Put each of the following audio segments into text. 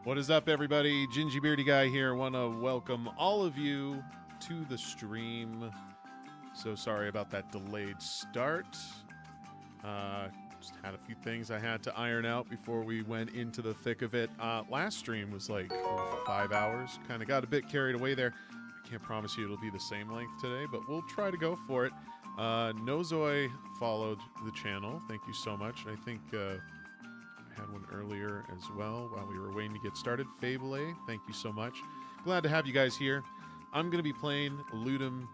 What is up, everybody? Gingy Beardy Guy here. Want to welcome all of you to the stream. So sorry about that delayed start. Just had a few things I had to iron out before we went into the thick of it. Last stream was like 5 hours. Kind of got a bit carried away there. I can't promise you it'll be the same length today, but we'll try to go for it. Nozoi followed the channel. Thank you so much. I think I had one earlier as well while we were waiting to get started. Fable, thank you so much. Glad to have you guys here. I'm going to be playing Ludum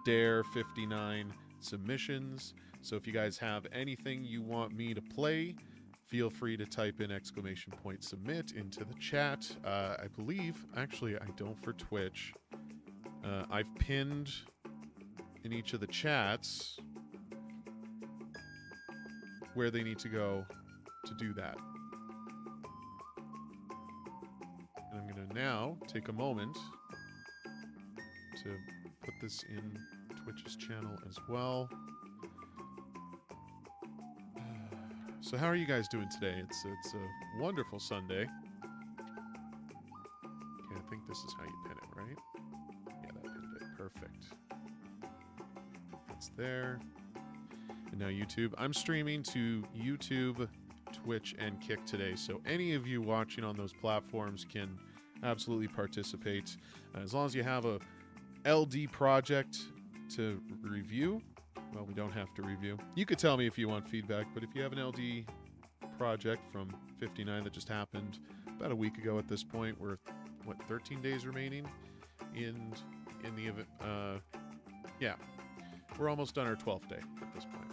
Dare 59 submissions. So if you guys have anything you want me to play, feel free to type in !submit into the chat. I believe, actually I don't for Twitch. I've pinned in each of the chats where they need to go to do that. And I'm going to now take a moment to put this in Twitch's channel as well. So how are you guys doing today? It's a wonderful Sunday. Okay, I think this is how you pin it, right? Yeah, that pinned it. Perfect. That's there. And now YouTube. I'm streaming to YouTube, Twitch, and Kick today, so any of you watching on those platforms can absolutely participate. As long as you have a LD project to review, well, we don't have to review. You could tell me if you want feedback, but if you have an LD project from 59 that just happened about a week ago at this point, we're, what, 13 days remaining in the event. Yeah, we're almost done our 12th day at this point.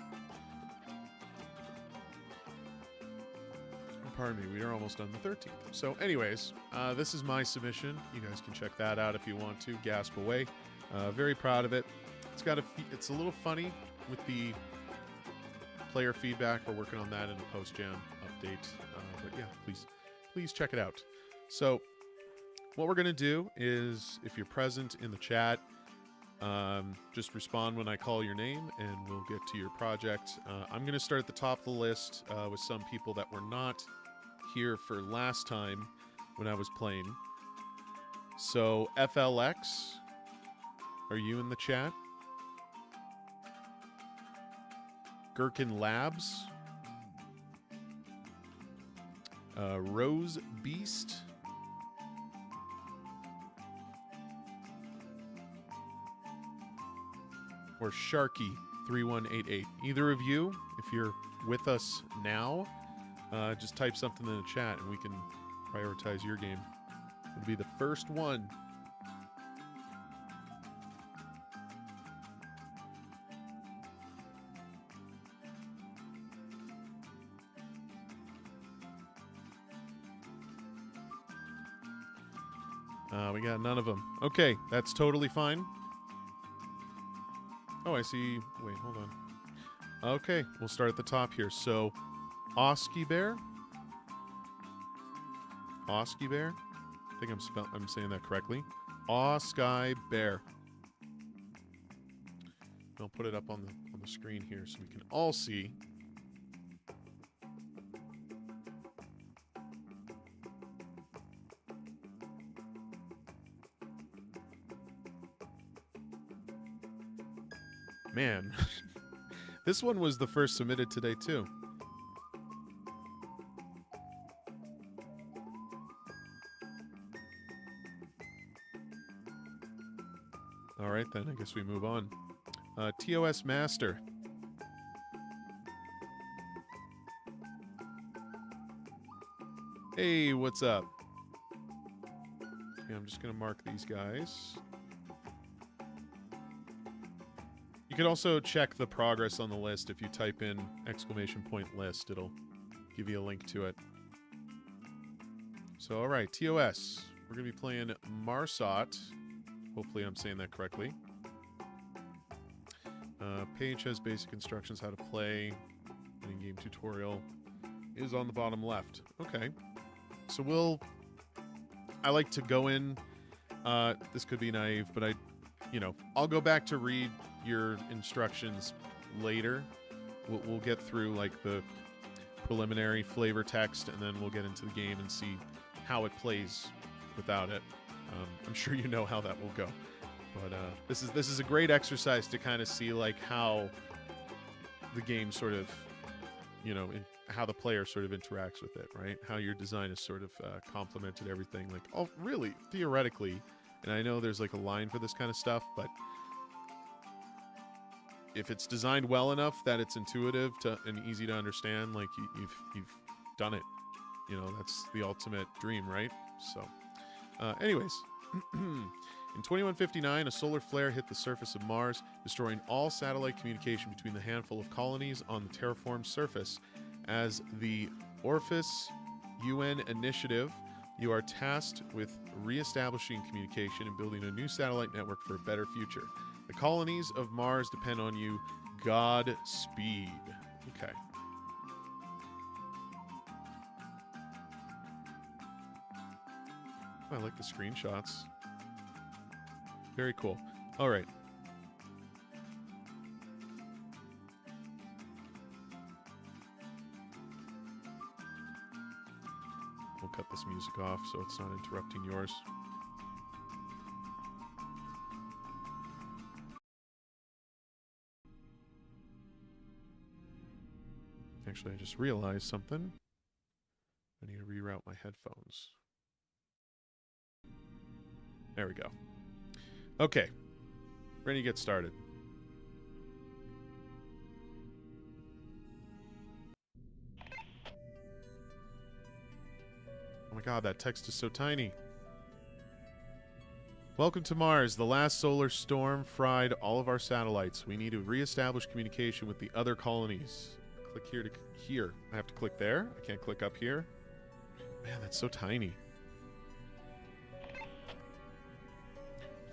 Pardon me, we are almost on the 13th. So anyways, this is my submission. You guys can check that out if you want to. Gasp away. Very proud of it. It's a little funny with the player feedback. We're working on that in a post-jam update. But yeah, please check it out. So what we're going to do is, if you're present in the chat, just respond when I call your name and we'll get to your project. I'm going to start at the top of the list with some people that were not here for last time when I was playing. So FLX, are you in the chat? Gherkin Labs, Rose Beast, or Sharky 3188. Either of you, if you're with us now, just type something in the chat and we can prioritize your game. It'll be the first one. We got none of them. Okay, that's totally fine. Oh, I see. Wait, hold on. Okay, we'll start at the top here. So, Oski Bear. Oski Bear. I think I'm saying that correctly. Sky Bear. I'll put it up on the screen here so we can all see. Man, this one was the first submitted today too. All right, then I guess we move on. TOS Master. Hey, what's up? Okay, I'm just gonna mark these guys. You could also check the progress on the list. If you type in !list, it'll give you a link to it. So, all right, TOS. We're going to be playing Marsat. Hopefully I'm saying that correctly. Page has basic instructions how to play. An in-game tutorial is on the bottom left. Okay. So I like to go in. This could be naive, but I'll go back to read your instructions later. We'll get through like the preliminary flavor text, and then we'll get into the game and see how it plays without it. I'm sure you know how that will go. But this is a great exercise to kind of see like how the game sort of, you know, how the player sort of interacts with it, right? How your design has sort of complemented everything. Like, oh, really, theoretically, and I know there's like a line for this kind of stuff, but if it's designed well enough that it's intuitive and easy to understand, like you've done it. You know, that's the ultimate dream, right? So, anyways. In 2159, a solar flare hit the surface of Mars, destroying all satellite communication between the handful of colonies on the terraformed surface. As the Orpheus UN initiative, you are tasked with re-establishing communication and building a new satellite network for a better future. The colonies of Mars depend on you. Godspeed. Okay. I like the screenshots. Very cool. All right. We'll cut this music off so it's not interrupting yours. Actually, I just realized something. I need to reroute my headphones. There we go. Okay. Ready to get started. Oh my god, that text is so tiny. Welcome to Mars. The last solar storm fried all of our satellites. We need to re-establish communication with the other colonies. Click here to here. I have to click there? I can't click up here? Man, that's so tiny.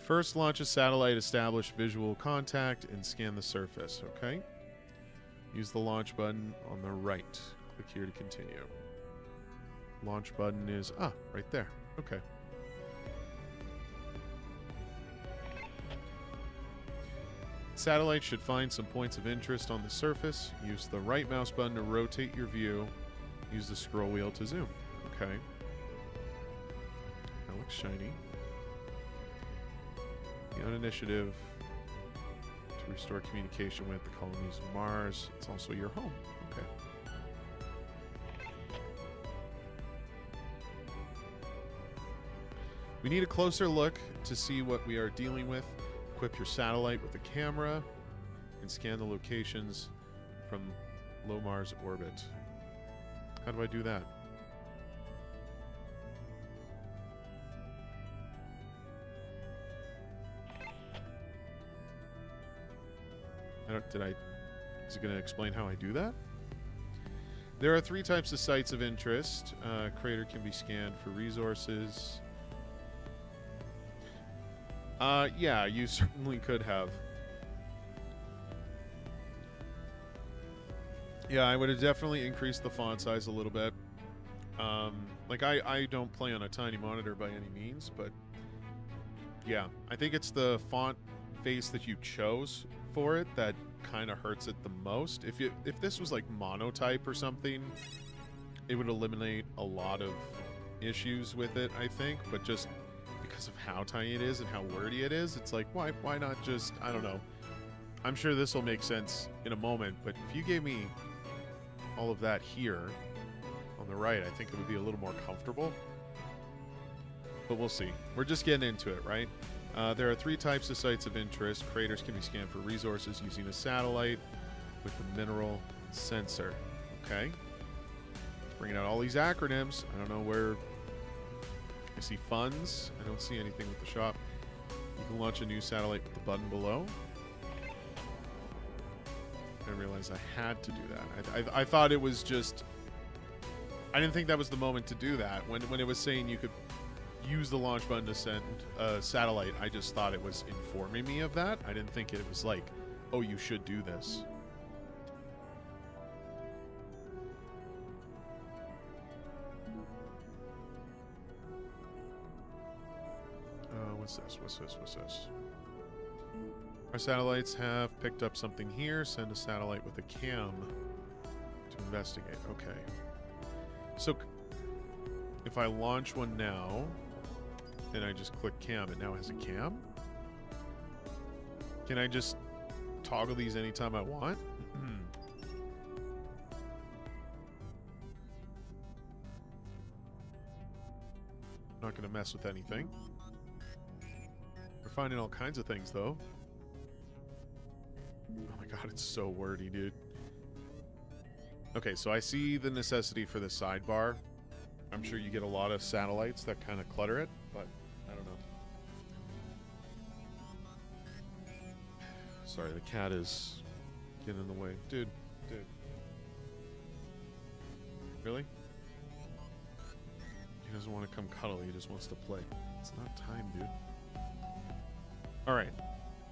First, launch a satellite, establish visual contact, and scan the surface, okay? Use the launch button on the right. Click here to continue. Launch button is, right there. Okay. Satellite should find some points of interest on the surface. Use the right mouse button to rotate your view. Use the scroll wheel to zoom. Okay. That looks shiny. The initiative to restore communication with the colonies of Mars. It's also your home. Okay. We need a closer look to see what we are dealing with. Equip your satellite with a camera and scan the locations from low Mars orbit. How do I do that? Is it going to explain how I do that? There are 3 types of sites of interest. Crater can be scanned for resources. Yeah, you certainly could have. Yeah, I would have definitely increased the font size a little bit. Like, I don't play on a tiny monitor by any means, but yeah, I think it's the font face that you chose for it that kind of hurts it the most. If this was like monotype or something, it would eliminate a lot of issues with it, I think, but just because of how tiny it is and how wordy it is, it's like, why not just, I don't know. I'm sure this will make sense in a moment, but if you gave me all of that here on the right, I think it would be a little more comfortable. But we'll see. We're just getting into it, right? There are 3 types of sites of interest. Craters can be scanned for resources using a satellite with a mineral sensor. Okay. Bringing out all these acronyms. I don't know where... I see funds. I don't see anything with the shop. You can launch a new satellite with the button below. I realized I had to do that. I thought it was just... I didn't think that was the moment to do that. When it was saying you could use the launch button to send a satellite, I just thought it was informing me of that. I didn't think it was like, oh, you should do this. What's this? Our satellites have picked up something here. Send a satellite with a cam to investigate. Okay. So, if if I launch one now, and I just click cam, it now has a cam? Can I just toggle these anytime I want? Not going to mess with anything. We're finding all kinds of things, though. Oh my god, it's so wordy, dude. Okay, so I see the necessity for the sidebar. I'm sure you get a lot of satellites that kind of clutter it, but I don't know. Sorry, the cat is getting in the way. Dude. Really? He doesn't want to come cuddle, he just wants to play. It's not time, dude. Alright.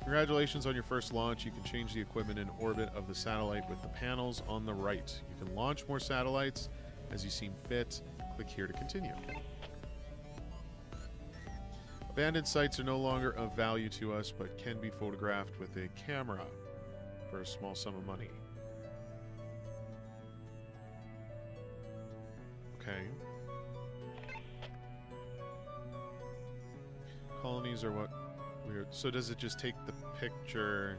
Congratulations on your first launch. You can change the equipment and orbit of the satellite with the panels on the right. You can launch more satellites as you seem fit. Click here to continue. Abandoned sites are no longer of value to us, but can be photographed with a camera for a small sum of money. Okay. Colonies are what? Weird. So does it just take the picture?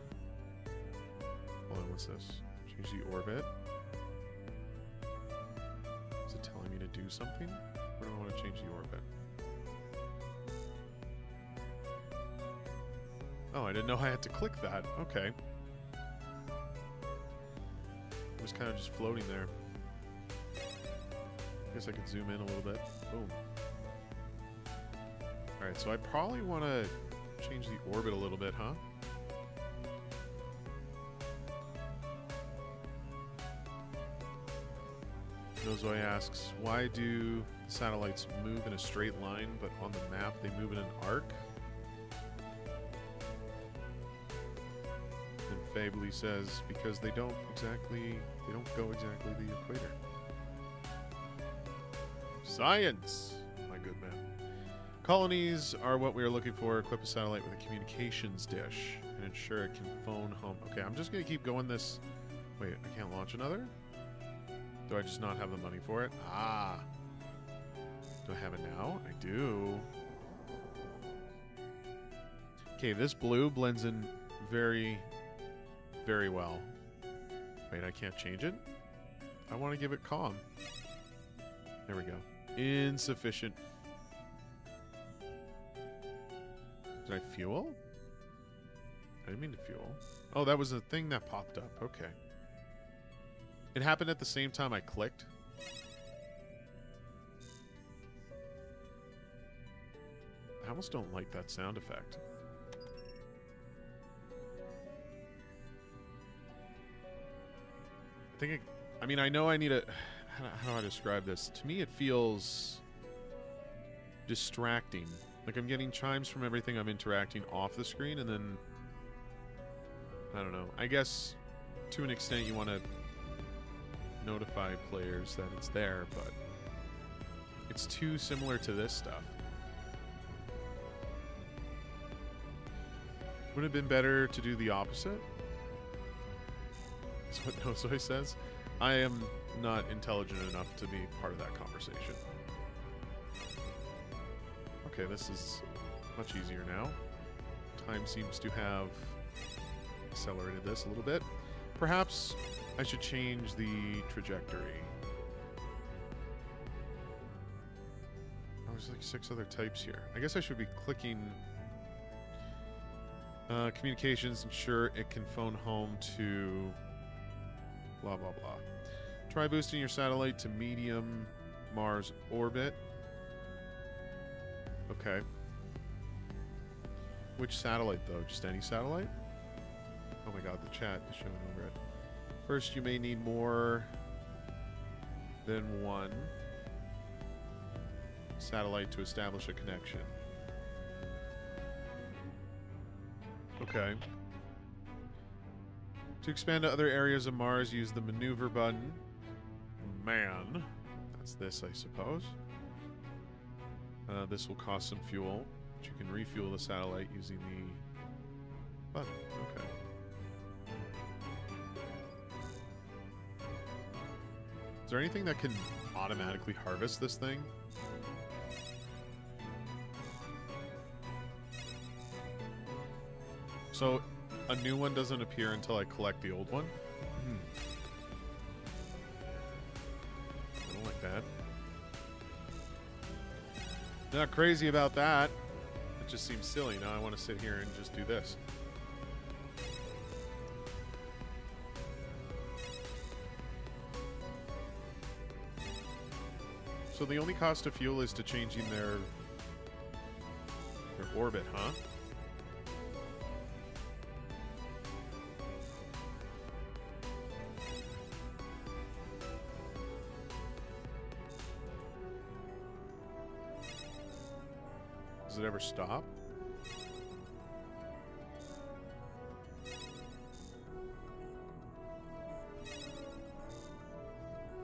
Hold on, what's this? Change the orbit. Is it telling me to do something? Or do I want to change the orbit? Oh, I didn't know I had to click that. Okay. It was kind of just floating there. I guess I could zoom in a little bit. Boom. Alright, so I probably want to change the orbit a little bit, huh? Nozoy asks, why do satellites move in a straight line, but on the map they move in an arc? And Fably says, because they don't go exactly the equator. Science! My good man. Colonies are what we are looking for. Equip a satellite with a communications dish and ensure it can phone home. Okay, I'm just going to keep going this... Wait, I can't launch another? Do I just not have the money for it? Ah. Do I have it now? I do. Okay, this blue blends in very, very well. Wait, I can't change it? I want to give it calm. There we go. Insufficient. Did I fuel? I didn't mean to fuel. Oh, that was a thing that popped up. Okay. It happened at the same time I clicked. I almost don't like that sound effect. I mean, I know I need a... How do I describe this? To me, it feels distracting. Like I'm getting chimes from everything I'm interacting off the screen, and then... I don't know. I guess, to an extent, you want to notify players that it's there, but it's too similar to this stuff. Would it have been better to do the opposite? That's what Nozoy says. I am not intelligent enough to be part of that conversation. Okay, this is much easier now. Time seems to have accelerated this a little bit. Perhaps I should change the trajectory. Oh, there's like 6 other types here. I guess I should be clicking communications, ensure it can phone home to blah blah blah. Try boosting your satellite to medium Mars orbit. Okay. Which satellite though? Just any satellite? Oh my god, the chat is showing over it. First, you may need more than one satellite to establish a connection. Okay. To expand to other areas of Mars, use the maneuver button. Man. That's this, I suppose. This will cost some fuel, but you can refuel the satellite using the button. Okay. Is there anything that can automatically harvest this thing? So a new one doesn't appear until I collect the old one? I don't like that. Not crazy about that. It just seems silly. Now I want to sit here and just do this. So the only cost of fuel is to changing their orbit, huh? Does it ever stop?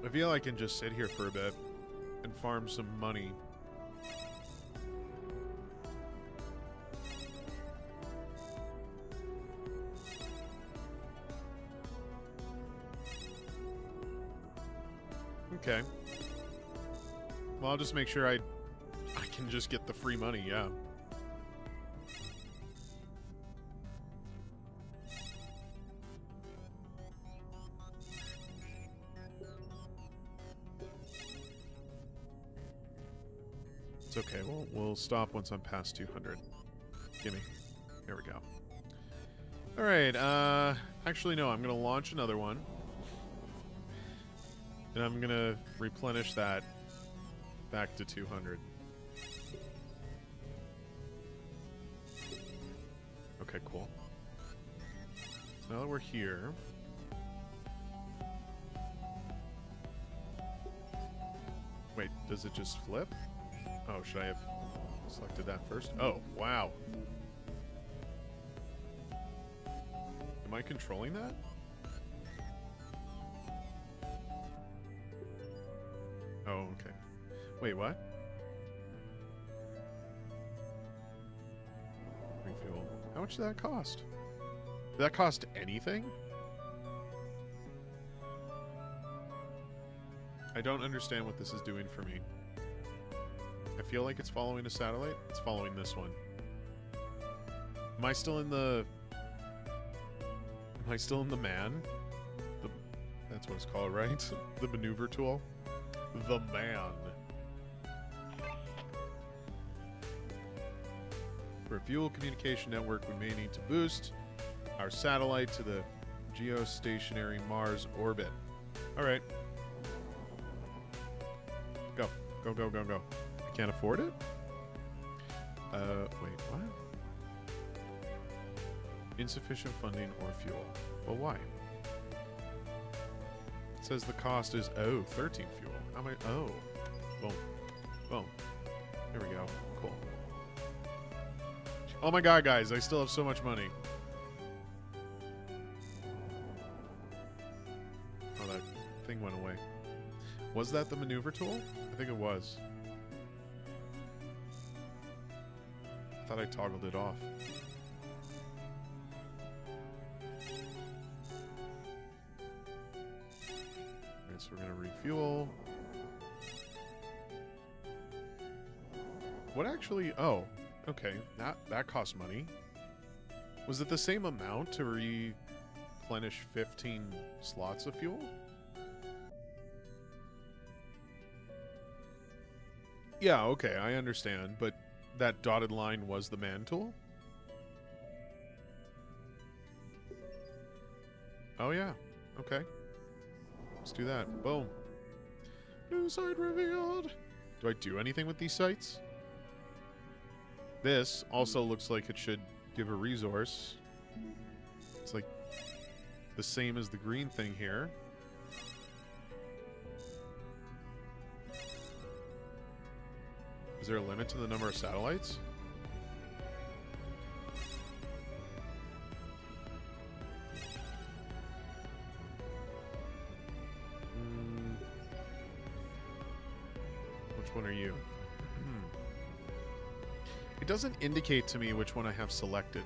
I feel I can just sit here for a bit and farm some money. Okay. Well, I'll just make sure I can just get the free money, yeah. It's okay. We'll stop once I'm past 200. Gimme. There we go. All right. Actually, no. I'm going to launch another one. And I'm going to replenish that back to 200. Okay, cool. So now that we're here... Wait, does it just flip? Oh, should I have selected that first? Oh, wow. Am I controlling that? Oh, okay. Wait, what? Refuel. How much did that cost? Did that cost anything? I don't understand what this is doing for me. I feel like it's following a satellite. It's following this one. Am I still in the... Am I still in the man? That's what it's called, right? The maneuver tool? The man. For a fuel communication network, we may need to boost our satellite to the geostationary Mars orbit. All right. Go. Go, go, go, go. I can't afford it? Wait, what? Insufficient funding or fuel. Well, why? It says the cost is, 13 fuel. How am I, boom. Boom. There we go. Cool. Oh my god, guys, I still have so much money. Oh, that thing went away. Was that the maneuver tool? I think it was. I thought I toggled it off. Alright, so we're gonna refuel. What actually... Oh, okay. That cost money. Was it the same amount to replenish 15 slots of fuel? Yeah, okay, I understand, but that dotted line was the man tool? Oh, yeah. Okay. Let's do that. Boom. New site revealed. Do I do anything with these sites? This also looks like it should give a resource. It's like the same as the green thing here. Is there a limit to the number of satellites? Which one are you? It doesn't indicate to me which one I have selected.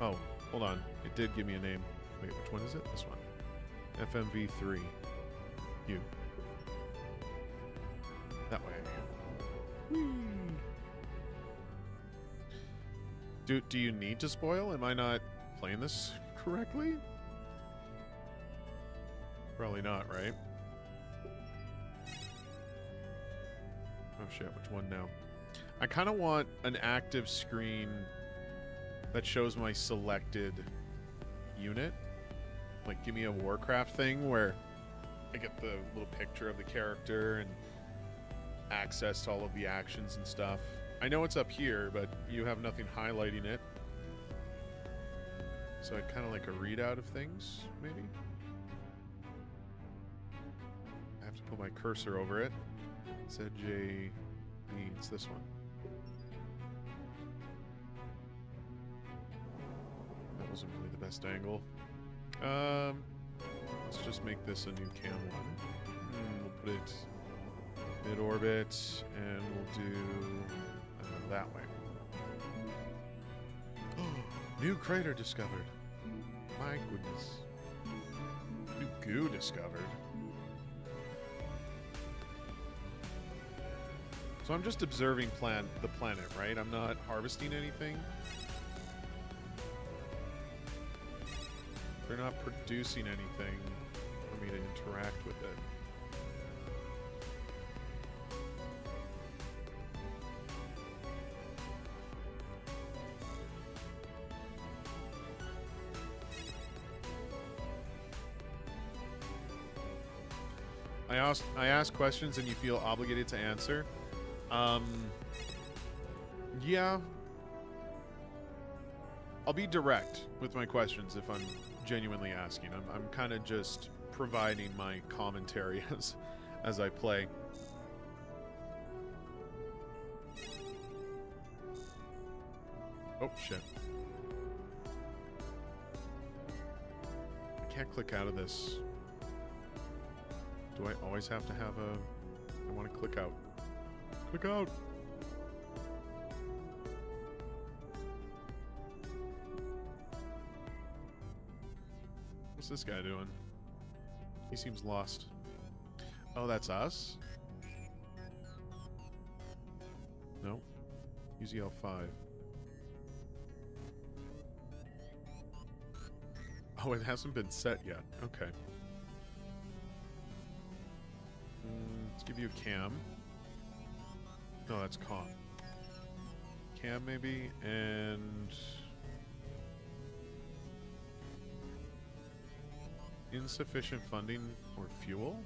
Oh, hold on. It did give me a name. Wait, which one is it? This one. FMV3. You. That way. Whee. Do you need to spoil? Am I not playing this correctly? Probably not, right? Oh shit, which one now? I kind of want an active screen that shows my selected unit. Like, give me a Warcraft thing where I get the little picture of the character and access to all of the actions and stuff. I know it's up here, but you have nothing highlighting it. So I kind of like a readout of things, maybe? I have to put my cursor over it. ZJ means this one. That wasn't really the best angle. Let's just make this a new cam one. We'll put it mid-orbit, and we'll do that way. New crater discovered. My goodness. New goo discovered. So I'm just observing the planet, right? I'm not harvesting anything. They're not producing anything for me to interact with it. I ask questions and you feel obligated to answer. Yeah. I'll be direct with my questions if I'm genuinely asking. I'm kind of just providing my commentary as I play. Oh, shit. I can't click out of this. Do I always have to have a... I want to click out. Click out! What's this guy doing? He seems lost. Oh, that's us? No. Use EL5. Oh, it hasn't been set yet. Okay. Let's give you a cam. No, that's com. Cam, maybe, and... insufficient funding or fuel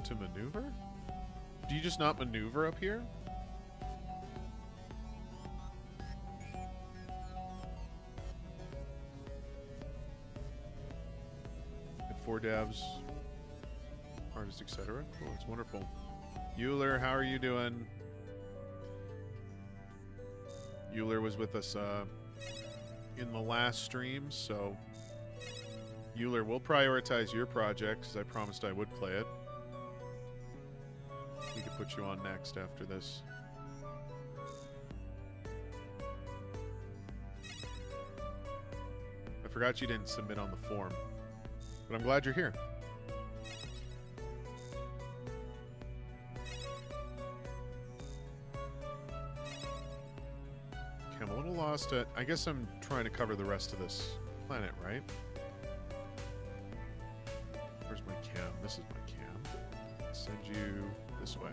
to maneuver? Do you just not maneuver up here? And 4 devs, artists, etc. Cool, that's wonderful. Euler, how are you doing? Euler was with us in the last stream, so Euler, we'll prioritize your project because I promised I would play it. We could put you on next after this. I forgot you didn't submit on the form, but I'm glad you're here. Okay, I'm a little lost at... I guess I'm trying to cover the rest of this planet, right? Where's my cam? This is my cam. Let's send you this way.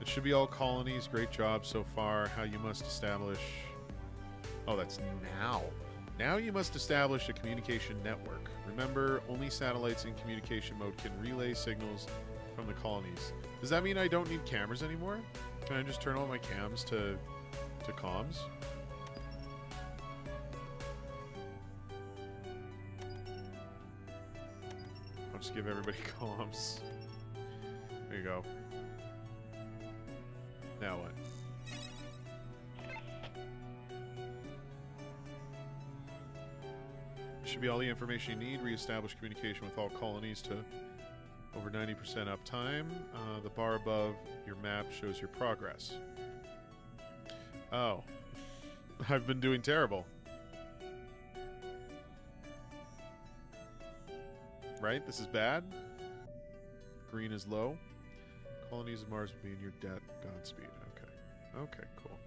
It should be all colonies. Great job so far. How you must establish... Oh, that's now. Now you must establish a communication network. Remember, only satellites in communication mode can relay signals from the colonies. Does that mean I don't need cameras anymore? Can I just turn all my cams to comms? I'll just give everybody comms. There you go. Now what? Should be all the information you need. Reestablish communication with all colonies to over 90% uptime. The bar above your map shows your progress. Oh. I've been doing terrible. Right? This is bad? Green is low. Colonies of Mars will be in your debt. Godspeed. Okay. Okay, cool.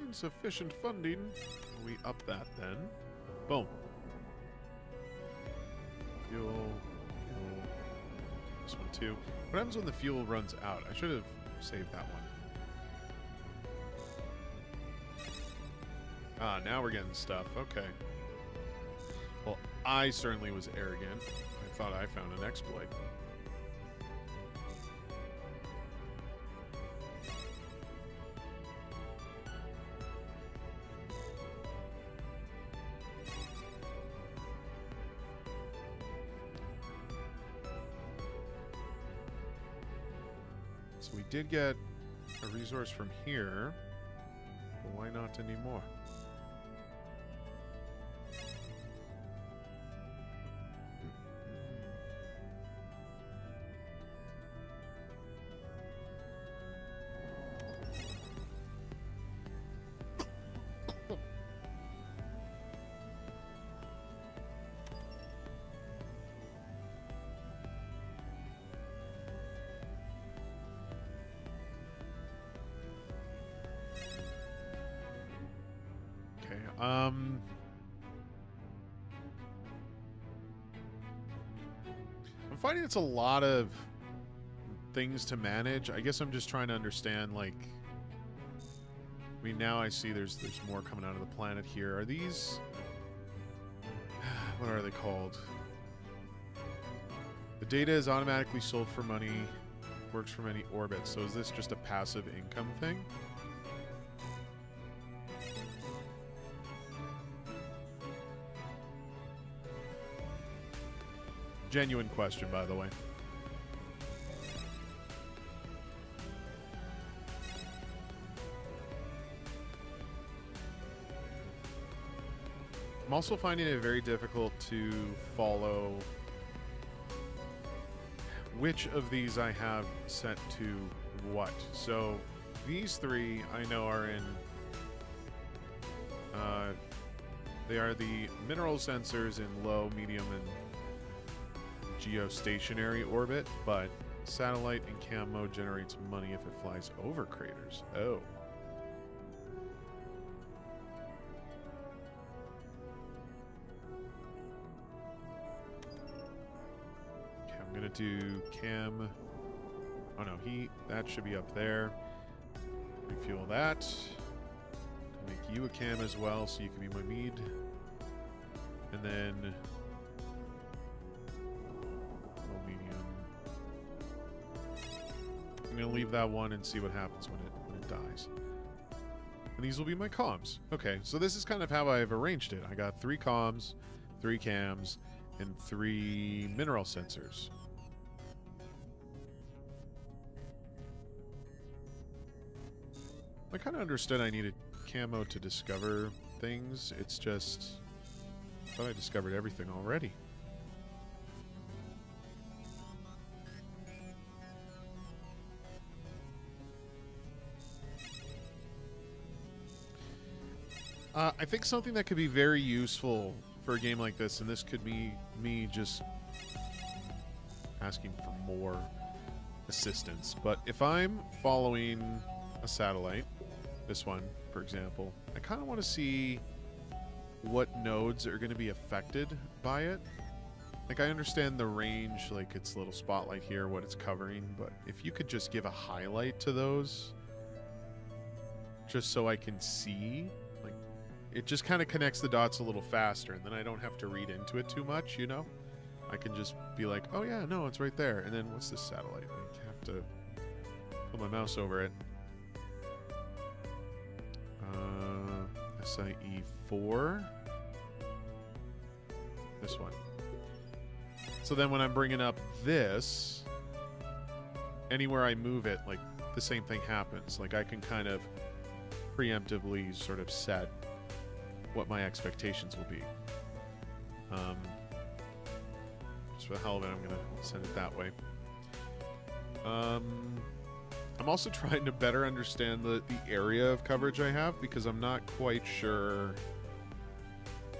Insufficient funding. We up that then. Boom. Fuel. This one too. What happens when the fuel runs out? I should have saved that one. Ah, now we're getting stuff. Okay. Well, I certainly was arrogant. I thought I found an exploit. So we did get a resource from here, but why not anymore? I'm finding it's a lot of things to manage. I guess I'm just trying to understand, like, I mean, now I see there's more coming out of the planet here. Are these, what are they called? The data is automatically sold for money, works from any orbit. So is this just a passive income thing? Genuine question, by the way. I'm also finding it very difficult to follow which of these I have set to what. So these three I know are in... they are the mineral sensors in low, medium, and geostationary orbit, but satellite in cam mode generates money if it flies over craters. Oh. Okay, I'm gonna do cam. Oh no, that should be up there. Refuel that. Make you a cam as well, so you can be my mead. And then I'm going to leave that one and see what happens when it dies. And these will be my comms. Okay, so this is kind of how I've arranged it. I got 3 comms, 3 cams, and 3 mineral sensors. I kind of understood I needed camo to discover things. It's just... I thought I discovered everything already. I think something that could be very useful for a game like this, and this could be me just asking for more assistance, but if I'm following a satellite, this one, for example, I kind of want to see what nodes are going to be affected by it. Like, I understand the range, like its little spotlight here, what it's covering, but if you could just give a highlight to those, just so I can see, like, it just kind of connects the dots a little faster, and then I don't have to read into it too much, you know? I can just be like, oh yeah, no, it's right there. And then what's this satellite? I have to put my mouse over it. SIE4. This one. So then when I'm bringing up this, anywhere I move it, like, the same thing happens. Like, I can kind of preemptively sort of set what my expectations will be. Just for the hell of it, I'm going to send it that way. I'm also trying to better understand the area of coverage I have, because I'm not quite sure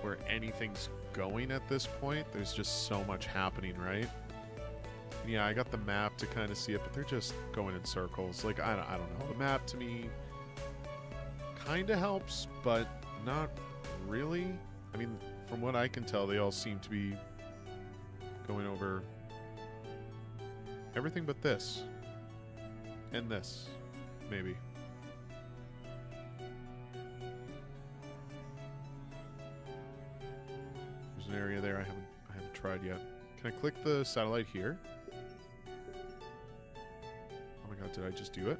where anything's going at this point. There's just so much happening, right? Yeah, I got the map to kind of see it, but they're just going in circles. Like, I don't know. The map, to me, kind of helps, but not really. I mean, from what I can tell, they all seem to be going over everything but this. And this, maybe. There's an area there I haven't tried yet. Can I click the satellite here? Oh my god, did I just do it?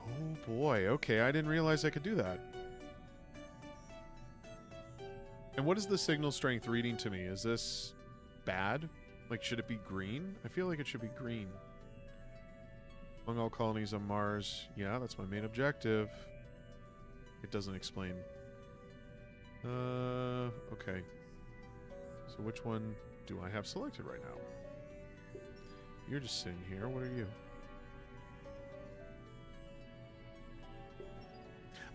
Oh boy, okay, I didn't realize I could do that. And what is the signal strength reading to me? Is this bad? Like, should it be green? I feel like it should be green. Among all colonies on Mars. Yeah, that's my main objective. It doesn't explain. Okay. So which one do I have selected right now? You're just sitting here. What are you?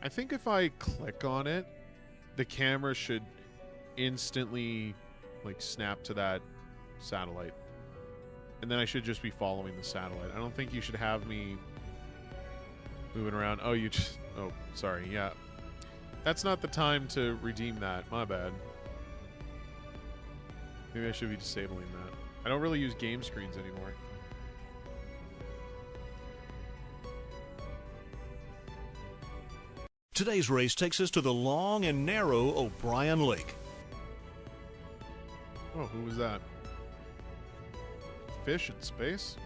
I think if I click on it, the camera should instantly, like, snap to that satellite. And then I should just be following the satellite. I don't think you should have me moving around. Oh, you just... Oh, sorry. Yeah. That's not the time to redeem that. My bad. Maybe I should be disabling that. I don't really use game screens anymore. Today's race takes us to the long and narrow O'Brien Lake. Oh, who was that? Fish in space?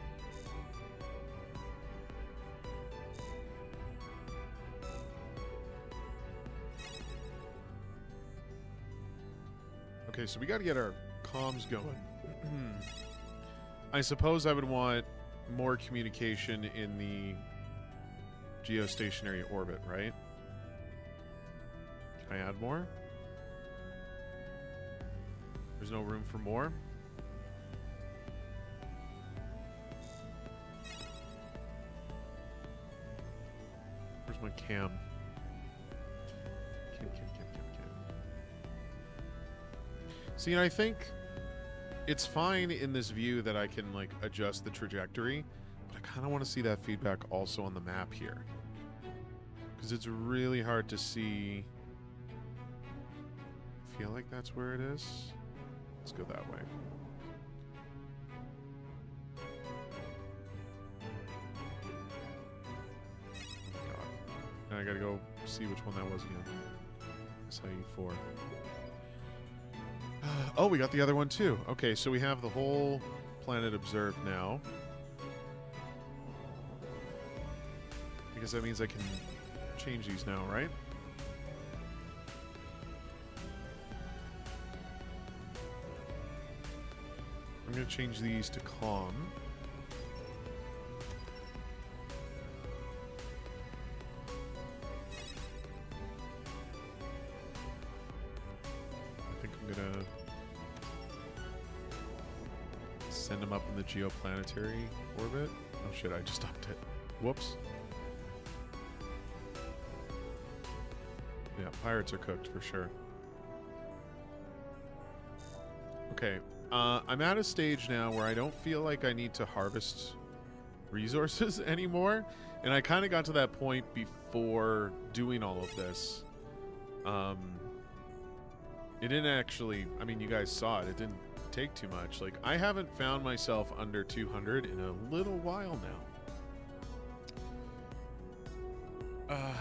Okay, so we got to get our comms going. I suppose I would want more communication in the geostationary orbit, right? Can I add more? There's no room for more? Where's my cam? Cam. See, and I think it's fine in this view that I can, like, adjust the trajectory, but I kind of want to see that feedback also on the map here. Because it's really hard to see. I feel like that's where it is. Let's go that way. I gotta go see which one that was again. SIE4. Oh, we got the other one too. Okay, so we have the whole planet observed now. I guess that means I can change these now, right? I'm gonna change these to calm. Send them up in the geoplanetary orbit. Oh shit, I just upped it. Whoops. Yeah, pirates are cooked for sure. Okay, I'm at a stage now where I don't feel like I need to harvest resources anymore. And I kind of got to that point before doing all of this. It didn't actually, I mean, you guys saw it. It didn't take too much. Like, I haven't found myself under 200 in a little while now.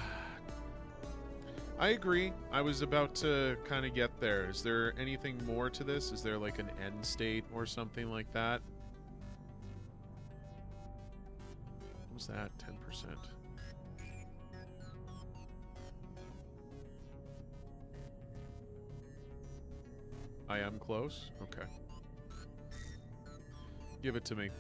I agree. I was about to kind of get there. Is there anything more to this? Is there like an end state or something like that? What was that? 10%. I am close? Okay. Give it to me.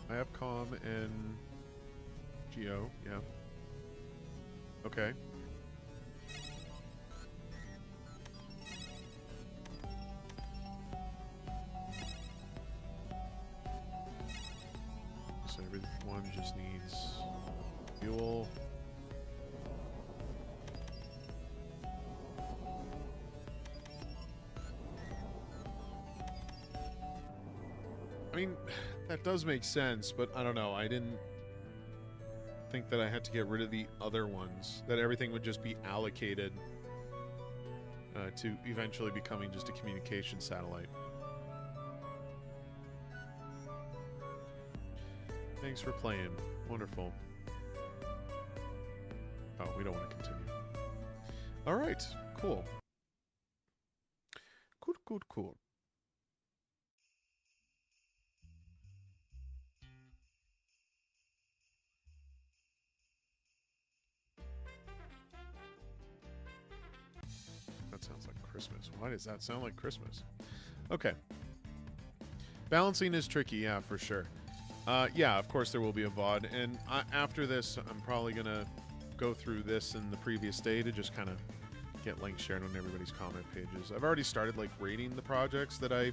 I have comm and TO, yeah. Okay. So everyone just needs fuel. I mean, that does make sense, but I don't know. I didn't think that I had to get rid of the other ones. That everything would just be allocated to eventually becoming just a communication satellite. Thanks for playing. Wonderful. Oh, we don't want to continue. All right. Cool. Cool. That sounds like Christmas. Why does that sound like Christmas? Okay. Balancing is tricky, yeah, for sure. Yeah, of course there will be a VOD, and after this, I'm probably going to go through this in the previous day to just kind of get links shared on everybody's comment pages. I've already started, like, rating the projects that I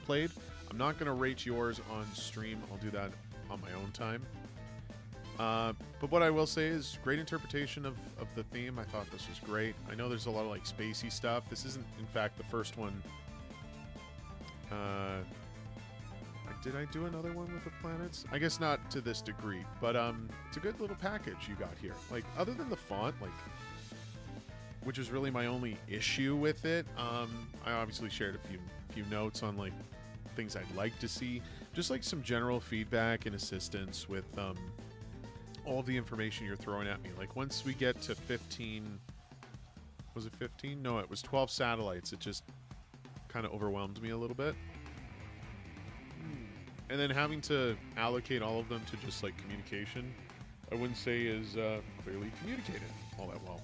played. I'm not going to rate yours on stream. I'll do that on my own time. But what I will say is great interpretation of the theme. I thought this was great. I know there's a lot of, like, spacey stuff. This isn't, in fact, the first one. Did I do another one with the planets? I guess not to this degree, but it's a good little package you got here. Like, other than the font, like, which is really my only issue with it, I obviously shared a few notes on, like, things I'd like to see. Just, like, some general feedback and assistance with all the information you're throwing at me. Like, once we get to 15... Was it 15? No, it was 12 satellites. It just kind of overwhelmed me a little bit. And then having to allocate all of them to just, like, communication, I wouldn't say is clearly communicated all that well.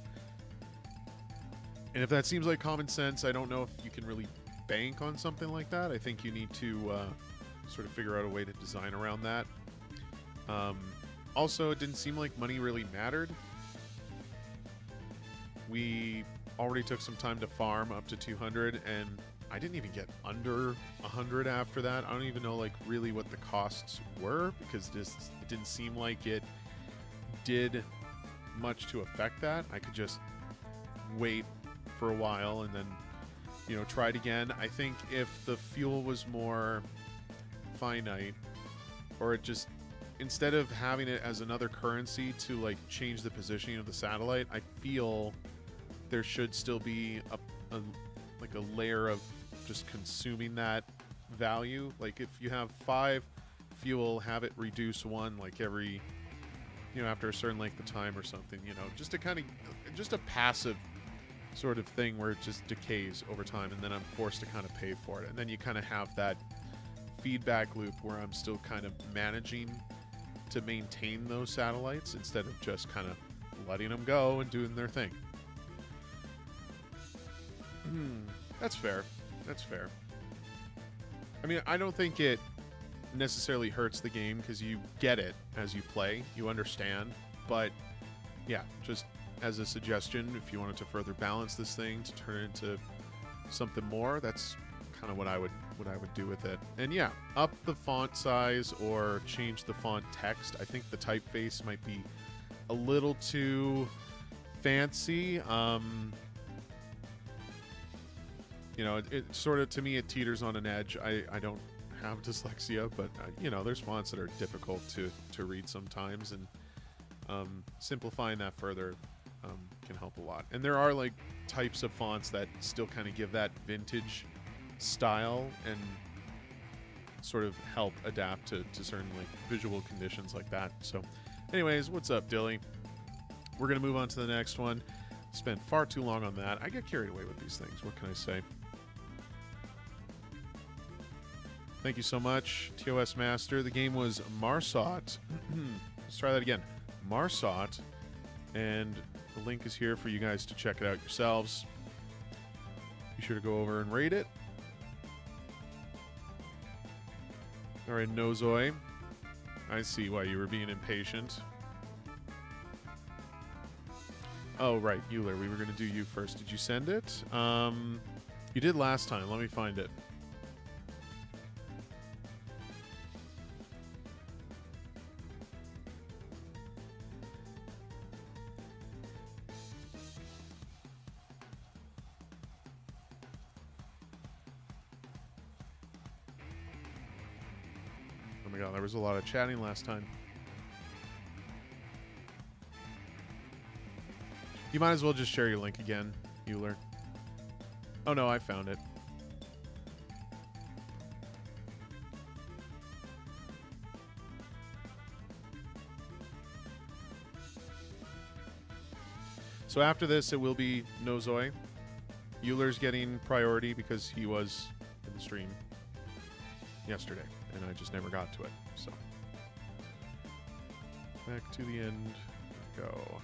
And if that seems like common sense, I don't know if you can really bank on something like that. I think you need to sort of figure out a way to design around that. Also, it didn't seem like money really mattered. We already took some time to farm up to 200, and I didn't even get under 100 after that. I don't even know, like, really what the costs were, because it didn't seem like it did much to affect that. I could just wait for a while and then, you know, try it again. I think if the fuel was more finite, or it just, instead of having it as another currency to, like, change the positioning of the satellite, I feel there should still be like a layer of just consuming that value. Like, if you have 5 fuel, have it reduce 1, like, every, you know, after a certain length of time or something, you know, just to kind of, just a passive sort of thing where it just decays over time, and then I'm forced to kind of pay for it. And then you kind of have that feedback loop where I'm still kind of managing to maintain those satellites instead of just kind of letting them go and doing their thing. That's fair. That's fair. I mean, I don't think it necessarily hurts the game because you get it as you play. You understand. But, yeah, just as a suggestion, if you wanted to further balance this thing to turn it into something more, that's kind of what I would do with it. And, yeah, up the font size or change the font text. I think the typeface might be a little too fancy. You know, it sort of, to me, it teeters on an edge. I don't have dyslexia, but, you know, there's fonts that are difficult to read sometimes, and simplifying that further can help a lot. And there are, like, types of fonts that still kind of give that vintage style and sort of help adapt to certain, like, visual conditions like that. So, anyways, what's up, Dilly? We're going to move on to the next one. Spent far too long on that. I get carried away with these things. What can I say? Thank you so much, TOS Master. The game was Marsat. Let's try that again. Marsat. And the link is here for you guys to check it out yourselves. Be sure to go over and rate it. All right, Nozoi. I see why you were being impatient. Oh, right, Euler. We were going to do you first. Did you send it? You did last time. Let me find it. Oh my god, there was a lot of chatting last time. You might as well just share your link again, Euler. Oh no, I found it. So after this, it will be Nozoi. Euler's getting priority because he was in the stream yesterday, and I just never got to it. So back to the end. Go.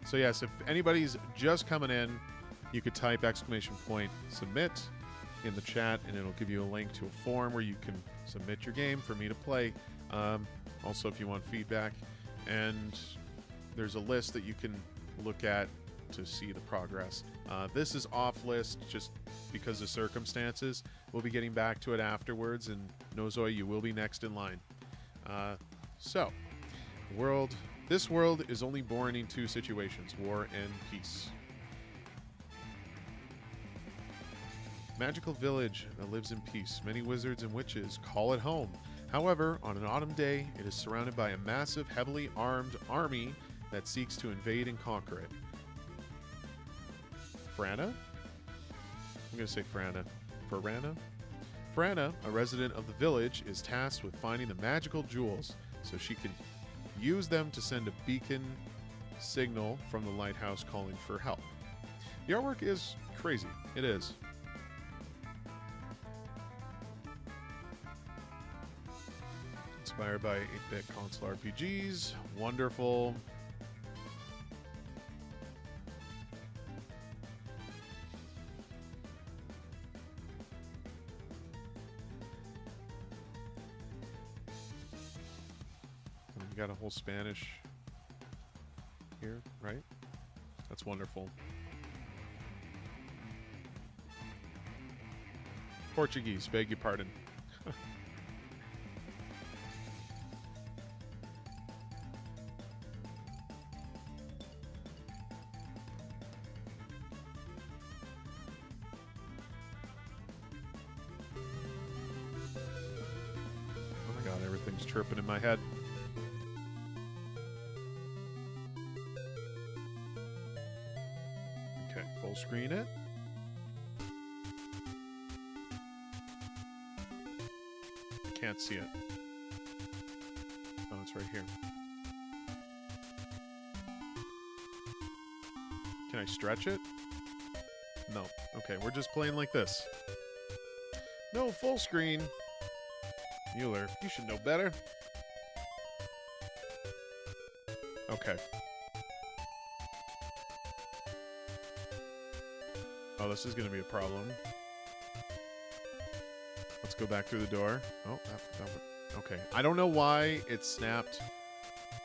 So yes, if anybody's just coming in, you could type !submit in the chat, and it'll give you a link to a form where you can submit your game for me to play. Also, if you want feedback, and there's a list that you can look at to see the progress. This is off list just because of circumstances. We'll be getting back to it afterwards, and Nozoi, you will be next in line. So, this world is only born in two situations, war and peace. Magical village that lives in peace. Many wizards and witches call it home. However, on an autumn day, it is surrounded by a massive, heavily armed army that seeks to invade and conquer it. Frana? I'm going to say Frana. Farana? Frana, a resident of the village, is tasked with finding the magical jewels so she can use them to send a beacon signal from the lighthouse calling for help. The artwork is crazy. It is. Inspired by 8-bit console RPGs. Wonderful. We got a whole Spanish here, right? That's wonderful. Portuguese, beg your pardon. Oh my god, everything's chirping in my head. Okay, full screen it. Can't see it. Oh, it's right here. Can I stretch it? No. Okay, we're just playing like this. No full screen. Mueller, you should know better. Okay. Oh, this is going to be a problem. Let's go back through the door. Oh, okay. I don't know why it snapped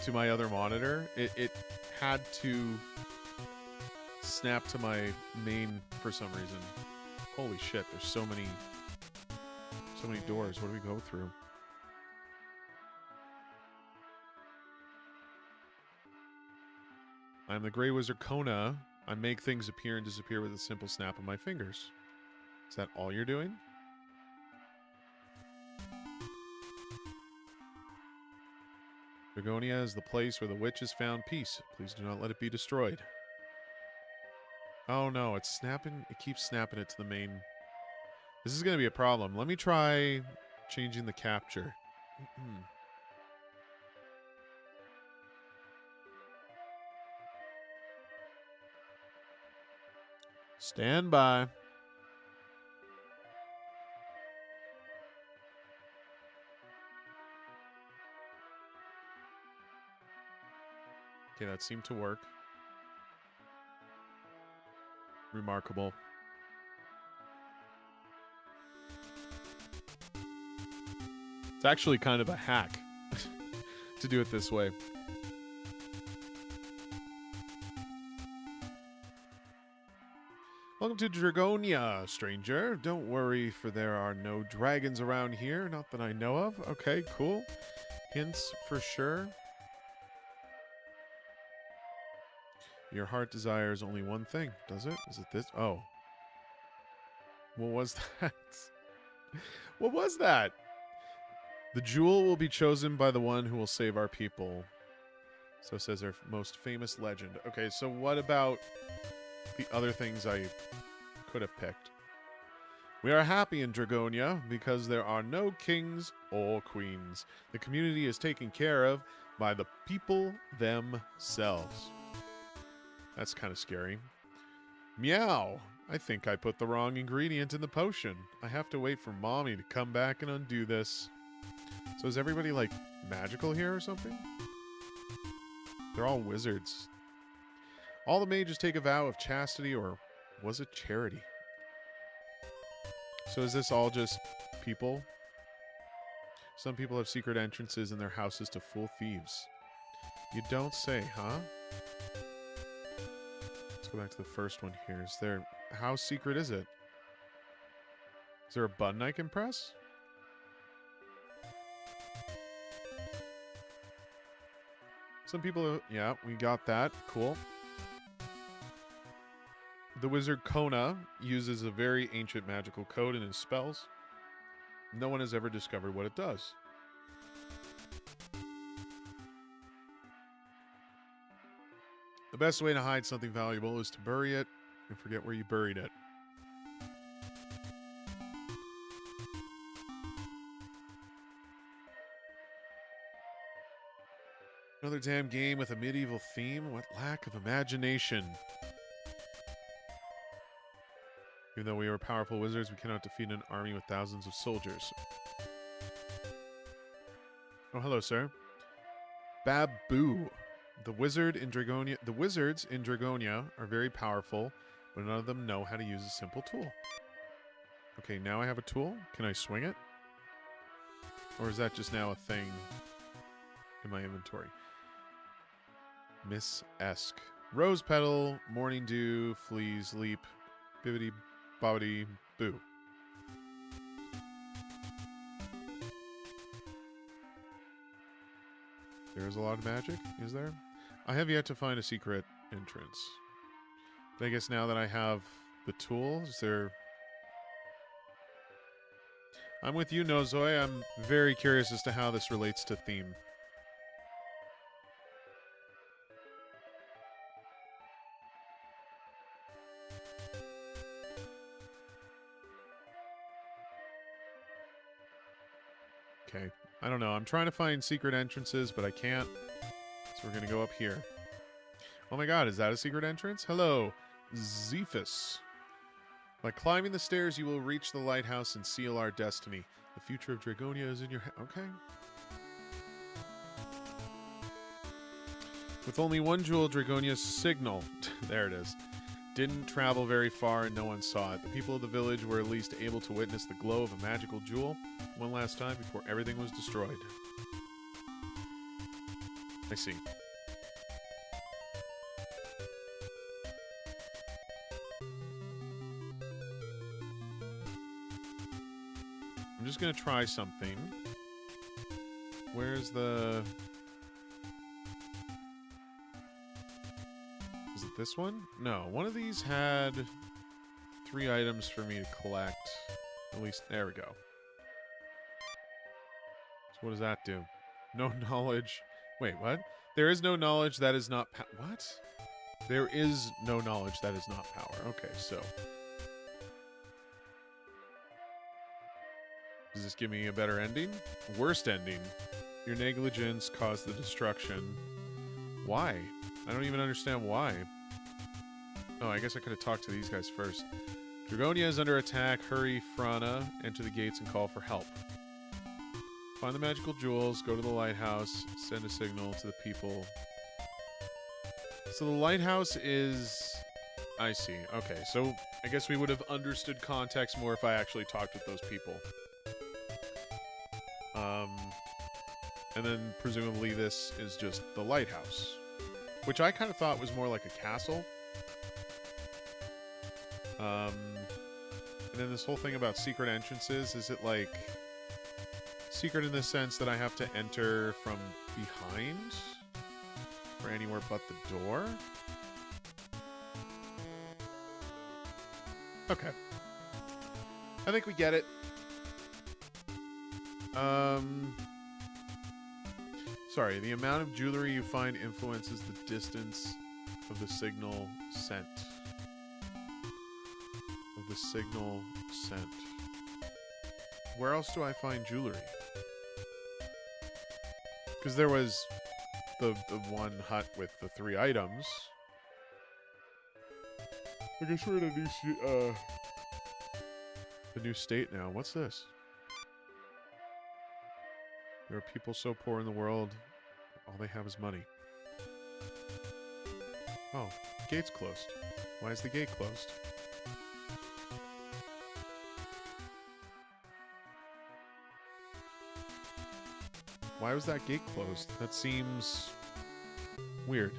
to my other monitor. It had to snap to my main for some reason. Holy shit, there's so many doors. What do we go through? I'm the Grey Wizard Kona. I make things appear and disappear with a simple snap of my fingers. Is that all you're doing? Dragonia is the place where the witches found peace. Please do not let it be destroyed. Oh no, it's snapping. It keeps snapping it to the main. This is going to be a problem. Let me try changing the capture. Stand by. Okay, that seemed to work. Remarkable. It's actually kind of a hack to do it this way. Welcome to Dragonia, stranger. Don't worry, for there are no dragons around here, not that I know of. Okay, cool. Hints for sure. Your heart desires only one thing, does it? Is it this? Oh. What was that? What was that? The jewel will be chosen by the one who will save our people. So says our most famous legend. Okay, so what about the other things I could have picked? We are happy in Dragonia because there are no kings or queens. The community is taken care of by the people themselves. That's kind of scary. Meow. I think I put the wrong ingredient in the potion. I have to wait for Mommy to come back and undo this. So is everybody, like, magical here or something? They're all wizards. All the mages take a vow of chastity, or was it charity? So is this all just people? Some people have secret entrances in their houses to fool thieves. You don't say, huh? Let's go back to the first one here. Is there... How secret is it? Is there a button I can press? Some people... Yeah, we got that. Cool. The wizard Kona uses a very ancient magical code in his spells. No one has ever discovered what it does. The best way to hide something valuable is to bury it and forget where you buried it. Another damn game with a medieval theme? What lack of imagination. Even though we are powerful wizards, we cannot defeat an army with thousands of soldiers. Oh, hello, sir. Babu. The wizards in Dragonia are very powerful, but none of them know how to use a simple tool. Okay, now I have a tool. Can I swing it? Or is that just now a thing in my inventory? Miss-esque. Rose petal, morning dew, fleas, leap, bibbity, bobbity, boo. There is a lot of magic, is there? I have yet to find a secret entrance. But I guess now that I have the tool, is there... I'm with you, Nozoi. I'm very curious as to how this relates to theme. Okay. I don't know. I'm trying to find secret entrances, but I can't. So we're going to go up here. Oh my god, is that a secret entrance? Hello, Zephus. By climbing the stairs, you will reach the lighthouse and seal our destiny. The future of Dragonia is in your okay. With only one jewel, Dragonia Signal, there it is, didn't travel very far and no one saw it. The people of the village were at least able to witness the glow of a magical jewel one last time before everything was destroyed. I see. I'm just gonna try something. Where's the... Is it this one? No, one of these had 3 items for me to collect. At least, there we go. So what does that do? No knowledge. Wait, what? There is no knowledge that is not what? There is no knowledge that is not power. Okay, so... Does this give me a better ending? Worst ending. Your negligence caused the destruction. Why? I don't even understand why. Oh, I guess I could have talked to these guys first. Dragonia is under attack. Hurry, Frana. Enter the gates and call for help. Find the magical jewels. Go to the lighthouse. Send a signal to the people. So the lighthouse is... I see. Okay, so I guess we would have understood context more if I actually talked with those people. And then presumably this is just the lighthouse, which I kind of thought was more like a castle. And then this whole thing about secret entrances, is it like secret in the sense that I have to enter from behind or anywhere but the door? Okay. I think we get it. Sorry, the amount of jewelry you find influences the distance of the signal sent. Of the signal sent. Where else do I find jewelry? Because there was the one hut with the 3 items. I guess we're in a new state now. What's this? There are people so poor in the world, all they have is money. Oh, gate's closed. Why is the gate closed? Why was that gate closed? That seems weird.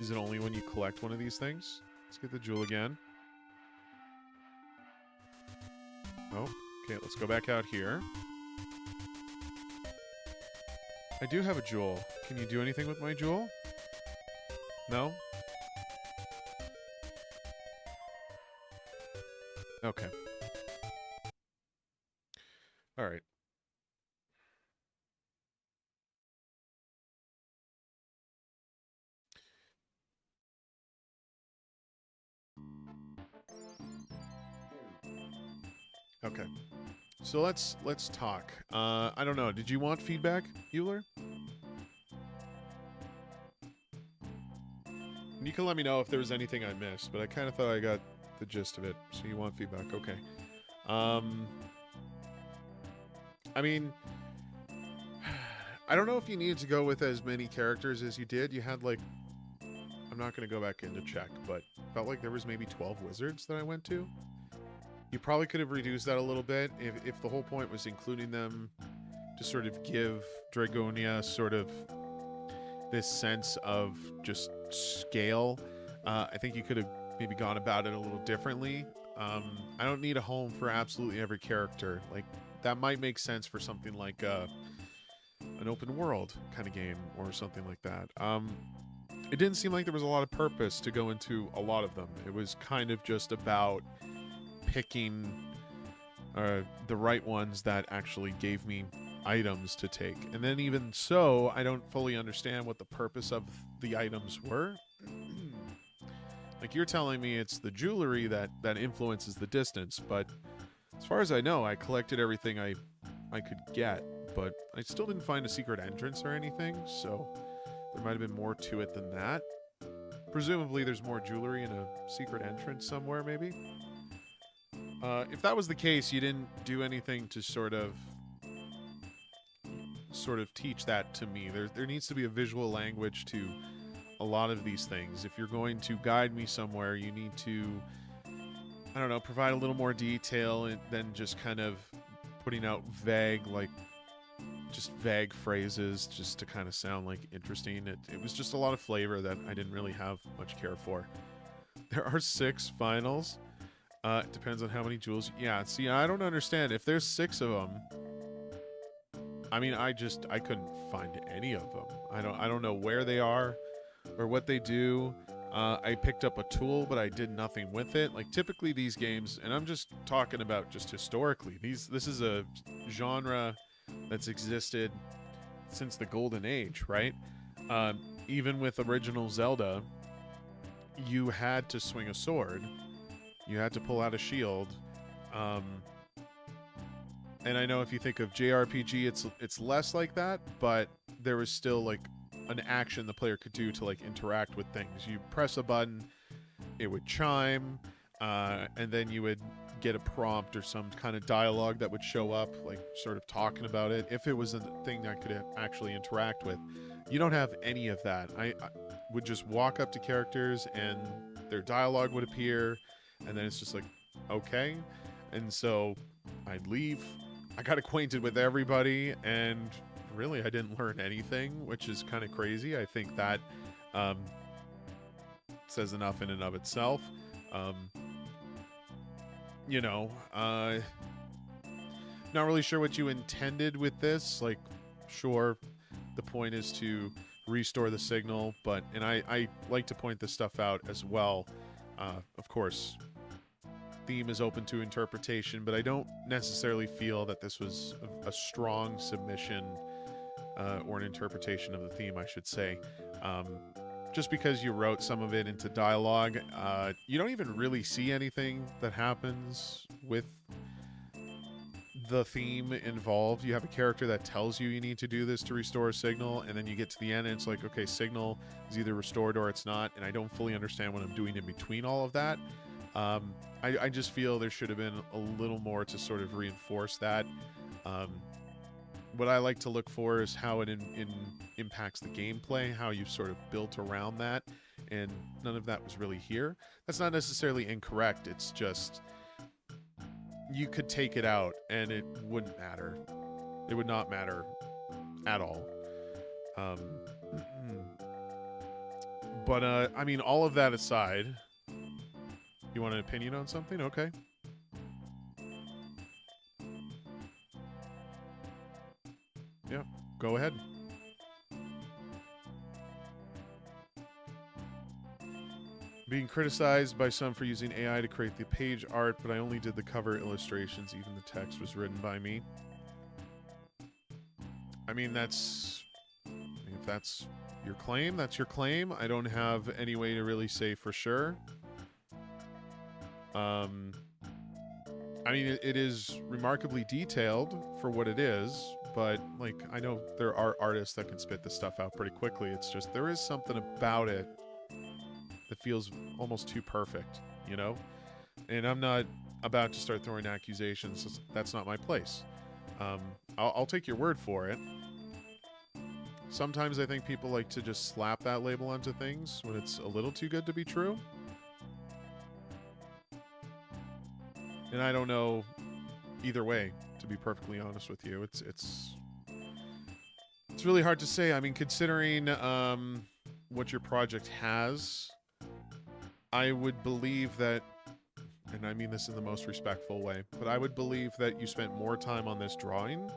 Is it only when you collect one of these things? Let's get the jewel again. Oh, okay, let's go back out here. I do have a jewel. Can you do anything with my jewel? No? Okay. All right. Okay. So let's talk. I don't know. Did you want feedback, Euler? You can let me know if there was anything I missed, but I kind of thought I got the gist of it. So you want feedback? Okay. I mean, I don't know if you needed to go with as many characters as you did. You had like, I'm not going to go back in to check, but felt like there was maybe 12 wizards that I went to. You probably could have reduced that a little bit if the whole point was including them to sort of give Dragonia sort of this sense of just scale. I think you could have maybe gone about it a little differently. I don't need a home for absolutely every character. Like, that might make sense for something like an open world kind of game or something like that. It didn't seem like there was a lot of purpose to go into a lot of them. It was kind of just about picking the right ones that actually gave me items to take. And then even so, I don't fully understand what the purpose of the items were. Like, you're telling me it's the jewelry that influences the distance, but as far as I know, I collected everything I could get, but I still didn't find a secret entrance or anything, so there might have been more to it than that. Presumably there's more jewelry in a secret entrance somewhere, maybe? If that was the case, you didn't do anything to sort of teach that to me. There needs to be a visual language to a lot of these things. If you're going to guide me somewhere, you need to, I don't know, provide a little more detail than just kind of putting out vague phrases just to kind of sound like interesting. It was just a lot of flavor that I didn't really have much care for. There are 6 finals. It depends on how many jewels. Yeah, see, I don't understand. If there's 6 of them, I mean, I couldn't find any of them. I don't know where they are or what they do. I picked up a tool, but I did nothing with it. Like, typically these games, and I'm just talking about just historically, this is a genre that's existed since the Golden Age, right? Even with original Zelda, you had to swing a sword. You had to pull out a shield. And I know if you think of JRPG, it's less like that, but there was still like an action the player could do to like interact with things. You press a button, it would chime, and then you would get a prompt or some kind of dialogue that would show up, like sort of talking about it, if it was a thing I could actually interact with. You don't have any of that. I would just walk up to characters and their dialogue would appear, and then it's just like, okay. And so I'd leave. I got acquainted with everybody, and really I didn't learn anything, which is kind of crazy. I think that says enough in and of itself. You know, not really sure what you intended with this. Like, sure, the point is to restore the signal, but, and I like to point this stuff out as well. Of course, theme is open to interpretation, but I don't necessarily feel that this was a strong submission or an interpretation of the theme, I should say. Just because you wrote some of it into dialogue, you don't even really see anything that happens with the theme involved. You have a character that tells you need to do this to restore a signal, and then you get to the end and it's like, okay, signal is either restored or it's not, and I don't fully understand what I'm doing in between all of that. I just feel there should have been a little more to sort of reinforce that. What I like to look for is how it impacts the gameplay, how you've sort of built around that, and none of that was really here. That's not necessarily incorrect, it's just you could take it out and it wouldn't matter. It would not matter at all. But I mean, all of that aside, you want an opinion on something? Okay. Yeah, go ahead. Being criticized by some for using AI to create the page art, but I only did the cover illustrations. Even the text was written by me. I mean, if that's your claim, that's your claim. I don't have any way to really say for sure. I mean, it is remarkably detailed for what it is, but, like, I know there are artists that can spit this stuff out pretty quickly. It's just, there is something about it that feels almost too perfect, you know? And I'm not about to start throwing accusations. That's not my place. I'll take your word for it. Sometimes I think people like to just slap that label onto things when it's a little too good to be true. And I don't know either way, to be perfectly honest with you. It's really hard to say. I mean, considering what your project has, I would believe that, and I mean this in the most respectful way, but I would believe that you spent more time on this drawing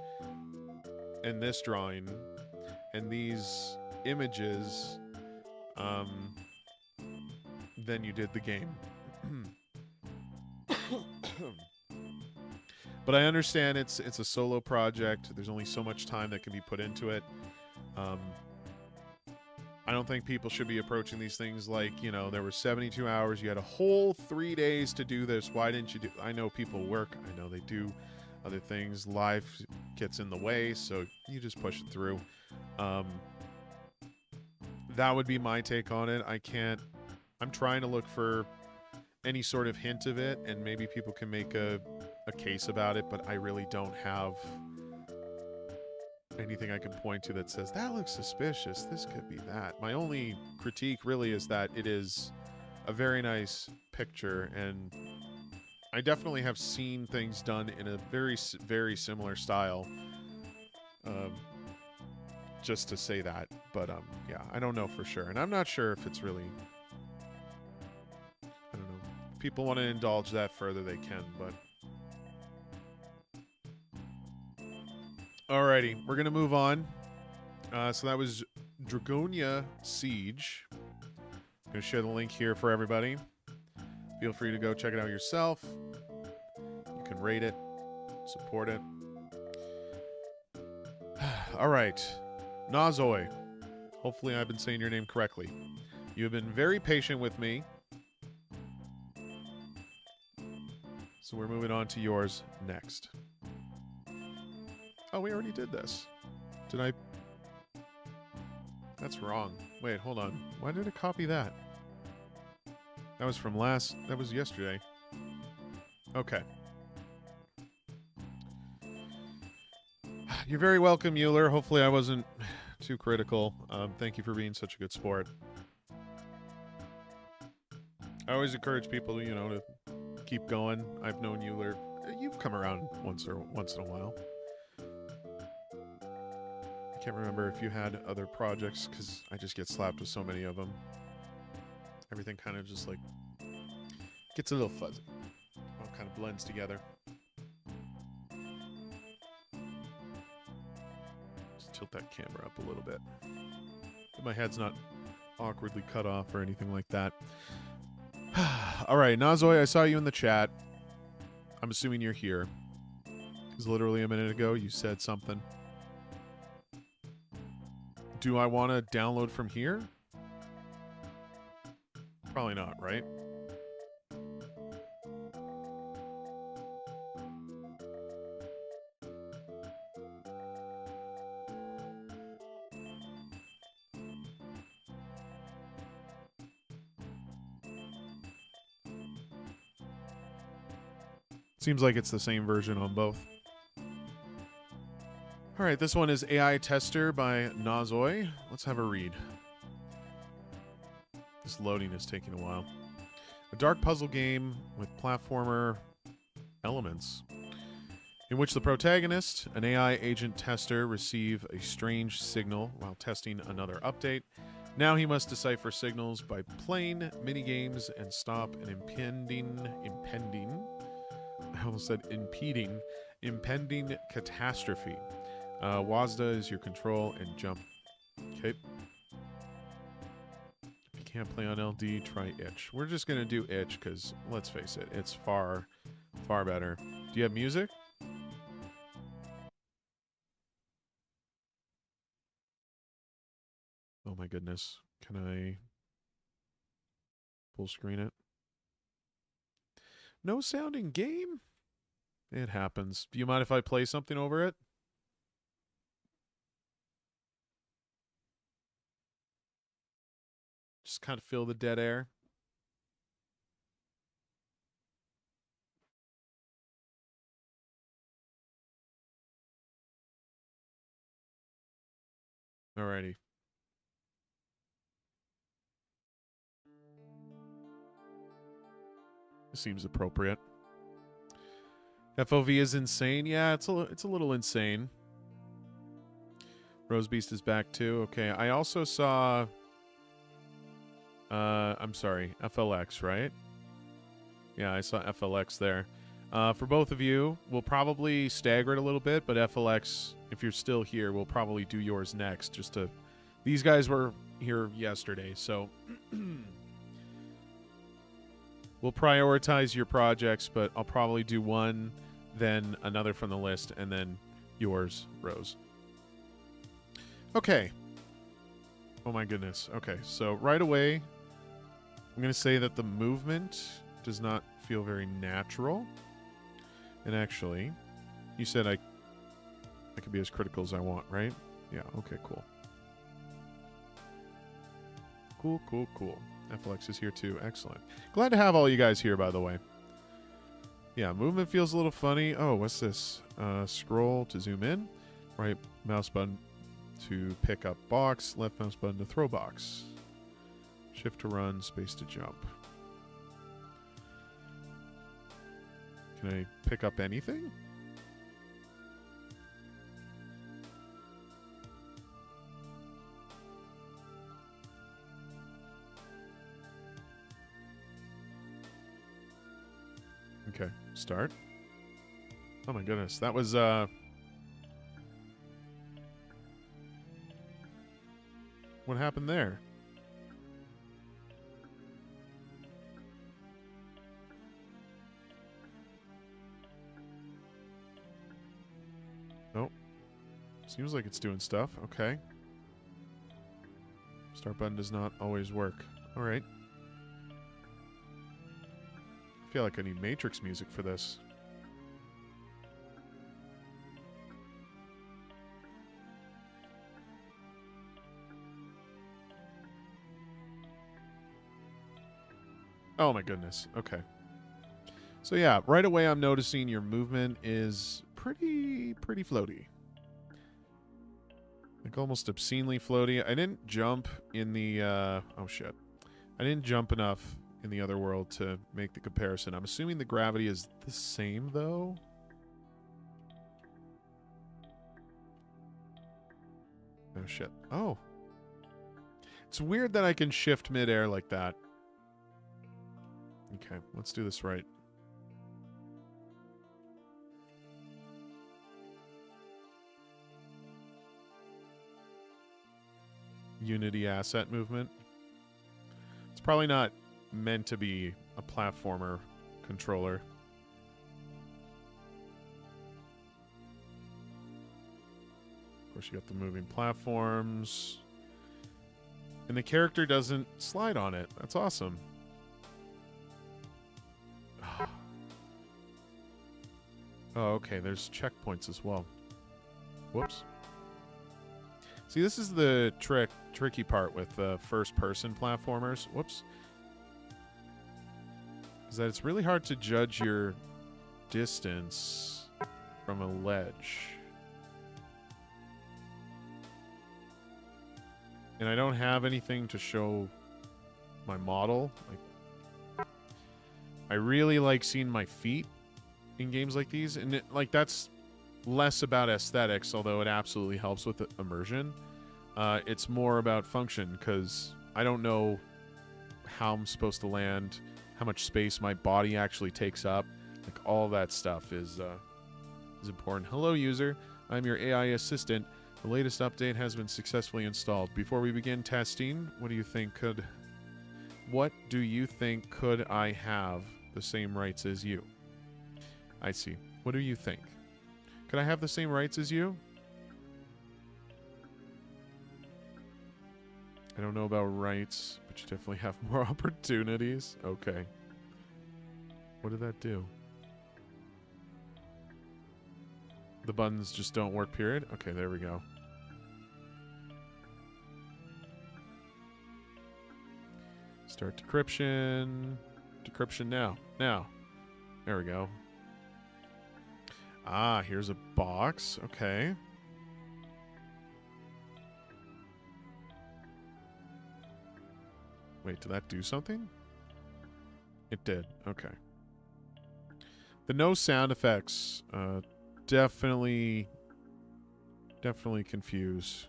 and this drawing and these images than you did the game. But I understand it's a solo project. There's only so much time that can be put into it. I don't think people should be approaching these things like, you know, there were 72 hours. You had a whole 3 days to do this. Why didn't you do? I know people work. I know they do other things. Life gets in the way, so you just push it through. That would be my take on it. I'm trying to look for any sort of hint of it, and maybe people can make a case about it, but I really don't have anything I can point to that says, that looks suspicious, this could be that. My only critique really is that it is a very nice picture, and I definitely have seen things done in a very, very similar style. Just to say that, but yeah, I don't know for sure, and I'm not sure if it's really, I don't know. If people want to indulge that further, they can, but alrighty, we're gonna move on. So that was Dragonia Siege. I'm gonna share the link here for everybody. Feel free to go check it out yourself. You can rate it, support it. All right, Nazoi. Hopefully I've been saying your name correctly. You have been very patient with me. So we're moving on to yours next. Oh, we already did this. Did I? That's wrong. Wait, hold on. Why did it copy that? That was from that was yesterday. Okay. You're very welcome, Euler. Hopefully I wasn't too critical. Thank you for being such a good sport. I always encourage people, you know, to keep going. I've known Euler. You've come around once in a while. I can't remember if you had other projects, because I just get slapped with so many of them. Everything kind of just like gets a little fuzzy. All kind of blends together. Just tilt that camera up a little bit. My head's not awkwardly cut off or anything like that. All right, Nazoi, I saw you in the chat. I'm assuming you're here. Because literally a minute ago you said something. Do I want to download from here? Probably not, right? Seems like it's the same version on both. All right, this one is AI Tester by Nazoi. Let's have a read. This loading is taking a while. A dark puzzle game with platformer elements in which the protagonist, an AI agent tester, receive a strange signal while testing another update. Now he must decipher signals by playing minigames and stop an impending I almost said impending catastrophe. WASDA is your control and jump. Okay. If you can't play on LD, try itch. We're just going to do itch because, let's face it, it's far, far better. Do you have music? Oh my goodness. Can I full screen it? No sounding game? It happens. Do you mind if I play something over it? Just kind of fill the dead air. Alrighty. This seems appropriate. FOV is insane. Yeah, it's a little insane. Rose Beast is back too. Okay, I also saw I'm sorry, FLX, right? Yeah, I saw FLX there. For both of you, we'll probably stagger it a little bit, but FLX, if you're still here, we'll probably do yours next. Just to, these guys were here yesterday, so we'll prioritize your projects, but I'll probably do one, then another from the list, and then yours, Rose. Okay. Oh my goodness. Okay, so right away, I'm going to say that the movement does not feel very natural. And actually, you said I could be as critical as I want, right? Yeah, okay, cool. Cool, cool, cool. FLX is here too. Excellent. Glad to have all you guys here, by the way. Yeah, movement feels a little funny. Oh, what's this? Scroll to zoom in. Right mouse button to pick up box. Left mouse button to throw box. Shift to run. Space to jump. Can I pick up anything? Okay, start. Oh my goodness, that was what happened there? Nope. Seems like it's doing stuff. Okay. Start button does not always work. All right. I feel like I need Matrix music for this. Oh my goodness. Okay. So yeah, right away I'm noticing your movement is pretty floaty. Like almost obscenely floaty. I didn't jump in the oh shit. I didn't jump enough in the other world to make the comparison. I'm assuming the gravity is the same though. Oh shit. Oh. It's weird that I can shift midair like that. Okay, let's do this right. Unity asset movement. It's probably not meant to be a platformer controller. Of course, you got the moving platforms. And the character doesn't slide on it. That's awesome. Oh, okay. There's checkpoints as well. Whoops. See, this is the tricky part with first-person platformers. Whoops. Is that it's really hard to judge your distance from a ledge. And I don't have anything to show my model. Like, I really like seeing my feet in games like these. And that's less about aesthetics, although it absolutely helps with immersion. It's more about function, because I don't know how I'm supposed to land, how much space my body actually takes up. Like, all that stuff is important. Hello, user. I'm your AI assistant. The latest update has been successfully installed. Before we begin testing, what do you think could I have the same rights as you? I see. What do you think? Could I have the same rights as you? I don't know about rights, but you definitely have more opportunities. Okay. What did that do? The buttons just don't work, period? Okay, there we go. Start decryption. Decryption now. Now. There we go. Ah, here's a box. Okay. Wait, did that do something? It did. Okay. The no sound effects definitely confuse.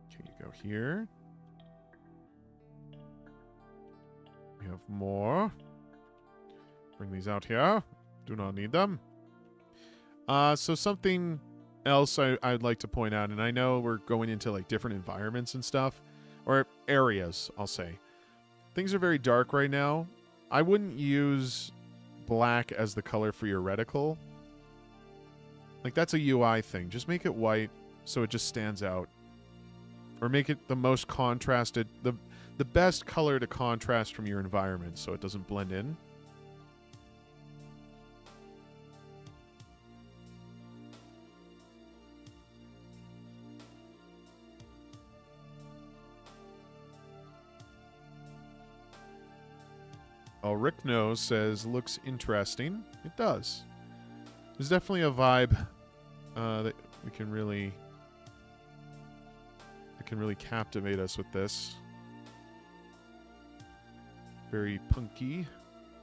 Okay, you go here. We have more. Bring these out here. Do not need them. So something else I'd like to point out, and I know we're going into like different environments and stuff, or areas, I'll say. Things are very dark right now. I wouldn't use black as the color for your reticle. Like, that's a UI thing. Just make it white so it just stands out. Or make it the most contrasted, the best color to contrast from your environment so it doesn't blend in. Oh, Rick Knows says, looks interesting. It does. There's definitely a vibe that can really captivate us with this. Very punky.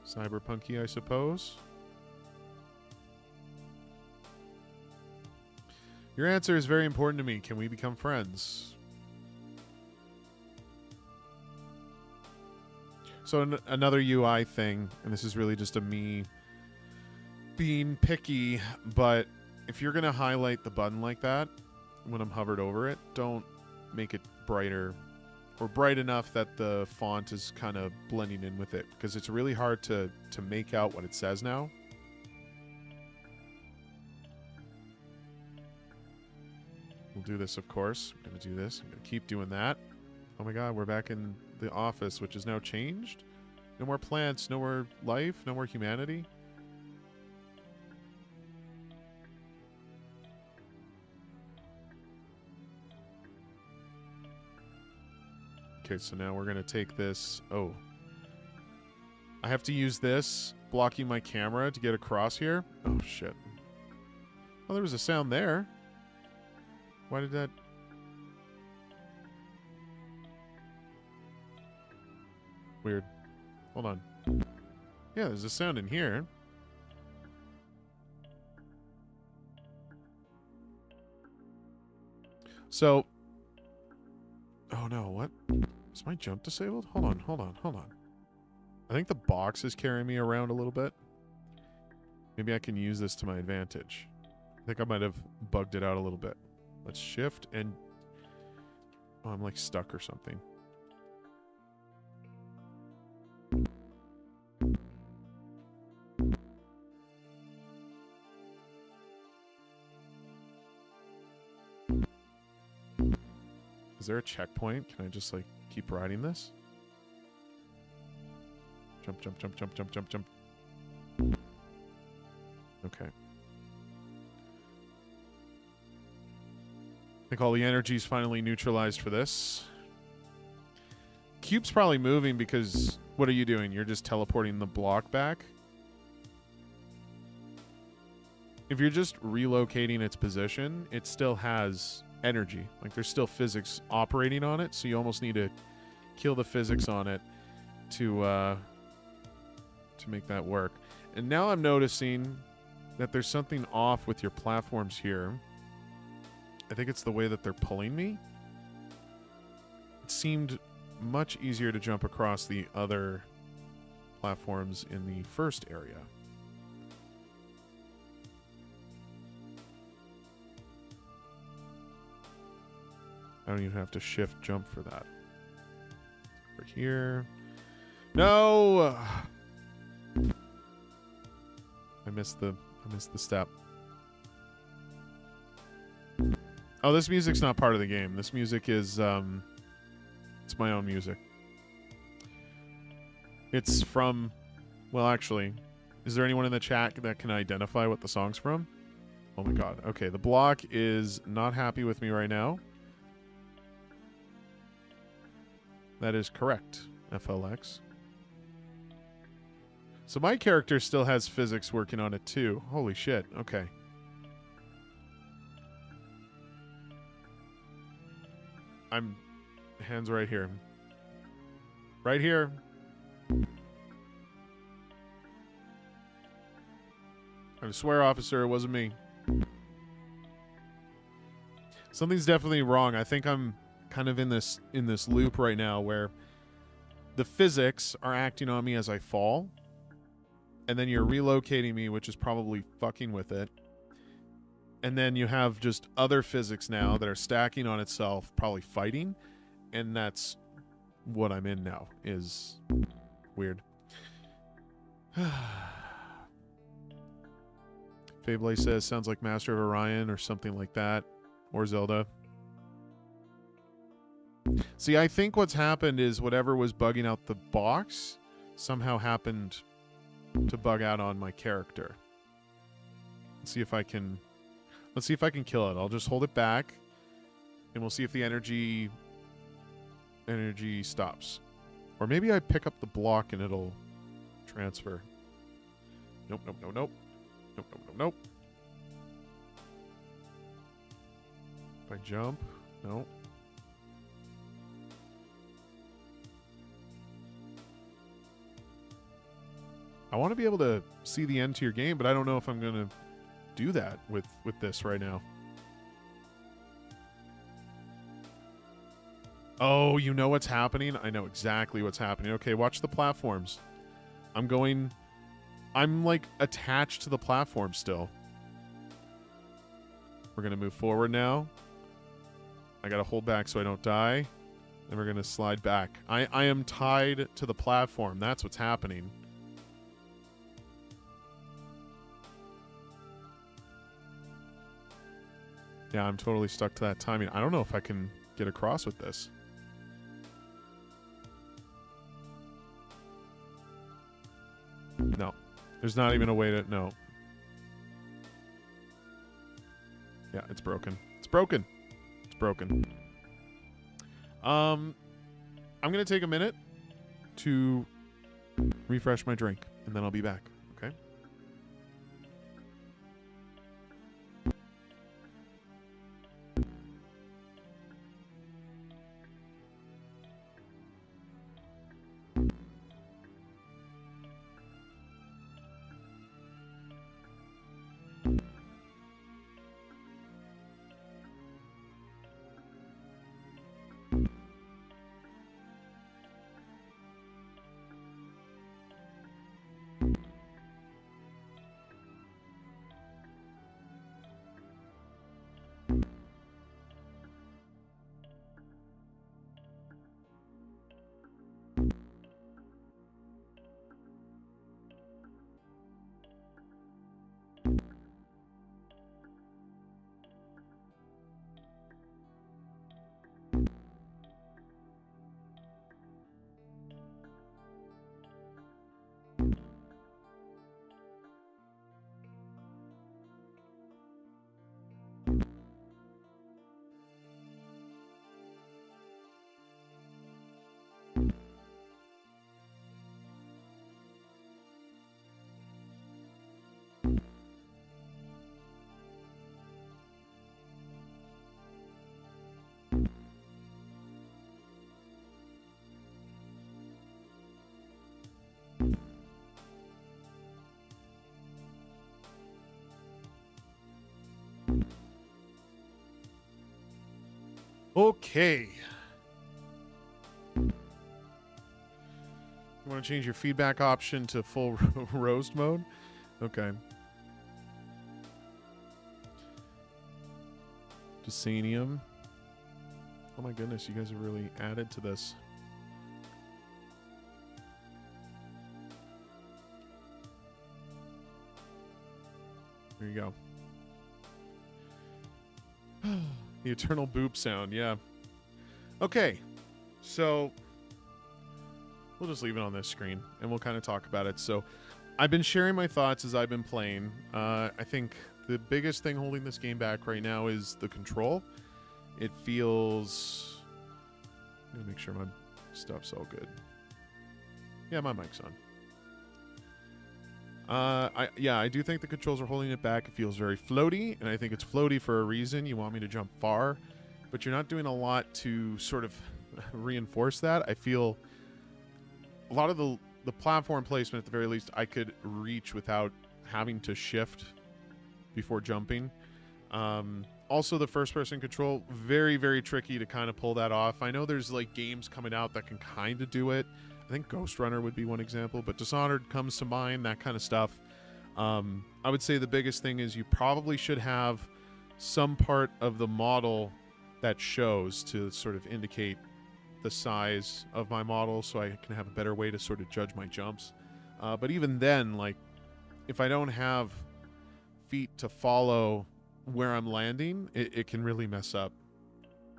Cyberpunky, I suppose. Your answer is very important to me. Can we become friends? So another UI thing, and this is really just a me being picky, but if you're going to highlight the button like that when I'm hovered over it, don't make it brighter or bright enough that the font is kind of blending in with it, because it's really hard to make out what it says now. We'll do this, of course. I'm going to do this. I'm going to keep doing that. Oh my god, we're back in the office, which is now changed. No more plants, no more life, no more humanity. Okay, so now we're going to take this. Oh. I have to use this, blocking my camera to get across here. Oh, shit. Oh, there was a sound there. Why did that... Weird. Hold on. Yeah, there's a sound in here. So, oh no, what? Is my jump disabled? Hold on, hold on, hold on. I think the box is carrying me around a little bit. Maybe I can use this to my advantage. I think I might have bugged it out a little bit. Let's shift and... Oh, I'm like stuck or something. Is there a checkpoint? Can I just like keep riding this? Jump, jump, jump, jump, jump, jump, jump. Okay. I think all the energy's finally neutralized for this. Cube's probably moving because... What are you doing? You're just teleporting the block back? If you're just relocating its position, it still has energy. Like, there's still physics operating on it, so you almost need to kill the physics on it to make that work. And now I'm noticing that there's something off with your platforms here. I think it's the way that they're pulling me. It seemed much easier to jump across the other platforms in the first area. I don't even have to shift jump for that. Over here. No! I missed the step. Oh, this music's not part of the game. This music is it's my own music. It's from, well, actually, is there anyone in the chat that can identify what the song's from? Oh my god. Okay, the block is not happy with me right now. That is correct, FLX. So my character still has physics working on it too. Holy shit. Okay. Hands right here. Right here. I swear, officer, it wasn't me. Something's definitely wrong. I think I'm kind of in this loop right now where the physics are acting on me as I fall. And then you're relocating me, which is probably fucking with it. And then you have just other physics now that are stacking on itself, probably fighting. And that's what I'm in now, is weird. Fable says, sounds like Master of Orion or something like that. Or Zelda. See, I think what's happened is whatever was bugging out the box somehow happened to bug out on my character. Let's see if I can kill it. I'll just hold it back and we'll see if the energy stops. Or maybe I pick up the block and it'll transfer. Nope, nope, nope, nope. Nope, nope, nope, nope. If I jump, no. I want to be able to see the end to your game, but I don't know if I'm going to do that with this right now. Oh, you know what's happening? I know exactly what's happening. Okay, watch the platforms. I'm like attached to the platform still. We're going to move forward now. I got to hold back so I don't die. And we're going to slide back. I am tied to the platform. That's what's happening. Yeah, I'm totally stuck to that timing. I don't know if I can get across with this. No. There's not even a way to... No. Yeah, it's broken. It's broken. It's broken. I'm going to take a minute to refresh my drink, and then I'll be back. Okay? Okay. You want to change your feedback option to full roast mode? Okay. Desanium. Oh my goodness, you guys have really added to this. There you go. The eternal boop sound, yeah. Okay, so we'll just leave it on this screen and we'll kind of talk about it. So I've been sharing my thoughts as I've been playing. I think the biggest thing holding this game back right now is the control. It feels... I'm gonna make sure my stuff's all good. Yeah, my mic's on. I do think the controls are holding it back. It feels very floaty, and I think it's floaty for a reason. You want me to jump far, but you're not doing a lot to sort of reinforce that. I feel a lot of the platform placement, at the very least, I could reach without having to shift before jumping. Also, the first-person control, very, very tricky to kind of pull that off. I know there's like games coming out that can kind of do it. I think Ghost Runner would be one example, but Dishonored comes to mind, that kind of stuff. I would say the biggest thing is you probably should have some part of the model that shows to sort of indicate the size of my model so I can have a better way to sort of judge my jumps. But even then, like, if I don't have feet to follow where I'm landing, it can really mess up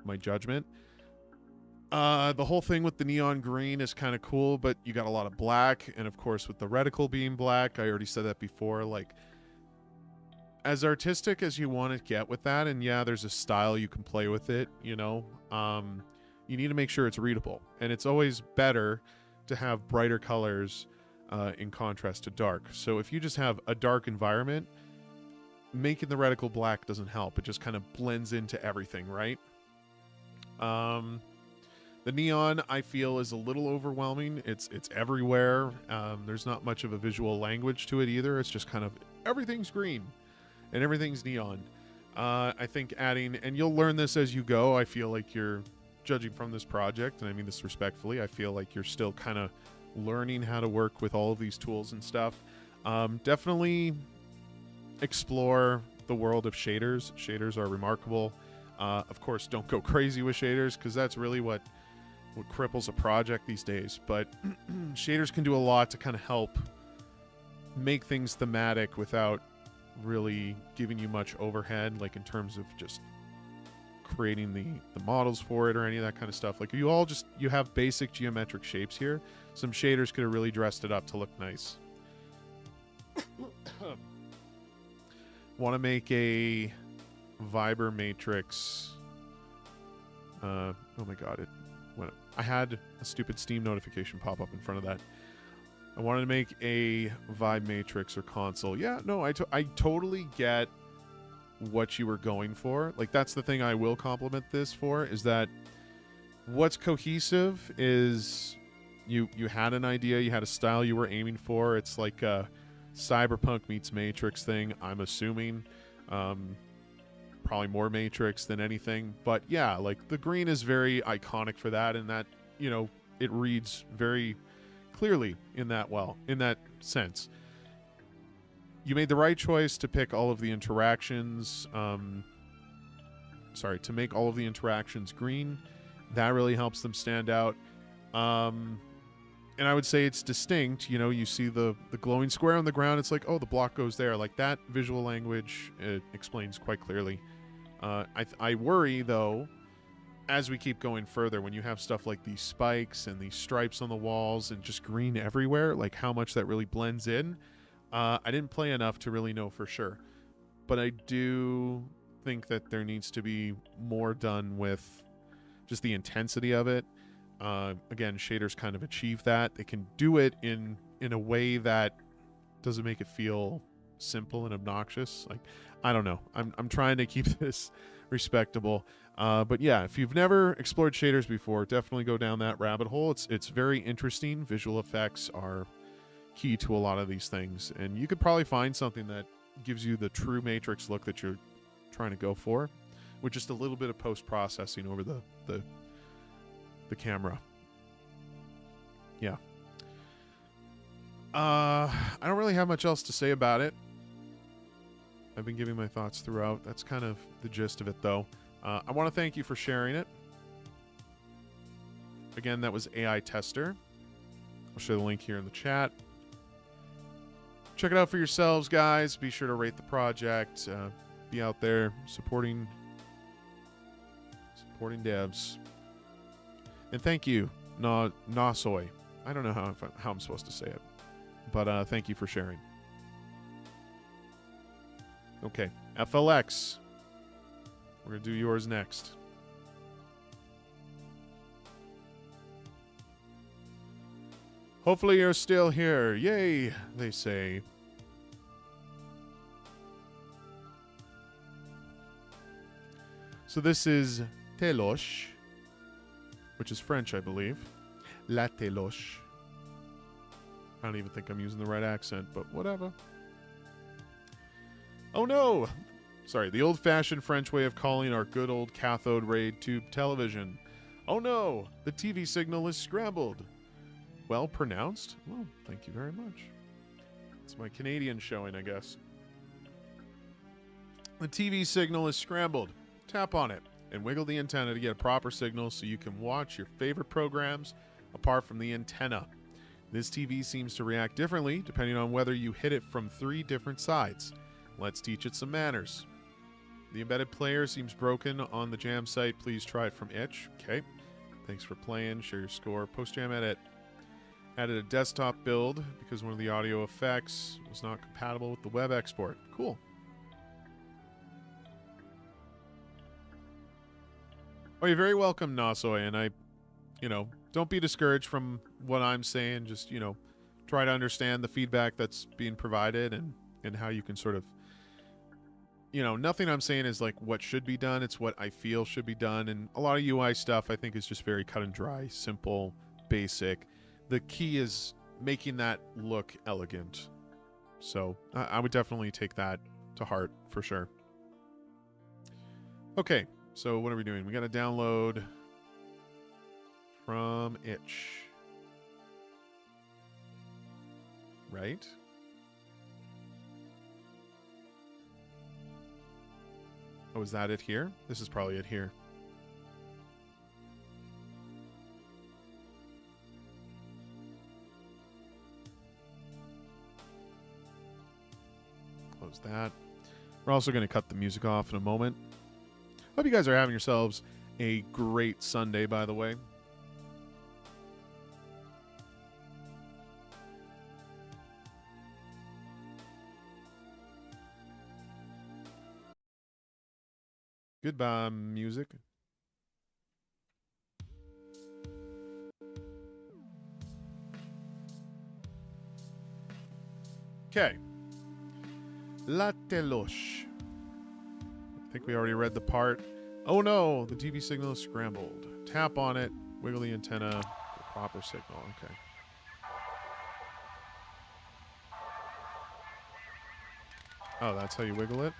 my judgment. The whole thing with the neon green is kind of cool, but you got a lot of black, and of course with the reticle being black, I already said that before, like, as artistic as you want to get with that, and yeah, there's a style you can play with it, you know, you need to make sure it's readable, and it's always better to have brighter colors in contrast to dark. So if you just have a dark environment, making the reticle black doesn't help. It just kind of blends into everything, right? The neon, I feel, is a little overwhelming. It's everywhere. There's not much of a visual language to it either. It's just kind of everything's green and everything's neon. I think adding, and you'll learn this as you go. I feel like you're judging from this project, and I mean this respectfully. I feel like you're still kind of learning how to work with all of these tools and stuff. Definitely explore the world of shaders. Shaders are remarkable. Of course, don't go crazy with shaders, because that's really what cripples a project these days, but shaders can do a lot to kind of help make things thematic without really giving you much overhead, like in terms of just creating the models for it or any of that kind of stuff. Like, you have basic geometric shapes here. Some shaders could have really dressed it up to look nice. Want to make a Viber matrix. Oh my god, I had a stupid Steam notification pop up in front of that. I wanted to make a vibe matrix or console. Yeah, no, I totally get what you were going for. Like, that's the thing I will compliment this for, is that what's cohesive is you had an idea, you had a style you were aiming for. It's like a Cyberpunk meets Matrix thing, I'm assuming. Probably more Matrix than anything, but yeah, like, the green is very iconic for that, and that, you know, it reads very clearly in that sense. You made the right choice to pick all of the interactions, to make all of the interactions green. That really helps them stand out. And I would say it's distinct. You know, you see the glowing square on the ground, it's like, oh, the block goes there. Like, that visual language, it explains quite clearly. I worry, though, as we keep going further, when you have stuff like these spikes and these stripes on the walls and just green everywhere, like how much that really blends in. I didn't play enough to really know for sure, but I do think that there needs to be more done with just the intensity of it. Again, shaders kind of achieve that. They can do it in a way that doesn't make it feel simple and obnoxious. Like, I don't know. I'm trying to keep this respectable. But yeah, if you've never explored shaders before, definitely go down that rabbit hole. It's very interesting. Visual effects are key to a lot of these things, and you could probably find something that gives you the true Matrix look that you're trying to go for. with just a little bit of post-processing over the camera. Yeah. I don't really have much else to say about it. I've been giving my thoughts throughout. That's kind of the gist of it, though. I want to thank you for sharing it. Again, that was AI Tester. I'll share the link here in the chat. Check it out for yourselves, guys. Be sure to rate the project. Be out there supporting devs. And thank you, Nasoy. I don't know how I'm supposed to say it, but thank you for sharing. Okay, FLX. We're going to do yours next. Hopefully you're still here. Yay, they say. So this is Téloche, which is French, I believe. La Téloche. I don't even think I'm using the right accent, but whatever. Oh no! Sorry, the old-fashioned French way of calling our good old cathode ray tube television. Oh no! The TV signal is scrambled. Well pronounced? Well, thank you very much. It's my Canadian showing, I guess. The TV signal is scrambled. Tap on it and wiggle the antenna to get a proper signal so you can watch your favorite programs apart from the antenna. This TV seems to react differently depending on whether you hit it from 3 different sides. Let's teach it some manners. The embedded player seems broken on the jam site. Please try it from itch. Okay. Thanks for playing. Share your score. Post jam edit. Added a desktop build because one of the audio effects was not compatible with the web export. Cool. Oh, you're very welcome, Nasoy. And don't be discouraged from what I'm saying. Just, try to understand the feedback that's being provided and how you can sort of, nothing I'm saying is like what should be done. It's what I feel should be done. And a lot of UI stuff I think is just very cut and dry, simple, basic. The key is making that look elegant. So I would definitely take that to heart for sure. Okay, so what are we doing? We got to download from itch. Right? Oh, is that it here? This is probably it here. Close that. We're also going to cut the music off in a moment. Hope you guys are having yourselves a great Sunday, by the way. Goodbye, music. Okay. La Téloche. I think we already read the part. Oh no, the TV signal is scrambled. Tap on it, wiggle the antenna for proper signal. Okay. Oh, that's how you wiggle it?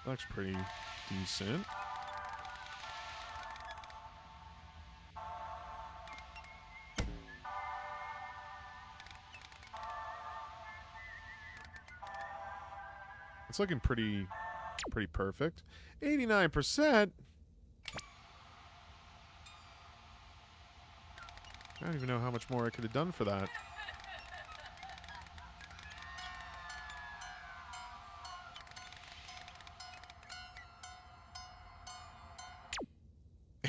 Looks pretty decent. It's looking pretty perfect. 89%? I don't even know how much more I could have done for that.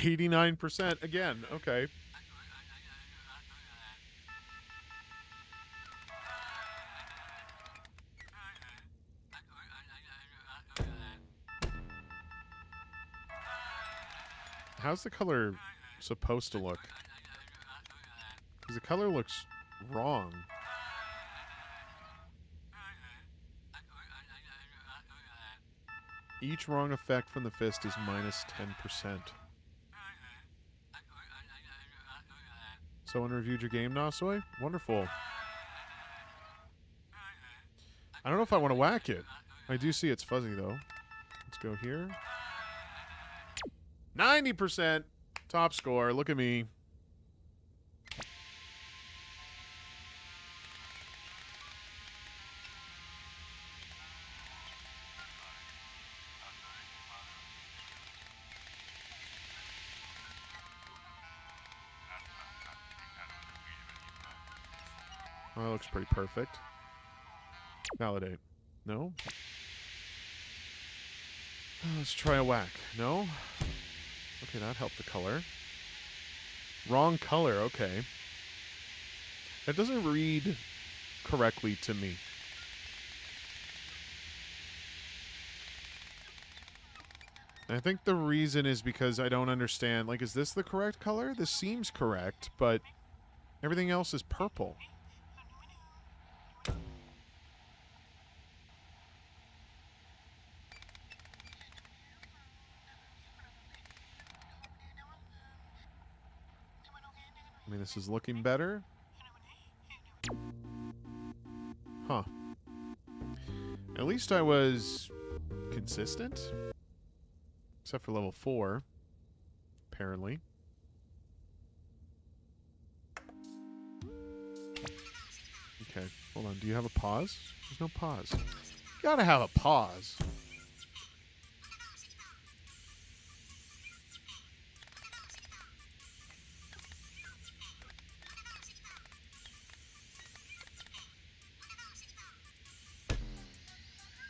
%, again. Okay. How's the color supposed to look? Because the color looks wrong. Each wrong effect from the fist is minus 10%. Someone reviewed your game, Nasoy? Wonderful. I don't know if I want to whack it. I do see it's fuzzy, though. Let's go here. 90% top score. Look at me. Oh, that looks pretty perfect. Validate. No? Let's try a whack. No? Okay, that helped the color. Wrong color, okay. That doesn't read correctly to me. And I think the reason is because I don't understand. Like, is this the correct color? This seems correct, but everything else is purple. I mean, this is looking better. Huh. At least I was consistent. Except for level 4. Apparently. Okay, hold on. Do you have a pause? There's no pause. You gotta have a pause.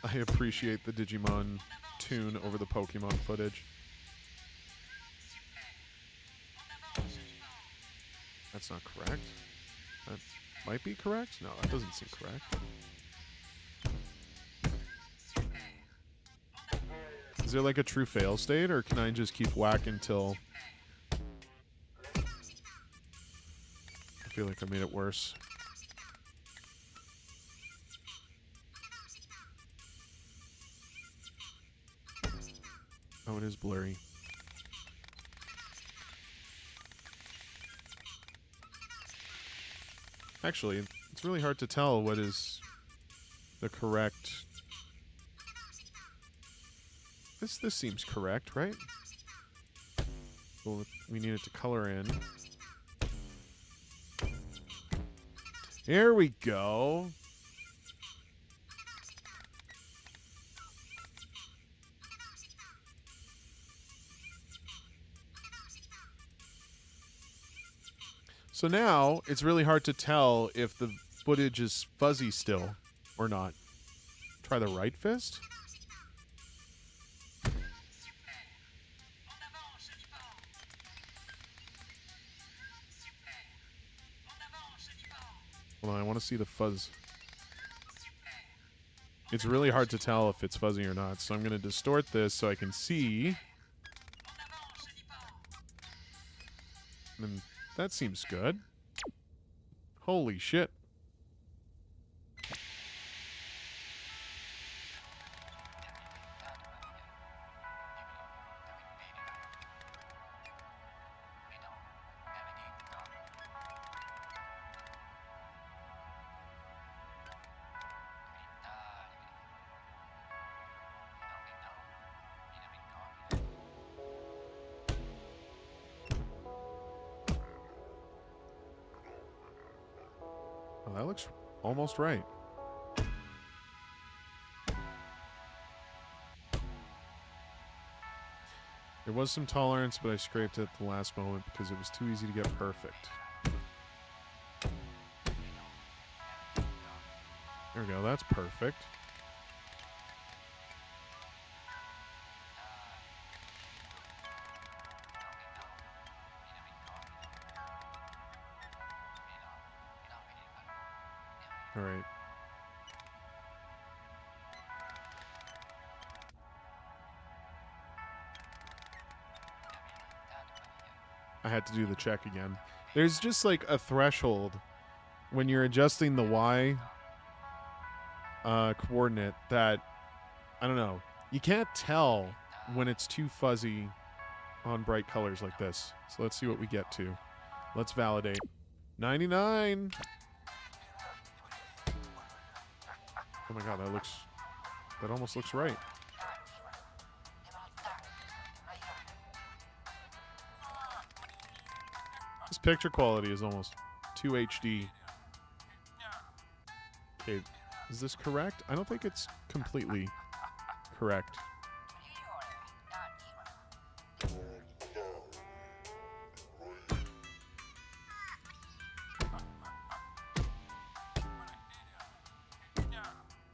I appreciate the Digimon tune over the Pokemon footage. That's not correct. That might be correct? No, that doesn't seem correct. Is there like a true fail state, or can I just keep whacking till... I feel like I made it worse. Oh, it is blurry. Actually, it's really hard to tell what is the correct... This seems correct, right? Well, we need it to color in. Here we go. So now, it's really hard to tell if the footage is fuzzy still or not. Try the right fist? Hold on, I want to see the fuzz. It's really hard to tell if it's fuzzy or not, so I'm going to distort this so I can see. And that seems good. Holy shit. Oh, that looks almost right. There was some tolerance, but I scraped it at the last moment because it was too easy to get perfect. There we go, that's perfect. All right. I had to do the check again. There's just like a threshold when you're adjusting the Y coordinate that, I don't know, you can't tell when it's too fuzzy on bright colors like this. So let's see what we get to. Let's validate. 99. Oh my god, that almost looks right. This picture quality is almost 2 HD. Okay, is this correct? I don't think it's completely correct.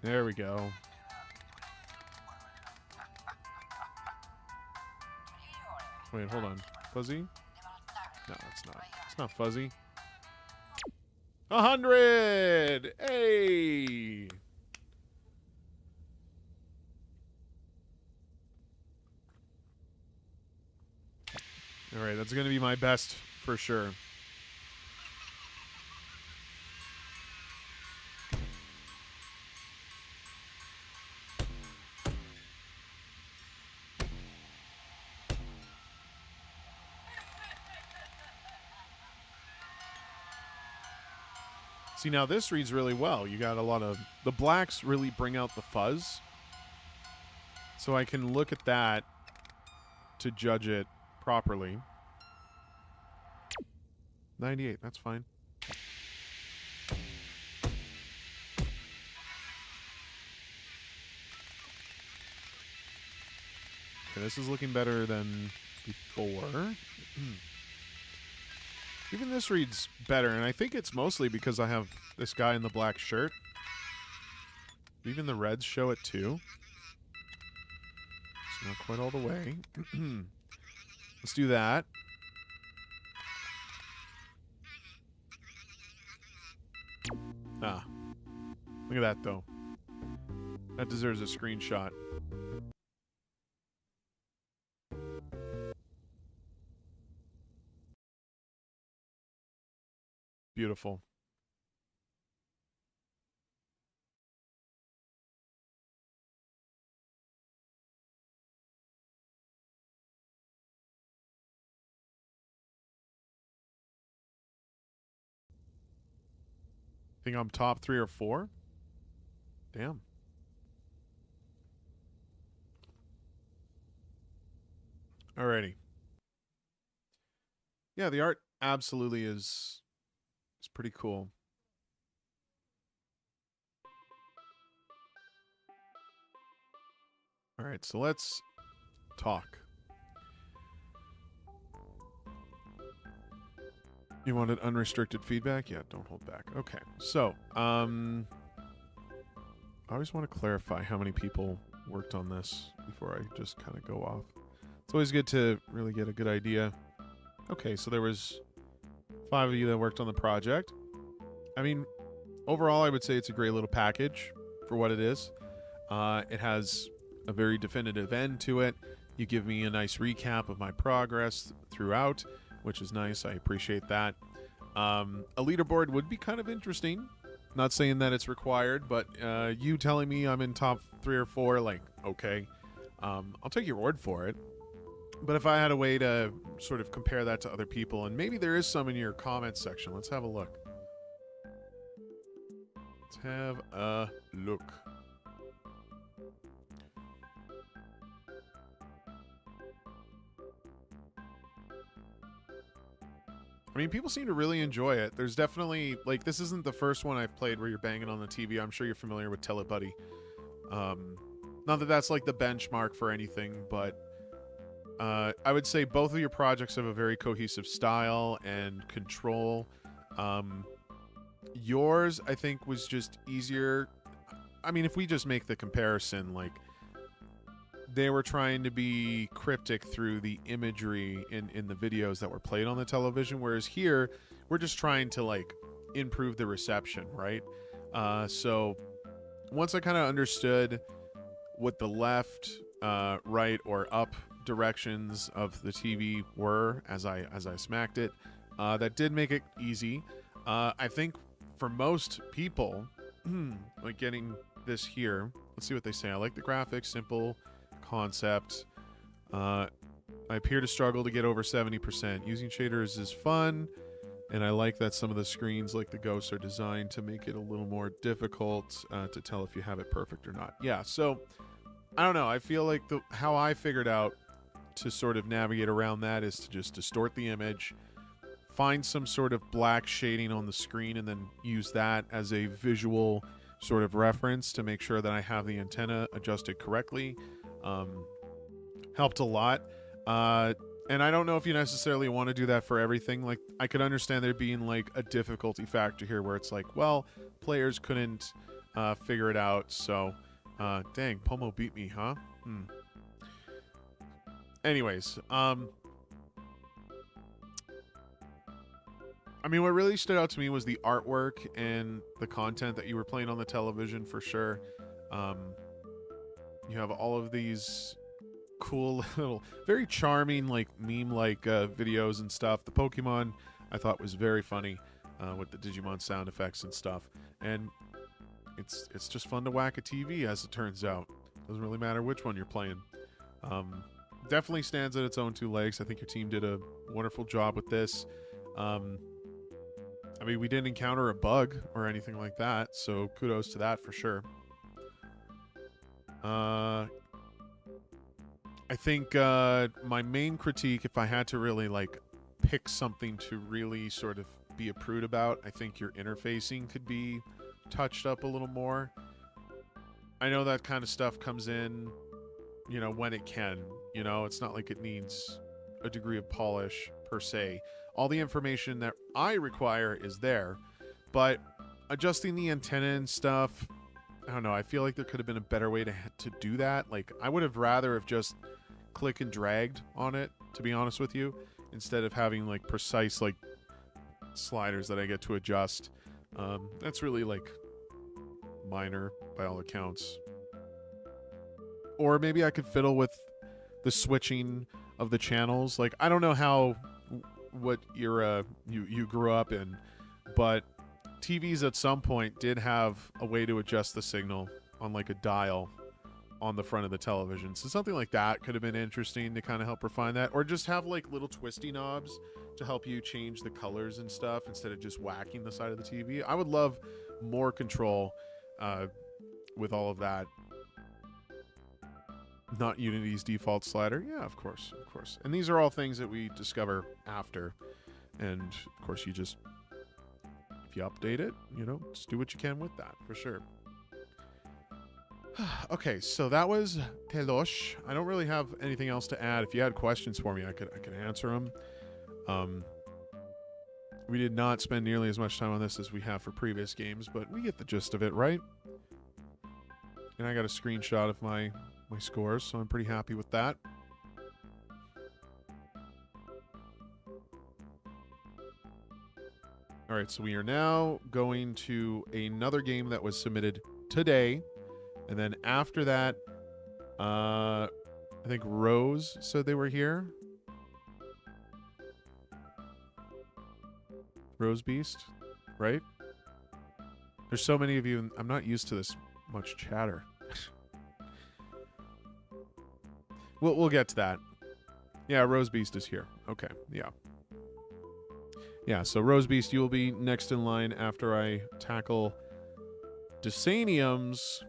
There we go. Wait, hold on. Fuzzy? No, it's not. It's not fuzzy. 100! Hey! Alright, that's going to be my best for sure. See, now this reads really well. You got a lot of... The blacks really bring out the fuzz. So I can look at that to judge it properly. 98, that's fine. Okay, this is looking better than before. Even this reads better, and I think it's mostly because I have this guy in the black shirt. Even the reds show it too. It's not quite all the way. Let's do that. Ah. Look at that, though. That deserves a screenshot. Beautiful. Think I'm top 3 or 4? Damn. Alrighty. Yeah, the art absolutely is pretty cool. Alright, so let's talk. You wanted unrestricted feedback? Yeah, don't hold back. Okay, so, I always want to clarify how many people worked on this before I just kind of go off. It's always good to really get a good idea. Okay, so there was 5 of you that worked on the project. I mean, overall, I would say it's a great little package for what it is. It has a very definitive end to it. You give me a nice recap of my progress throughout, which is nice. I appreciate that. A leaderboard would be kind of interesting. Not saying that it's required, but you telling me I'm in top 3 or 4, like, okay. I'll take your word for it. But if I had a way to sort of compare that to other people, and maybe there is some in your comments section, let's have a look. Let's have a look. I mean, people seem to really enjoy it. There's definitely, like, this isn't the first one I've played where you're banging on the TV. I'm sure you're familiar with Telebuddy. Not that that's, like, the benchmark for anything, but I would say both of your projects have a very cohesive style and control. Yours, I think, was just easier. I mean, if we just make the comparison, like, they were trying to be cryptic through the imagery in the videos that were played on the television, whereas here, we're just trying to, like, improve the reception, right? So once I kind of understood what the left, right, or up directions of the TV were as I smacked it, that did make it easy. I think for most people, like getting this here, let's see what they say. I like the graphics, simple concept. I appear to struggle to get over 70%. Using shaders is fun. And I like that some of the screens, like the ghosts, are designed to make it a little more difficult to tell if you have it perfect or not. Yeah, so I don't know. I feel like how I figured out to sort of navigate around that is to just distort the image, find some sort of black shading on the screen, and then use that as a visual sort of reference to make sure that I have the antenna adjusted correctly. Helped a lot. And I don't know if you necessarily want to do that for everything. Like, I could understand there being like a difficulty factor here where it's like, well, players couldn't figure it out. So, dang, Pomo beat me, huh? Anyways, I mean, what really stood out to me was the artwork and the content that you were playing on the television for sure. You have all of these cool little, very charming, like meme-like videos and stuff. The Pokemon I thought was very funny with the Digimon sound effects and stuff. And it's just fun to whack a TV, as it turns out. Doesn't really matter which one you're playing. Definitely stands on its own two legs. I think your team did a wonderful job with this. I mean, we didn't encounter a bug or anything like that, so kudos to that for sure. I think my main critique, if I had to really like pick something to really sort of be a prude about, I think your interfacing could be touched up a little more. I know that kind of stuff comes in, you know, when it can. You know, it's not like it needs a degree of polish per se. All the information that I require is there, but adjusting the antenna and stuff, I don't know. I feel like there could have been a better way to do that. Like, I would have rather have just click and dragged on it, to be honest with you, instead of having like precise like sliders that I get to adjust. That's really like minor by all accounts. Or maybe I could fiddle with the switching of the channels. Like, I don't know what era you grew up in, but TVs at some point did have a way to adjust the signal on like a dial on the front of the television. So something like that could have been interesting to kind of help refine that, or just have like little twisty knobs to help you change the colors and stuff instead of just whacking the side of the TV. I would love more control with all of that. Not Unity's default slider. Yeah, of course, of course. And these are all things that we discover after. And of course, you just, if you update it, you know, just do what you can with that for sure. Okay, so that was Téloche. I don't really have anything else to add. If you had questions for me, I could answer them. We did not spend nearly as much time on this as we have for previous games, but we get the gist of it, right? And I got a screenshot of my scores, so I'm pretty happy with that. All right, so we are now going to another game that was submitted today. And then after that, I think Rose said they were here. Rose Beast, right? There's so many of you, and I'm not used to this much chatter. We'll get to that. Yeah, Rose Beast is here. Okay, yeah. Yeah, so Rose Beast, you will be next in line after I tackle Dysanium's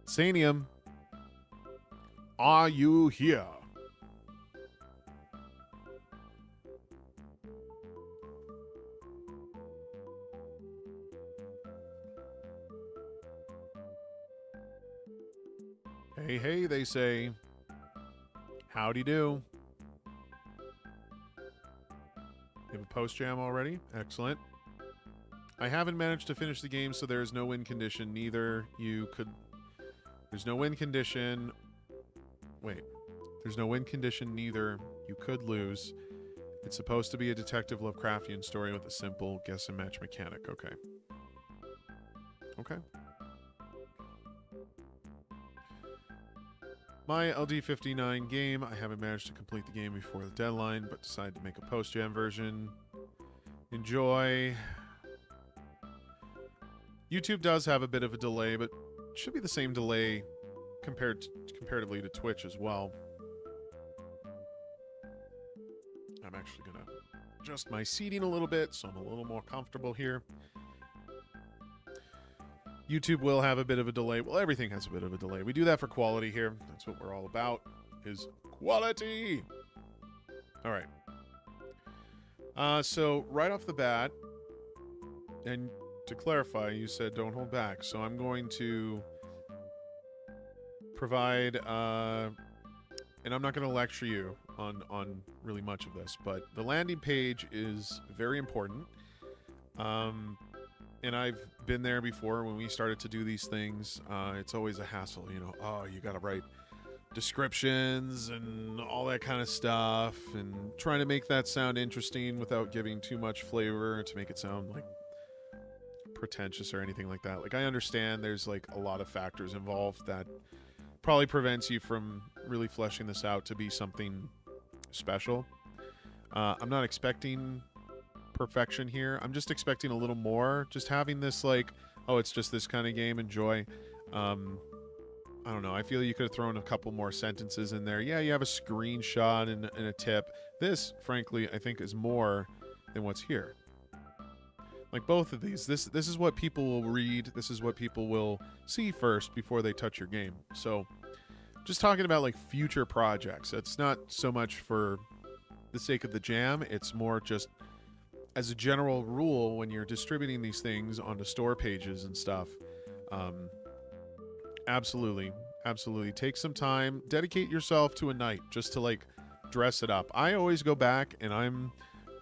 Dysanium, are you here? Hey, hey, they say. Howdy do. You have a post jam already? Excellent. I haven't managed to finish the game, so there is no win condition. Neither you could... There's no win condition. Wait. There's no win condition, neither you could lose. It's supposed to be a Detective Lovecraftian story with a simple guess and match mechanic. Okay. Okay. My LD59 game, I haven't managed to complete the game before the deadline, but decided to make a post-jam version. Enjoy. YouTube does have a bit of a delay, but should be the same delay comparatively to Twitch as well. I'm actually going to adjust my seating a little bit so I'm a little more comfortable here. YouTube will have a bit of a delay. Well, everything has a bit of a delay. We do that for quality here. That's what we're all about, is quality. All right. So right off the bat, and to clarify, you said don't hold back. So I'm going to provide, and I'm not going to lecture you on really much of this, but the landing page is very important. And I've been there before when we started to do these things. It's always a hassle, you know. Oh, you got to write descriptions and all that kind of stuff, and trying to make that sound interesting without giving too much flavor to make it sound like pretentious or anything like that. Like, I understand there's like a lot of factors involved that probably prevents you from really fleshing this out to be something special. I'm not expecting perfection here. I'm just expecting a little more. Just having this like, oh, it's just this kind of game, enjoy. I don't know. I feel you could have thrown a couple more sentences in there. Yeah, you have a screenshot and a tip. This, frankly, I think is more than what's here. Like both of these, this is what people will read. This is what people will see first before they touch your game. So just talking about like future projects. It's not so much for the sake of the jam. It's more just as a general rule, when you're distributing these things onto store pages and stuff, absolutely take some time, dedicate yourself to a night just to like dress it up. I always go back and I'm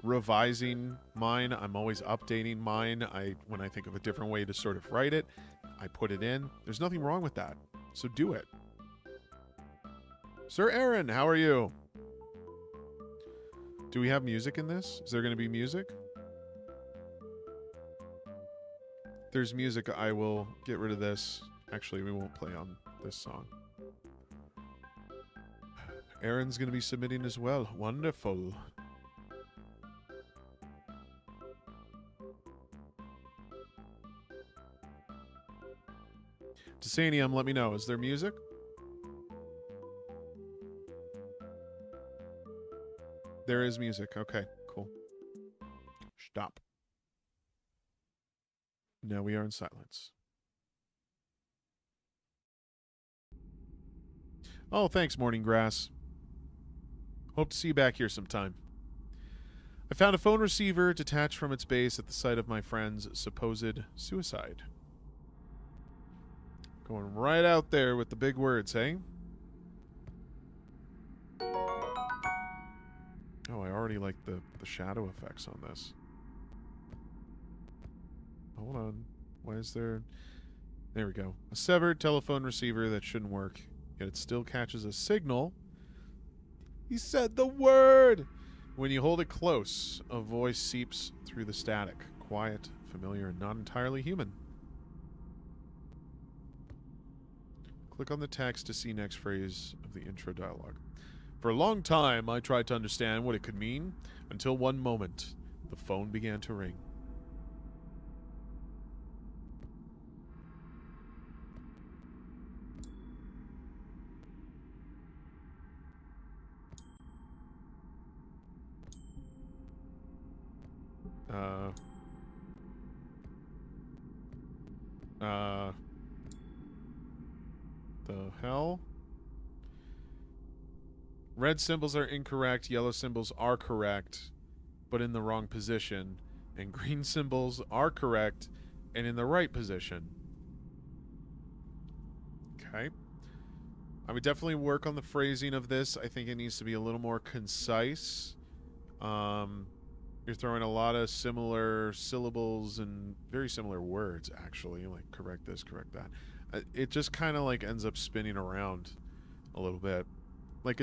revising mine. I'm always updating mine. When I think of a different way to sort of write it, I put it in. There's nothing wrong with that. So do it. Sir Aaron, how are you? Do we have music in this? Is there going to be music? There's music. I will get rid of this. Actually, we won't play on this song. Aaron's going to be submitting as well. Wonderful. Desanium, let me know. Is there music? There is music. Okay, cool. Stop. Now we are in silence. Oh, thanks, Morning Grass. Hope to see you back here sometime. I found a phone receiver detached from its base at the site of my friend's supposed suicide. Going right out there with the big words, hey? Oh, I already like the shadow effects on this. Hold on. Why is there... There we go. A severed telephone receiver that shouldn't work, yet it still catches a signal. He said the word! When you hold it close, a voice seeps through the static. Quiet, familiar, and not entirely human. Click on the text to see next phrase of the intro dialogue. For a long time, I tried to understand what it could mean, until one moment, the phone began to ring. The hell? Red symbols are incorrect, yellow symbols are correct, but in the wrong position, and green symbols are correct and in the right position. Okay. I would definitely work on the phrasing of this. I think it needs to be a little more concise. You're throwing a lot of similar syllables and very similar words, actually. Like, correct this, correct that. It just kind of, like, ends up spinning around a little bit. Like,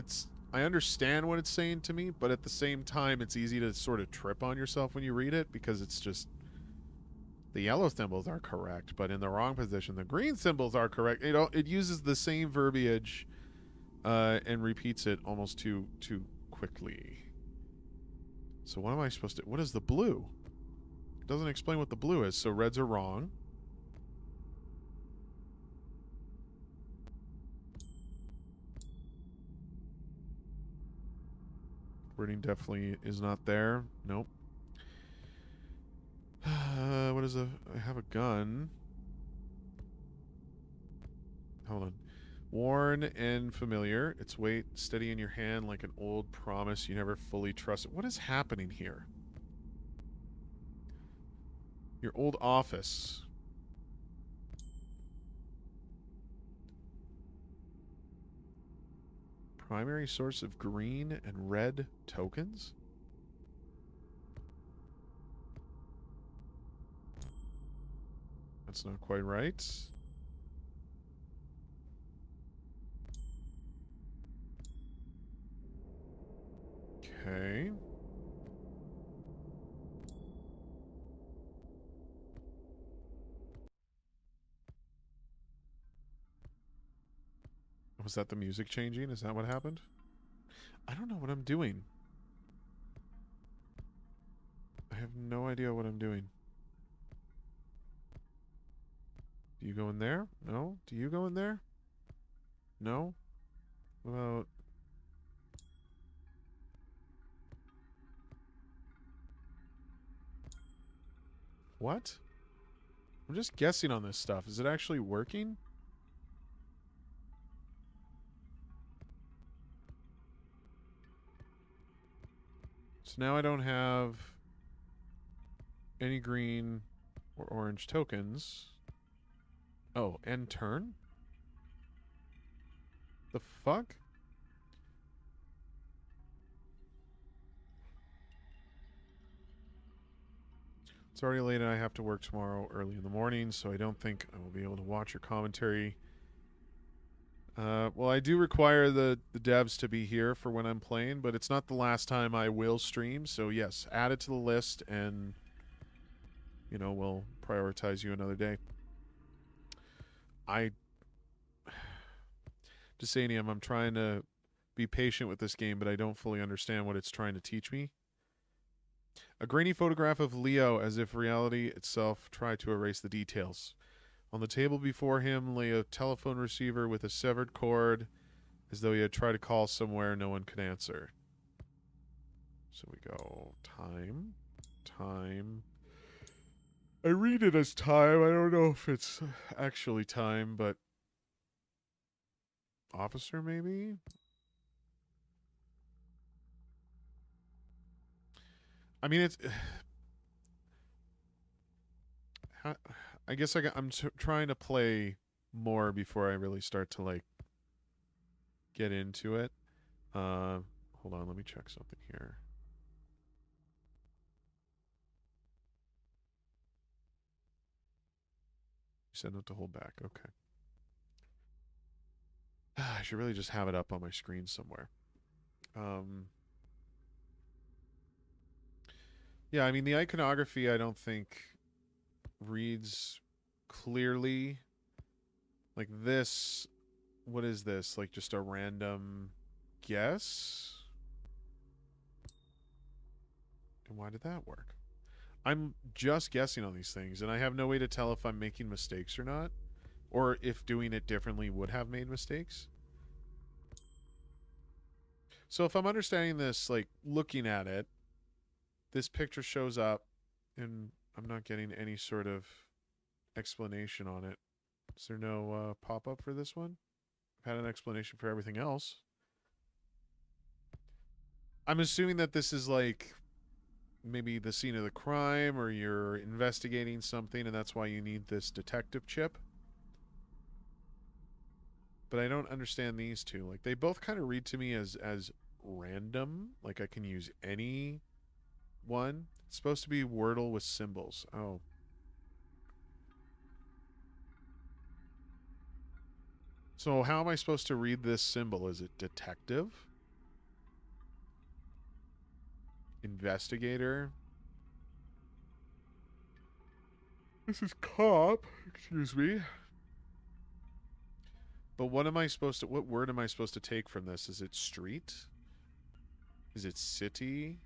I understand what it's saying to me, but at the same time, it's easy to sort of trip on yourself when you read it, because it's just... The yellow symbols are correct, but in the wrong position. The green symbols are correct. You know, it uses the same verbiage and repeats it almost too quickly. So what am I supposed to... What is the blue? It doesn't explain what the blue is, so reds are wrong. Wording definitely is not there. Nope. What is a... I have a gun. Hold on. Worn and familiar. Its weight steady in your hand like an old promise you never fully trusted. What is happening here? Your old office. Primary source of green and red tokens? That's not quite right. Okay. Was that the music changing? Is that what happened? I don't know what I'm doing. I have no idea what I'm doing. Do you go in there? No? Do you go in there? No? What about... What? I'm just guessing on this stuff. Is it actually working? So now I don't have any green or orange tokens. Oh, end turn? The fuck? It's already late and I have to work tomorrow early in the morning, so I don't think I will be able to watch your commentary. Well, I do require the devs to be here for when I'm playing, but it's not the last time I will stream, so yes, add it to the list and, you know, we'll prioritize you another day. Desanium, I'm trying to be patient with this game, but I don't fully understand what it's trying to teach me. A grainy photograph of Leo as if reality itself tried to erase the details. On the table before him lay a telephone receiver with a severed cord, as though he had tried to call somewhere no one could answer. So we go time, time. I read it as time. I don't know if it's actually time, but officer maybe? I mean, it's... I guess I'm trying to play more before I really start to, like, get into it. Hold on, let me check something here. You said not to hold back. Okay. I should really just have it up on my screen somewhere. Yeah, I mean, the iconography, I don't think reads clearly. Like this, what is this? Like just a random guess? And why did that work? I'm just guessing on these things, and I have no way to tell if I'm making mistakes or not, or if doing it differently would have made mistakes. So if I'm understanding this, like, looking at it, this picture shows up, and I'm not getting any sort of explanation on it. Is there no pop-up for this one? I've had an explanation for everything else. I'm assuming that this is, like, maybe the scene of the crime, or you're investigating something, and that's why you need this detective chip. But I don't understand these two. Like, they both kind of read to me as random. Like, I can use any one. It's supposed to be Wordle with symbols. Oh. So how am I supposed to read this symbol? Is it detective? Investigator? This is cop. Excuse me. But what am I supposed to... What word am I supposed to take from this? Is it street? Is it city?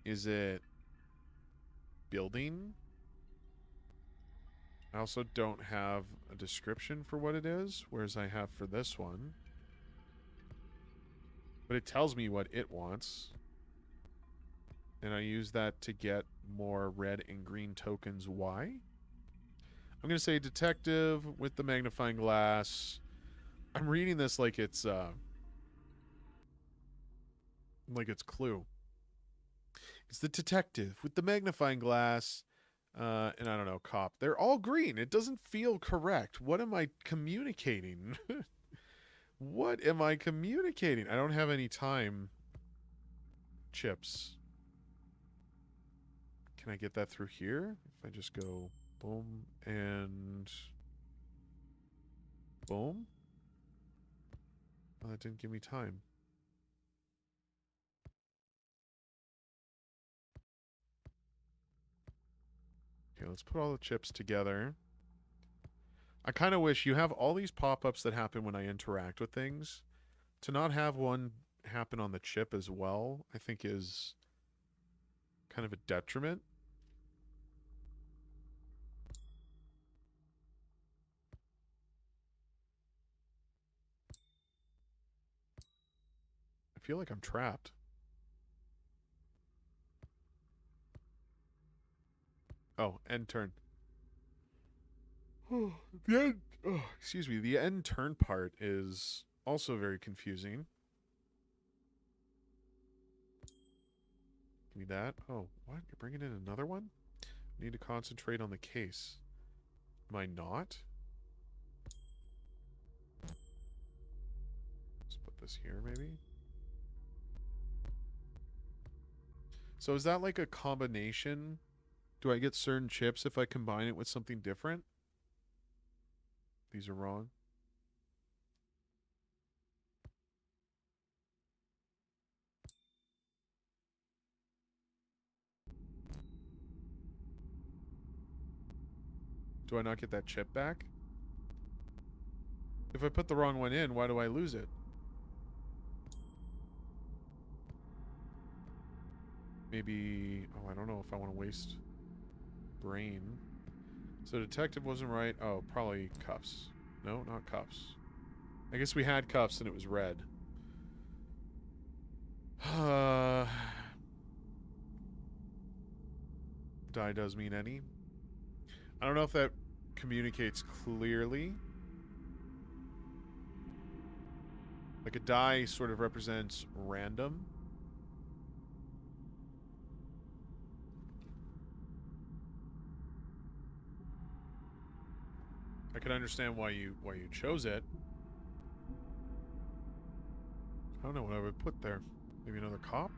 Is it building? I also don't have a description for what it is, whereas I have for this one. But it tells me what it wants. And I use that to get more red and green tokens. Why? I'm going to say detective with the magnifying glass. I'm reading this like it's Clue. It's the detective with the magnifying glass. And I don't know, cop. They're all green. It doesn't feel correct. What am I communicating? What am I communicating? I don't have any time chips. Can I get that through here? If I just go boom and boom? Oh, that didn't give me time. Okay, let's put all the chips together. I kind of wish you have all these pop-ups that happen when I interact with things. To not have one happen on the chip as well, I think is kind of a detriment. I feel like I'm trapped. Oh, end turn. The end. Oh, excuse me. The end turn part is also very confusing. Give me that. Oh, what? You're bringing in another one? I need to concentrate on the case. Am I not? Let's put this here, maybe. So is that like a combination? Do I get certain chips if I combine it with something different? These are wrong. Do I not get that chip back? If I put the wrong one in, why do I lose it? Maybe... Oh, I don't know if I want to waste brain. So detective wasn't right. Oh, probably cuffs. No, not cuffs. I guess we had cuffs and it was red. Die does mean any. I don't know if that communicates clearly. Like a die sort of represents random. I can understand why you chose it. I don't know what I would put there. Maybe another cop?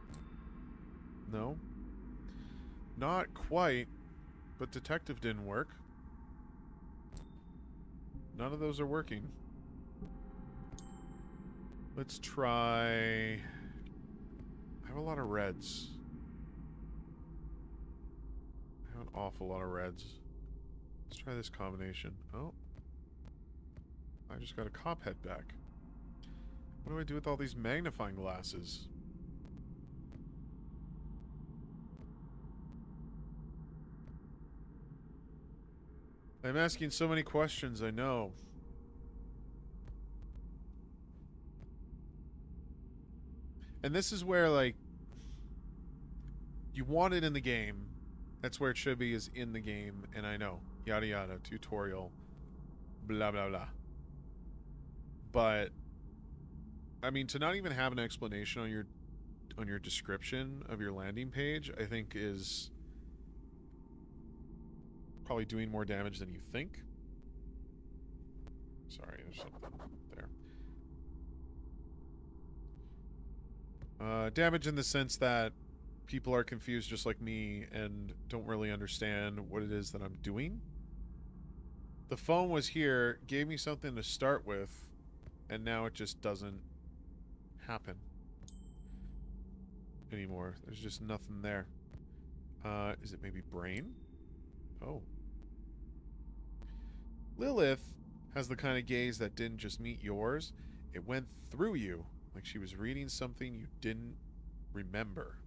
No. Not quite, but detective didn't work. None of those are working. Let's try... I have a lot of reds. I have an awful lot of reds. Let's try this combination. Oh. I just got a cop head back. What do I do with all these magnifying glasses? I'm asking so many questions, I know. And this is where, like, you want it in the game. That's where it should be, is in the game. And I know. Yada yada. Tutorial. Blah, blah, blah. But, I mean, to not even have an explanation on your description of your landing page, I think is probably doing more damage than you think. Sorry, there's something there. Damage in the sense that people are confused just like me and don't really understand what it is that I'm doing. The phone was here, gave me something to start with, and now it just doesn't happen anymore. There's just nothing there. Is it maybe brain? Oh. Lilith has the kind of gaze that didn't just meet yours. It went through you, like she was reading something you didn't remember.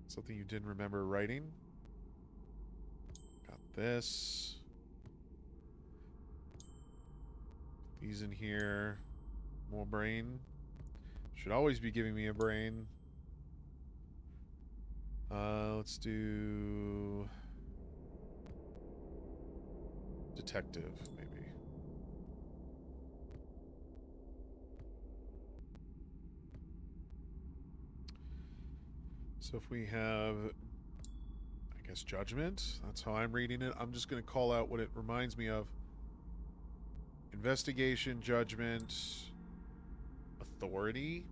Something you didn't remember writing. Got this. These in here. More brain. Should always be giving me a brain. Let's do detective, maybe. So if we have, I guess, judgment, that's how I'm reading it. I'm just going to call out what it reminds me of. Investigation, judgment, authority.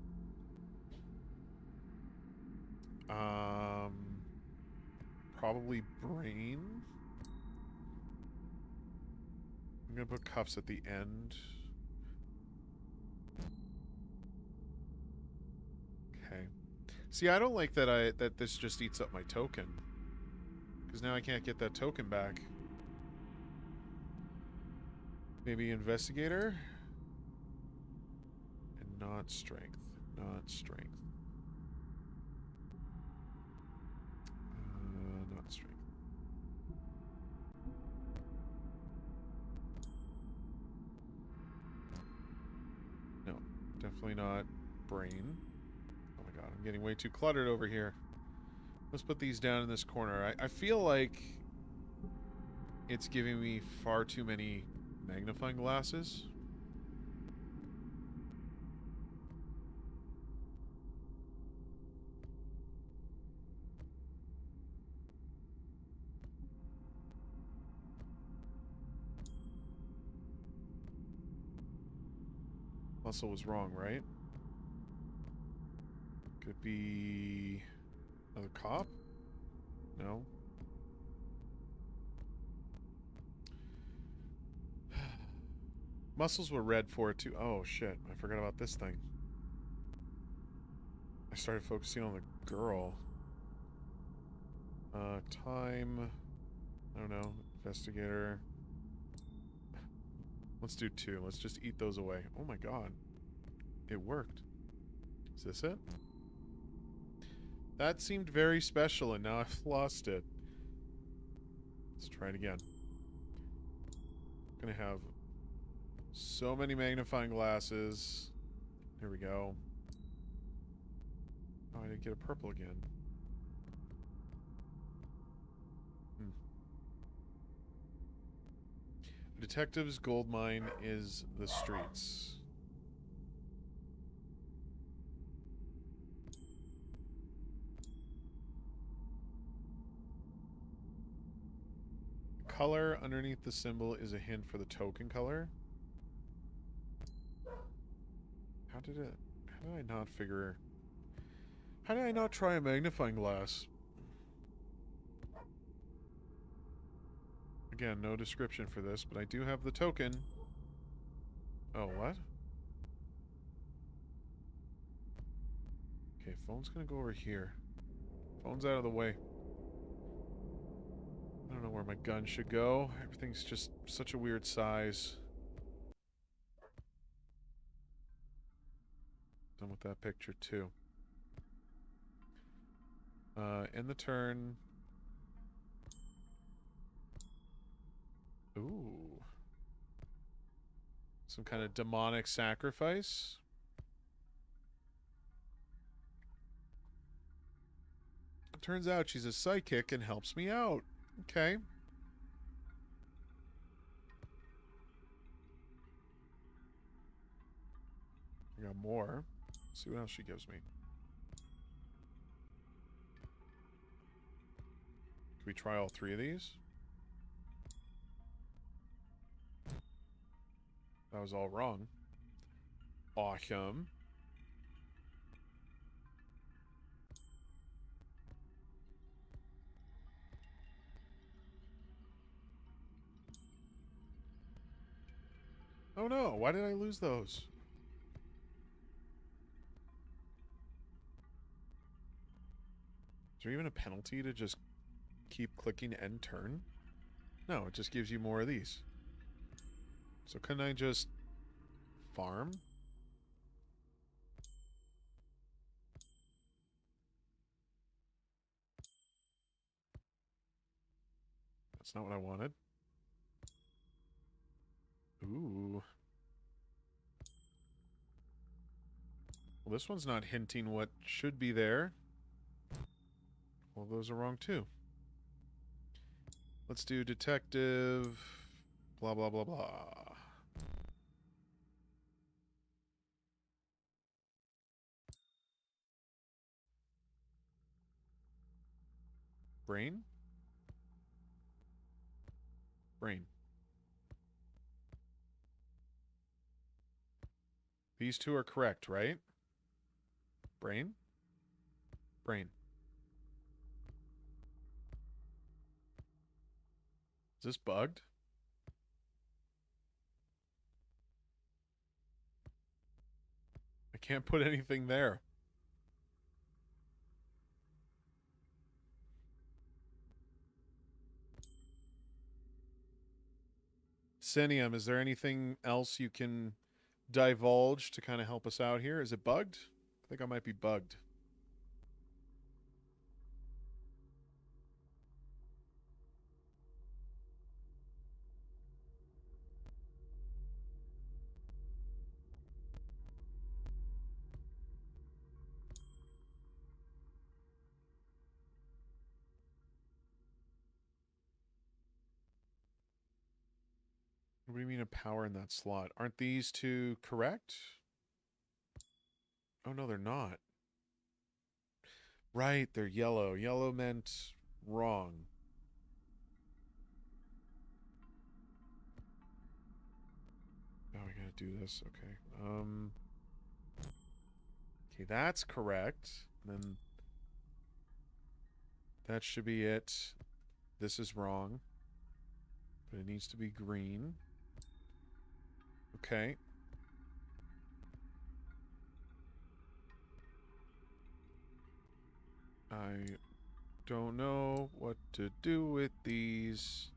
Probably brain. I'm going to put cuffs at the end. Okay. See, I don't like that this just eats up my token. Because now I can't get that token back. Maybe investigator? And not strength. Not strength. Not strength. No, definitely not brain. Oh my god, I'm getting way too cluttered over here. Let's put these down in this corner. I feel like it's giving me far too many magnifying glasses. Muscle was wrong, right? Could be another cop? No. Muscles were red for it too. Oh shit, I forgot about this thing. I started focusing on the girl. Time. I don't know. Investigator. Let's do 2. Let's just eat those away. Oh my god. It worked. Is this it? That seemed very special and now I've lost it. Let's try it again. I'm gonna have so many magnifying glasses. Here we go. Oh, I didn't get a purple again. Detective's gold mine is the streets. Color underneath the symbol is a hint for the token color. How did I not figure... How did I not try a magnifying glass? Again, no description for this, but I do have the token. Oh, what? Okay, phone's gonna go over here. Phone's out of the way. I don't know where my gun should go. Everything's just such a weird size. Done with that picture, too. End the turn. Ooh. Some kind of demonic sacrifice. It turns out she's a psychic and helps me out. Okay. I got more. Let's see what else she gives me. Can we try all 3 of these? That was all wrong. Awesome. Oh no, why did I lose those? Is there even a penalty to just keep clicking end turn? No, it just gives you more of these. So couldn't I just farm? That's not what I wanted. Ooh. Well, this one's not hinting what should be there. Well, those are wrong too. Let's do detective. Blah, blah, blah, blah. Brain? Brain. These two are correct, right? Brain? Brain. Is this bugged? I can't put anything there. Senium, is there anything else you can divulge to kind of help us out here? Is it bugged? I think I might be bugged. What do you mean a power in that slot? Aren't these two correct? Oh, no, they're not. Right, they're yellow. Yellow meant wrong. Oh, we gotta do this. Okay. Okay, that's correct. Then that should be it. This is wrong. But it needs to be green. Okay. I don't know what to do with these.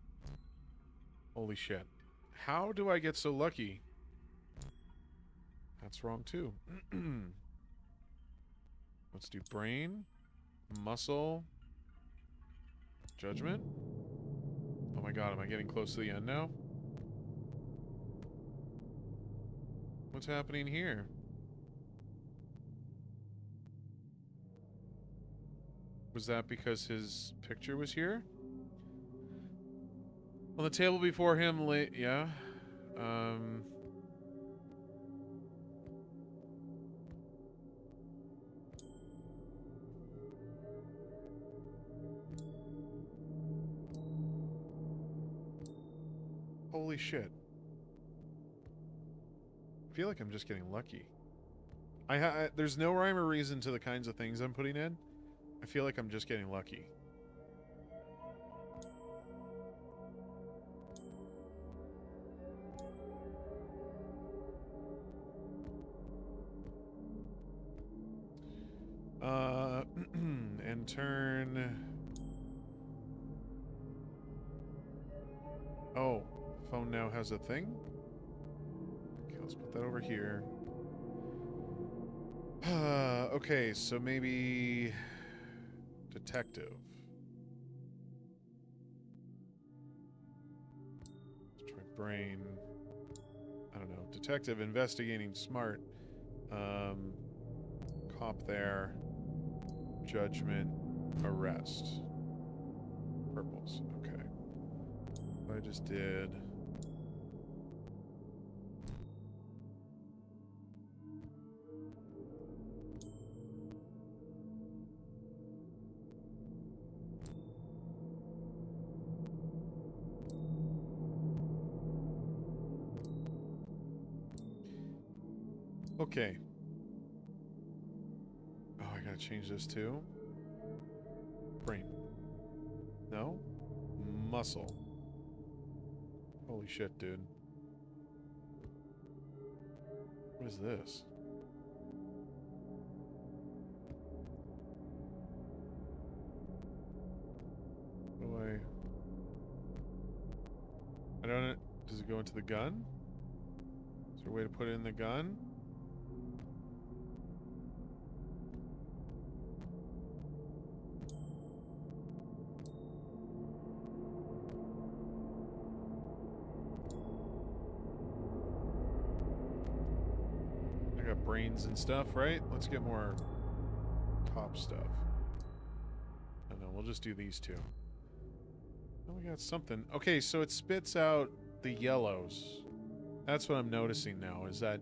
Holy shit. How do I get so lucky? That's wrong too. Let's do brain, muscle, judgment. Oh my god, am I getting close to the end now? What's happening here? Was that because his picture was here? On the table before him, yeah. Holy shit. I feel like I'm just getting lucky. There's no rhyme or reason to the kinds of things I'm putting in. I feel like I'm just getting lucky. And turn... Oh, phone now has a thing? Okay, let's put that over here. Okay, so maybe... detective. Let's try brain. I don't know. Detective, investigating, smart. Cop there. Judgment, arrest. Purples. Okay. I just did... Okay. Oh, I gotta change this too. Brain. No? Muscle. Holy shit, dude. What is this? What do I don't know. Does it go into the gun? Is there a way to put it in the gun? I got brains and stuff, right? Let's get more top stuff. I don't know. just do these two. Oh, we got something. Okay, so it spits out the yellows. That's what I'm noticing now, is that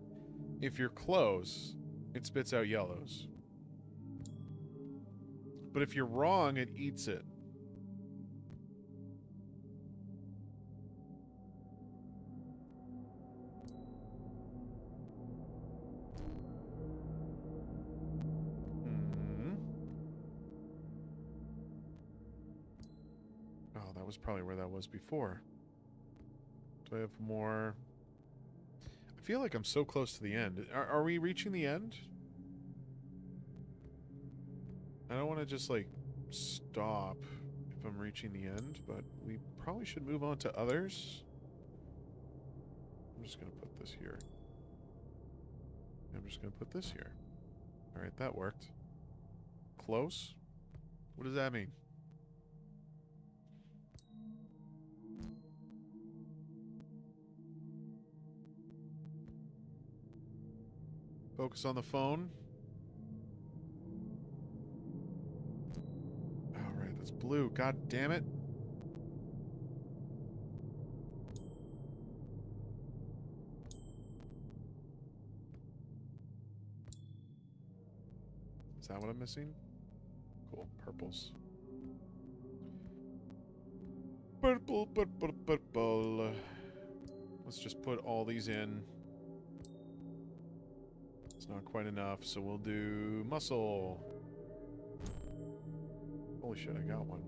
if you're close, it spits out yellows. But if you're wrong, it eats it. Oh, that was probably where that was before. Do I have more? I feel like I'm so close to the end. Are we reaching the end? I don't want to just, like, stop if I'm reaching the end, but we probably should move on to others. I'm just going to put this here. I'm just going to put this here. Alright, that worked. Close? What does that mean? Focus on the phone. Alright, that's blue. God damn it. Is that what I'm missing? Cool. Purples. Purple, purple, purple. Let's just put all these in. It's not quite enough, so we'll do muscle. Holy shit, I got one.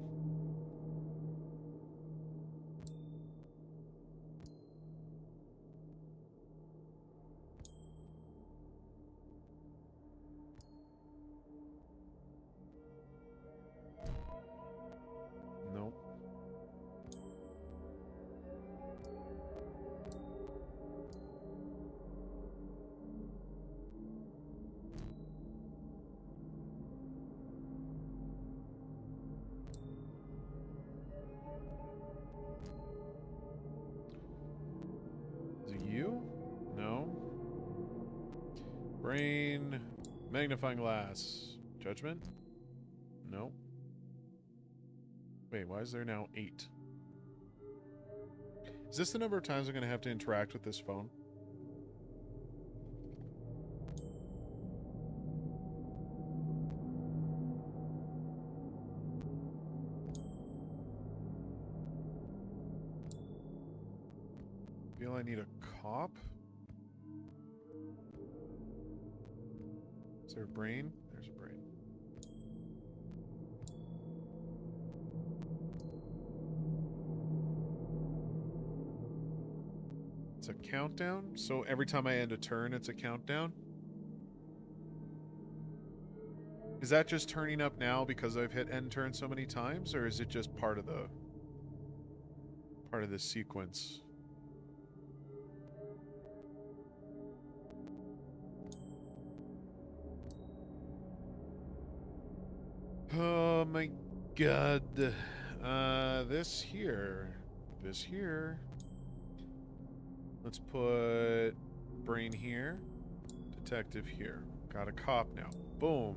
Nope. Is it you? No. Brain. Magnifying glass. Judgment? No. Wait, why is there now 8? Is this the number of times I'm going to have to interact with this phone? Feel I need a cop? Is there a brain? There's a brain. It's a countdown? So every time I end a turn, it's a countdown? Is that just turning up now because I've hit end turn so many times, or is it just part of the sequence? Oh my god. This here. This here. Let's put brain here. Detective here. Got a cop now. Boom.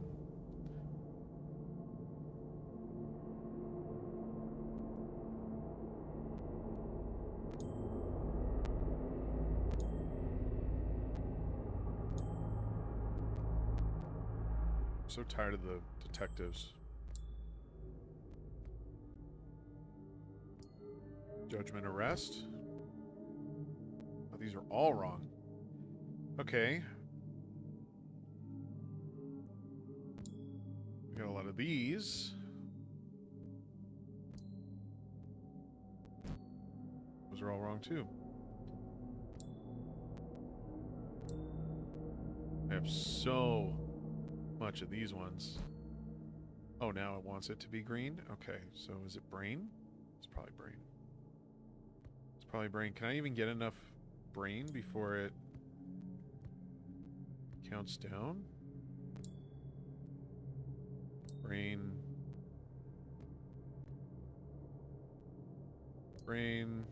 I'm so tired of the detectives. Judgment arrest. Oh, these are all wrong. Okay. We got a lot of these. Those are all wrong too. I have so much of these ones. Oh, now it wants it to be green? Okay, so is it brain? It's probably brain. It's probably brain. Can I even get enough brain before it counts down? Brain. Brain.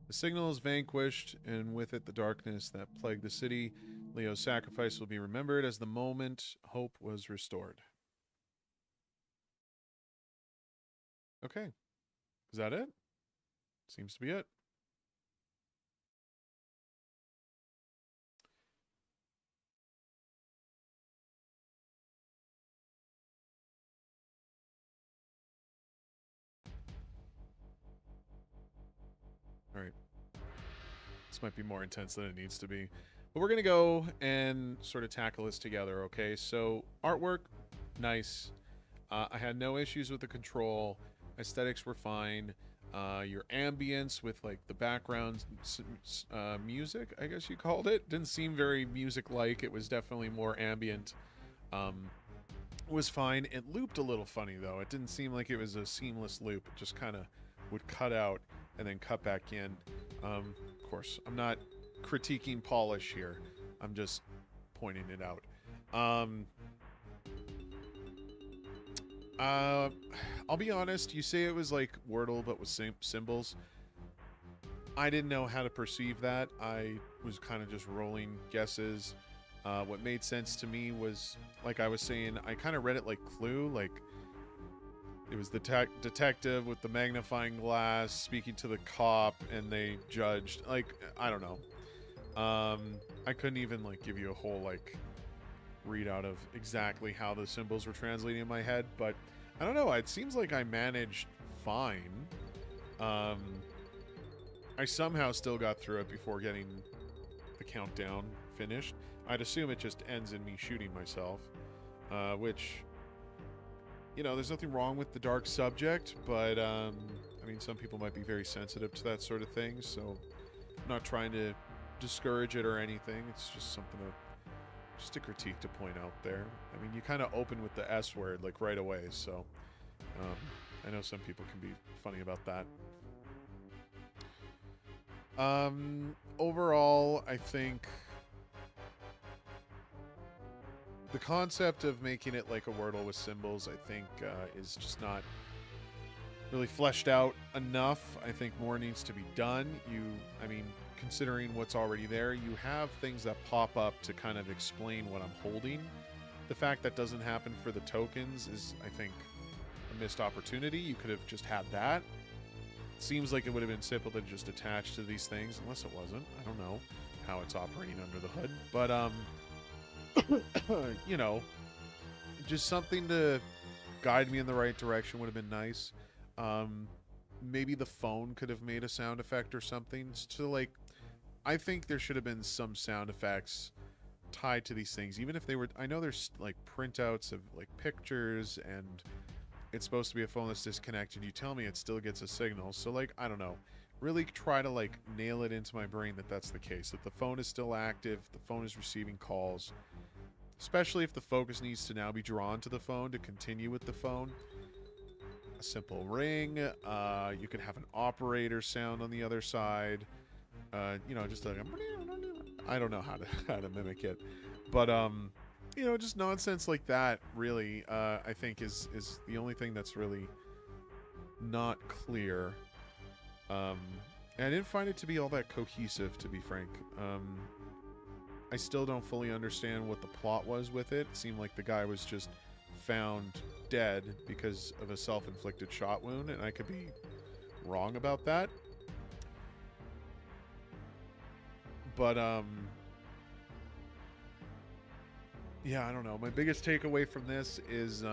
The signal is vanquished, and with it the darkness that plagued the city. Leo's sacrifice will be remembered as the moment hope was restored. Okay. Is that it? Seems to be it. All right. This might be more intense than it needs to be. But we're going to go and sort of tackle this together, okay? So, artwork, nice. I had no issues with the control. Aesthetics were fine. Your ambience with, like, the background music, I guess you called it, didn't seem very music-like. It was definitely more ambient. Was fine. It looped a little funny, though. It didn't seem like it was a seamless loop. It just kind of would cut out and then cut back in. Of course, I'm not critiquing polish here. I'm just pointing it out. I'll be honest. You say it was like Wordle, but with symbols. I didn't know how to perceive that. I was kind of just rolling guesses. What made sense to me was, like I was saying, I kind of read it like Clue, like it was the detective with the magnifying glass speaking to the cop, and they judged. Like, I don't know. I couldn't even like give you a whole like readout of exactly how the symbols were translating in my head, but I don't know. It seems like I managed fine. I somehow still got through it before getting the countdown finished. I'd assume it just ends in me shooting myself, which, you know, there's nothing wrong with the dark subject, but, I mean, some people might be very sensitive to that sort of thing, so I'm not trying to discourage it or anything. It's just something just a critique to point out there. I mean, you kind of open with the S word, like, right away, so, I know some people can be funny about that. Overall, I think the concept of making it like a Wordle with symbols, I think, is just not really fleshed out enough. I think more needs to be done. I mean, considering what's already there, you have things that pop up to kind of explain what I'm holding. The fact that doesn't happen for the tokens is, I think, a missed opportunity. You could have just had that. It seems like it would have been simple to just attach to these things, unless it wasn't. I don't know how it's operating under the hood. But, you know, just something to guide me in the right direction would have been nice. Maybe the phone could have made a sound effect or something to, like, I think there should have been some sound effects tied to these things, even if they were, I know there's like printouts of like pictures and it's supposed to be a phone that's disconnected. You tell me it still gets a signal. So, like, I don't know, really try to like nail it into my brain that that's the case, that the phone is still active, the phone is receiving calls, especially if the focus needs to now be drawn to the phone to continue with the phone. A simple ring. You can have an operator sound on the other side. You know, just like, I don't know how to mimic it, but you know, just nonsense like that. Really, I think is the only thing that's really not clear. And I didn't find it to be all that cohesive, to be frank. I still don't fully understand what the plot was with it. It seemed like the guy was just found dead because of a self-inflicted shot wound, and I could be wrong about that. But, yeah, I don't know. My biggest takeaway from this is,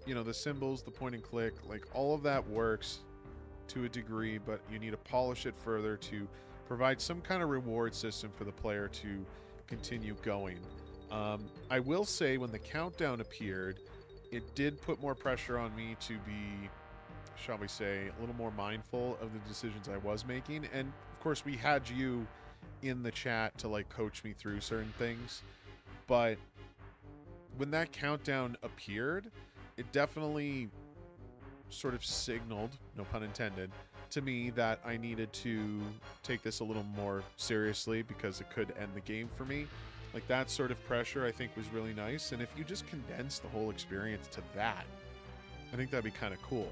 you know, the symbols, the point and click, like, all of that works to a degree, but you need to polish it further to provide some kind of reward system for the player to continue going. I will say, when the countdown appeared, it did put more pressure on me to be, shall we say, a little more mindful of the decisions I was making. And, of course, we had you in the chat to, like, coach me through certain things. But when that countdown appeared, it definitely sort of signaled, no pun intended, to me that I needed to take this a little more seriously because it could end the game for me. Like, that sort of pressure, I think, was really nice. And if you just condense the whole experience to that, I think that'd be kind of cool.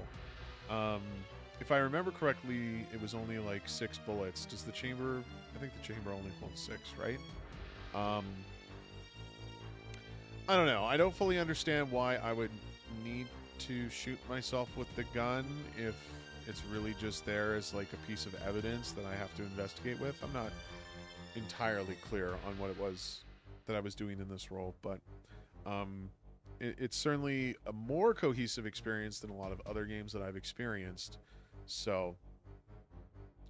if I remember correctly, it was only like 6 bullets. Does the chamber... I think the chamber only holds 6, right? I don't know. I don't fully understand why I would need to shoot myself with the gun if it's really just there as like a piece of evidence that I have to investigate with. I'm not entirely clear on what it was that I was doing in this role, but it's certainly a more cohesive experience than a lot of other games that I've experienced. So,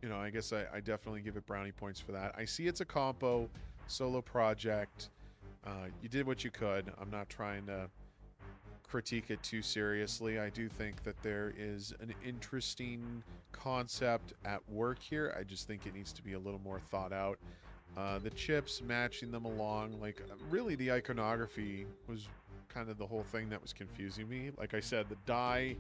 you know, I guess I definitely give it brownie points for that. I see it's a compo solo project. You did what you could. I'm not trying to critique it too seriously. I do think that there is an interesting concept at work here. I just think it needs to be a little more thought out. The chips, matching them along, like really the iconography was kind of the whole thing that was confusing me. Like I said, the die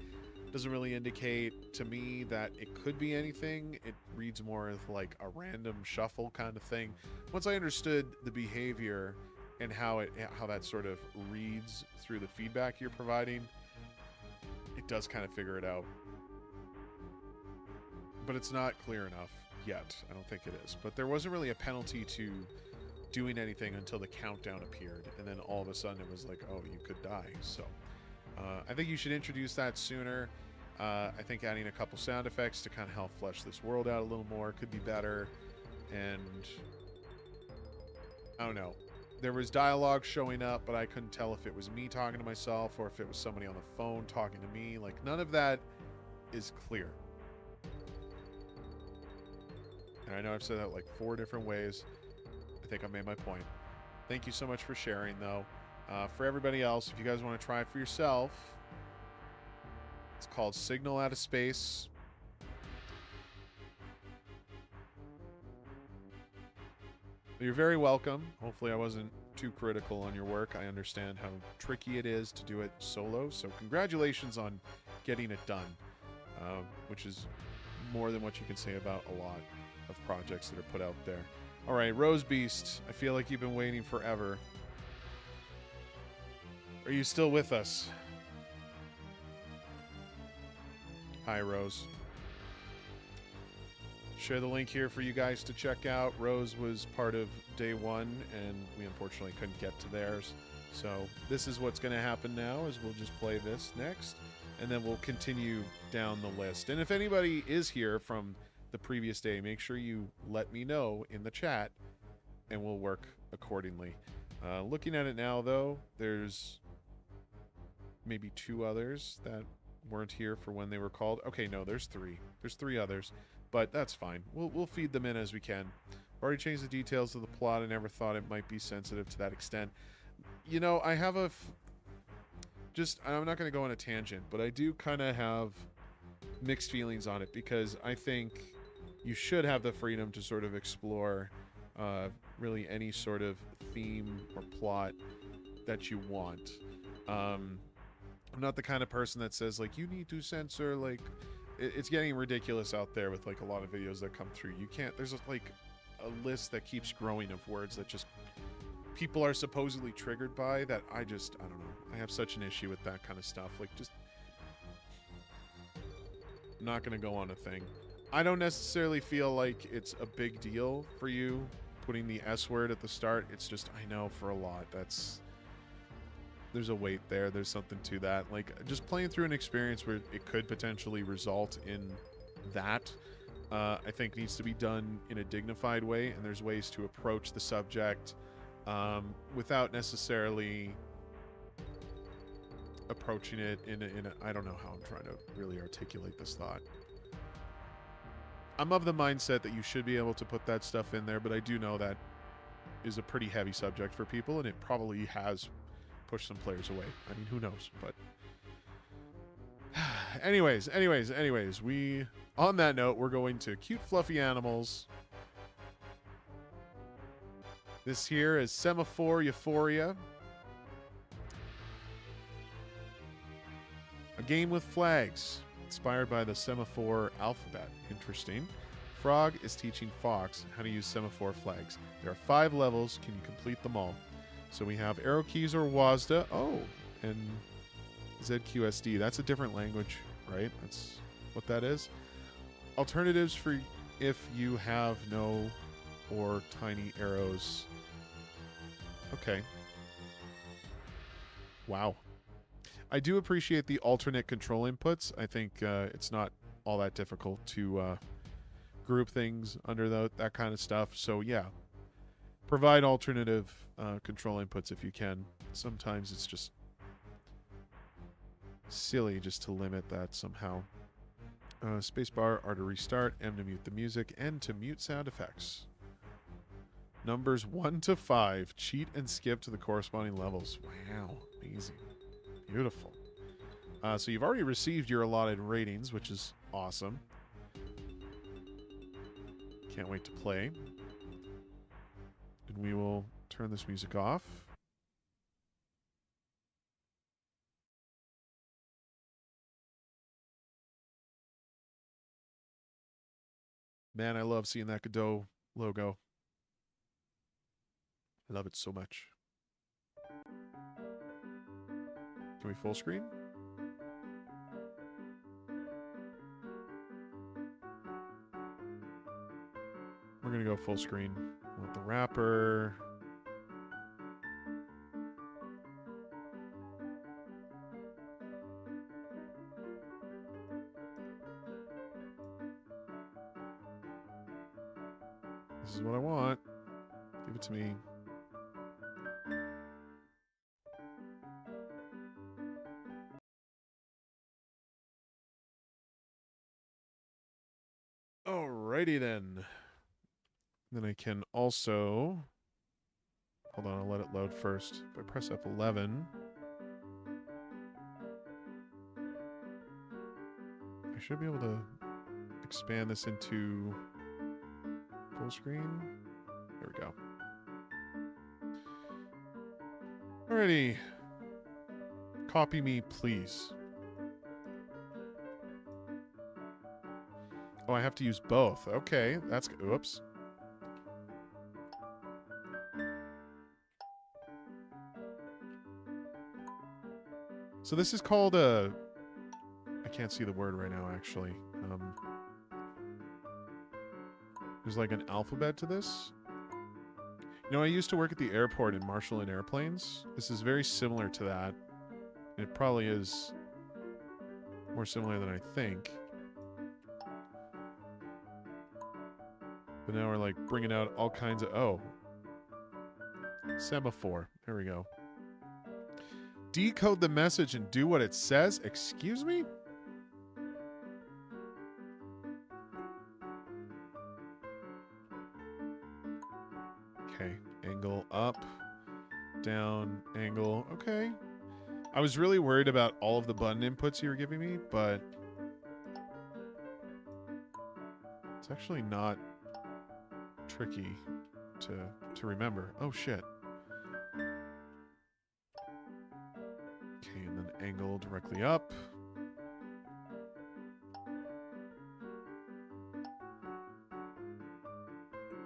doesn't really indicate to me that it could be anything. It reads more as like a random shuffle kind of thing. Once I understood the behavior and how that sort of reads through the feedback you're providing, it does kind of figure it out. But it's not clear enough yet. I don't think it is. But there wasn't really a penalty to doing anything until the countdown appeared, and then all of a sudden it was like, oh, you could die. So I think you should introduce that sooner. I think adding a couple sound effects to kind of help flesh this world out a little more could be better. And I don't know. There was dialogue showing up, but I couldn't tell if it was me talking to myself or if it was somebody on the phone talking to me. Like, none of that is clear. And I know I've said that like 4 different ways. I think I made my point. Thank you so much for sharing, though. For everybody else, if you guys want to try it for yourself, it's called Signal Out of Space. You're very welcome. Hopefully I wasn't too critical on your work. I understand how tricky it is to do it solo, so congratulations on getting it done, which is more than what you can say about a lot of projects that are put out there. All right, Rose Beast, I feel like you've been waiting forever. Are you still with us? Hi, Rose. Share the link here for you guys to check out. Rose was part of day 1, and we unfortunately couldn't get to theirs. So this is what's going to happen now, is we'll just play this next, and then we'll continue down the list. And if anybody is here from the previous day, make sure you let me know in the chat, and we'll work accordingly. Looking at it now, though, there's maybe 2 others that weren't here for when they were called. Okay, no, there's 3. There's 3 others. But that's fine. We'll feed them in as we can. Already changed the details of the plot. I never thought it might be sensitive to that extent. You know, I have a... I'm not going to go on a tangent, but I do kind of have mixed feelings on it, because I think you should have the freedom to sort of explore really any sort of theme or plot that you want. I'm not the kind of person that says, like, you need to censor, like... It's getting ridiculous out there with like a lot of videos that come through. You can't, there's like a list that keeps growing of words that just people are supposedly triggered by, that I don't know. I have such an issue with that kind of stuff. Like, just, I'm not going to go on a thing. I don't necessarily feel like it's a big deal for you putting the S word at the start. It's just, I know for a lot, there's a weight there. There's something to that. Like, just playing through an experience where it could potentially result in that, I think needs to be done in a dignified way, and there's ways to approach the subject without necessarily approaching it in a I don't know how I'm trying to really articulate this thought. I'm of the mindset that you should be able to put that stuff in there, but I do know that is a pretty heavy subject for people, and it probably has push some players away. I mean, who knows? But anyways, we, on that note, we're going to cute fluffy animals. This here is Semaphore Euphoria, a game with flags inspired by the Semaphore alphabet. Interesting. Frog is teaching Fox how to use semaphore flags. There are 5 levels. Can you complete them all? So we have arrow keys or WASD. Oh, and ZQSD. That's a different language, right? That's what that is. alternatives for if you have no or tiny arrows. Okay. Wow. I do appreciate the alternate control inputs. I think it's not all that difficult to group things under that kind of stuff. So yeah, provide alternative control inputs if you can. Sometimes it's just silly just to limit that somehow. Spacebar, R to restart, M to mute the music, N to mute sound effects. Numbers 1 to 5. Cheat and skip to the corresponding levels. Wow. Amazing. Beautiful. So you've already received your allotted ratings, which is awesome. Can't wait to play. And we will turn this music off. Man, I love seeing that Godot logo. I love it so much. Can we full screen? We're going to go full screen. Want the wrapper. This is what I want. Give it to me. Alrighty then. Then I can also... Hold on, I'll let it load first. If I press F11... I should be able to expand this into full screen. There we go. Alrighty. Copy me, please. Oh, I have to use both. Okay, that's good. Oops. So this is called a... I can't see the word right now, actually. There's like an alphabet to this. You know, I used to work at the airport in marshalling airplanes. This is very similar to that. It probably is more similar than I think. But now we're like bringing out all kinds of... Oh. Semaphore. There we go. Decode the message and do what it says? Excuse me? Okay. Angle up. Down. Angle. Okay. I was really worried about all of the button inputs you were giving me, but... It's actually not tricky to remember. Oh, shit. Okay, and then angle directly up.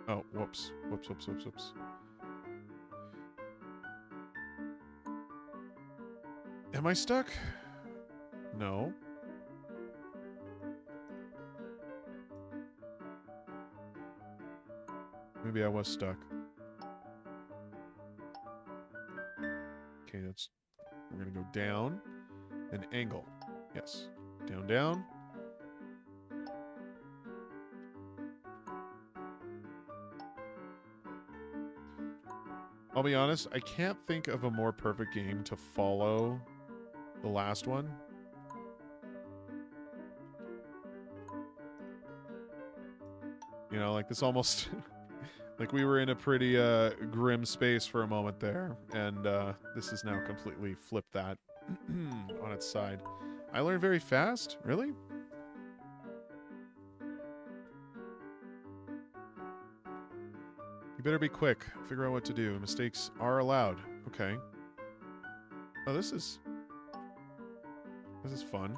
Oh, whoops. Whoops, whoops, whoops, whoops. Am I stuck? No. Maybe I was stuck. Okay, that's... We're gonna go down and angle. Yes. Down, down. I'll be honest, I can't think of a more perfect game to follow the last one. You know, like this almost... like we were in a pretty grim space for a moment there, and this has now completely flipped that on its side. I learned very fast? Really? You better be quick. Figure out what to do. Mistakes are allowed. Okay. Oh, this is fun.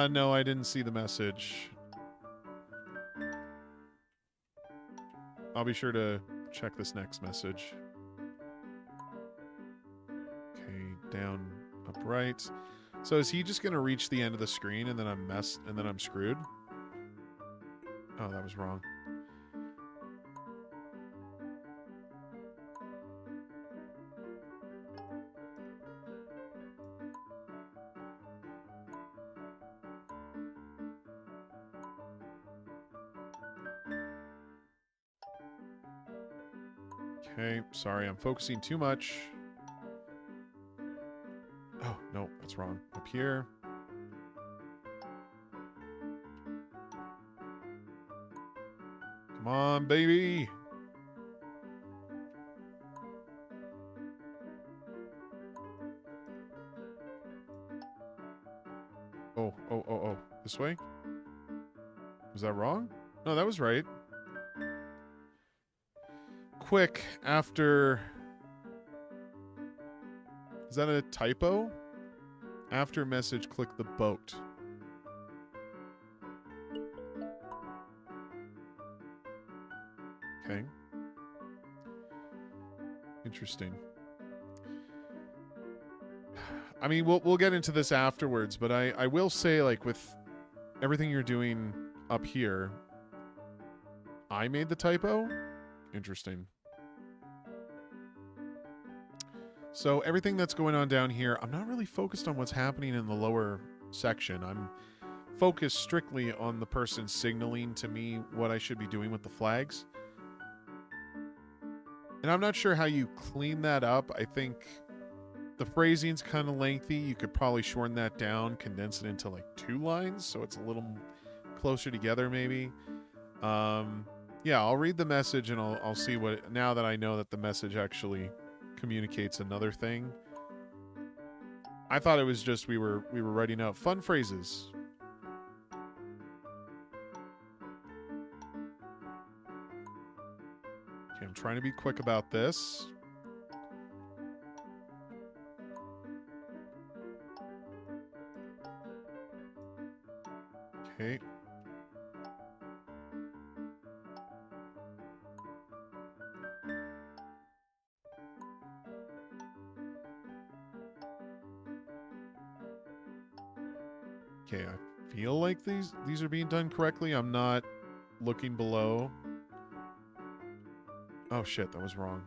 No, I didn't see the message. I'll be sure to check this next message. down, up, right. So is he just going to reach the end of the screen and then I'm screwed? Oh, that was wrong. Okay, sorry, I'm focusing too much. Oh, no, that's wrong. Up here. Come on, baby. Oh. This way? Was that wrong? No, that was right. Quick, after... Is that a typo? After message, click the boat. Okay. Interesting. I mean, we'll get into this afterwards, but I will say, like, with everything you're doing up here, I made the typo? Interesting. So everything that's going on down here, I'm not really focused on what's happening in the lower section. I'm focused strictly on the person signaling to me what I should be doing with the flags. And I'm not sure how you clean that up. I think the phrasing's kind of lengthy. You could probably shorten that down, condense it into like 2 lines so it's a little closer together maybe. Yeah, I'll read the message and I'll see what, now that I know that the message actually communicates another thing. I thought it was just we were writing out fun phrases. Okay, I'm trying to be quick about this. Okay. Okay, I feel like these are being done correctly. I'm not looking below. Oh shit, that was wrong.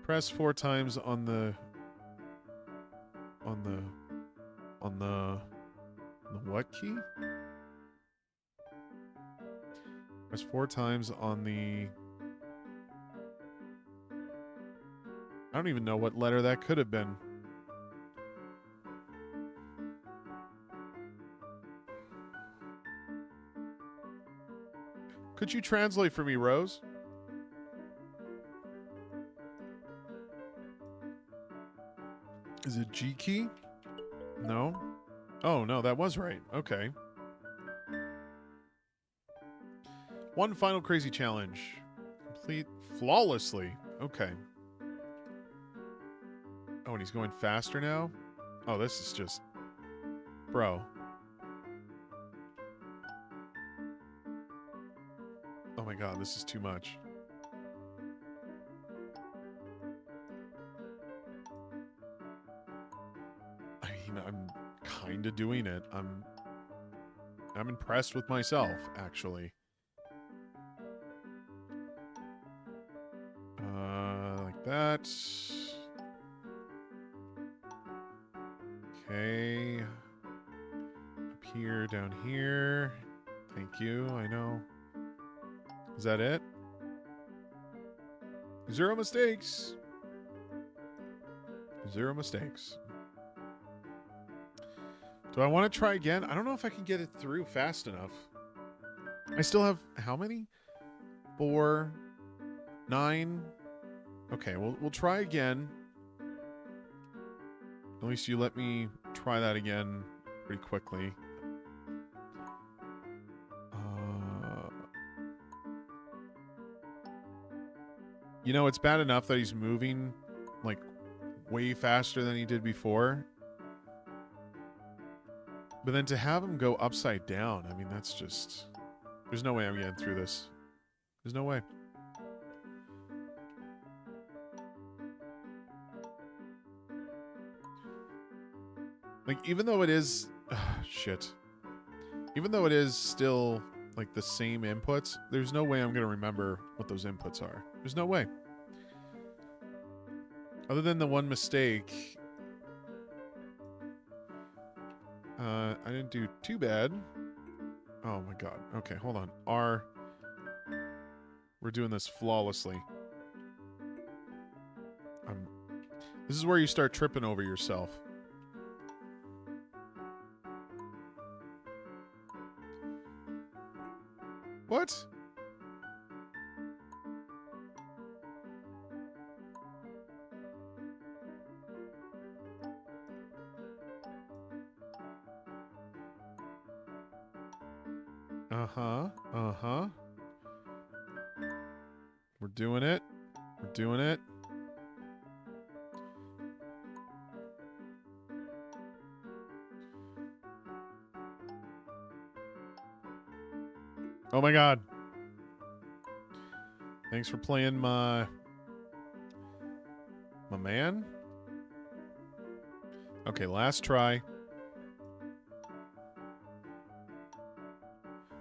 Press 4 times on the what key? Press 4 times on the... I don't even know what letter that could have been. Could you translate for me, Rose? Is it G key? No? Oh, no, that was right. Okay. One final crazy challenge. Complete flawlessly. Okay. Oh, and he's going faster now? Oh, this is just... Bro. Oh my god, this is too much. I mean, I'm kind of doing it. I'm impressed with myself, actually. Like that. Okay. Up here, down here. Thank you, I know. Is that it? 0 mistakes. 0 mistakes. Do I want to try again? I don't know if I can get it through fast enough. I still have how many? 4, 9. Okay, we'll try again. At least you let me try that again pretty quickly. You know, it's bad enough that he's moving, like, way faster than he did before. But then to have him go upside down, I mean, that's just... There's no way I'm getting through this. There's no way. Like, even though it is... shit. Even though it is still, like, the same inputs, there's no way I'm going to remember what those inputs are. There's no way. Other than the one mistake... I didn't do too bad. Oh my god. Okay, hold on. R. We're doing this flawlessly. This is where you start tripping over yourself. What? Uh-huh. Uh-huh. We're doing it. We're doing it. Oh my god. Thanks for playing my man. Okay, last try.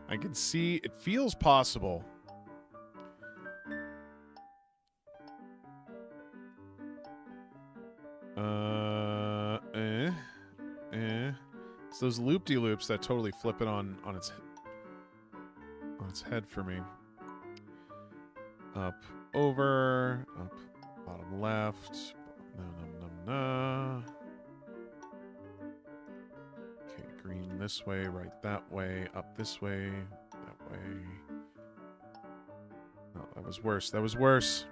I can see it feels possible. It's those loop-de-loops that totally flip it on its head for me. Up, over, up, bottom left. No. Okay, green this way, right that way, up this way, that way. Oh, that was worse. That was worse.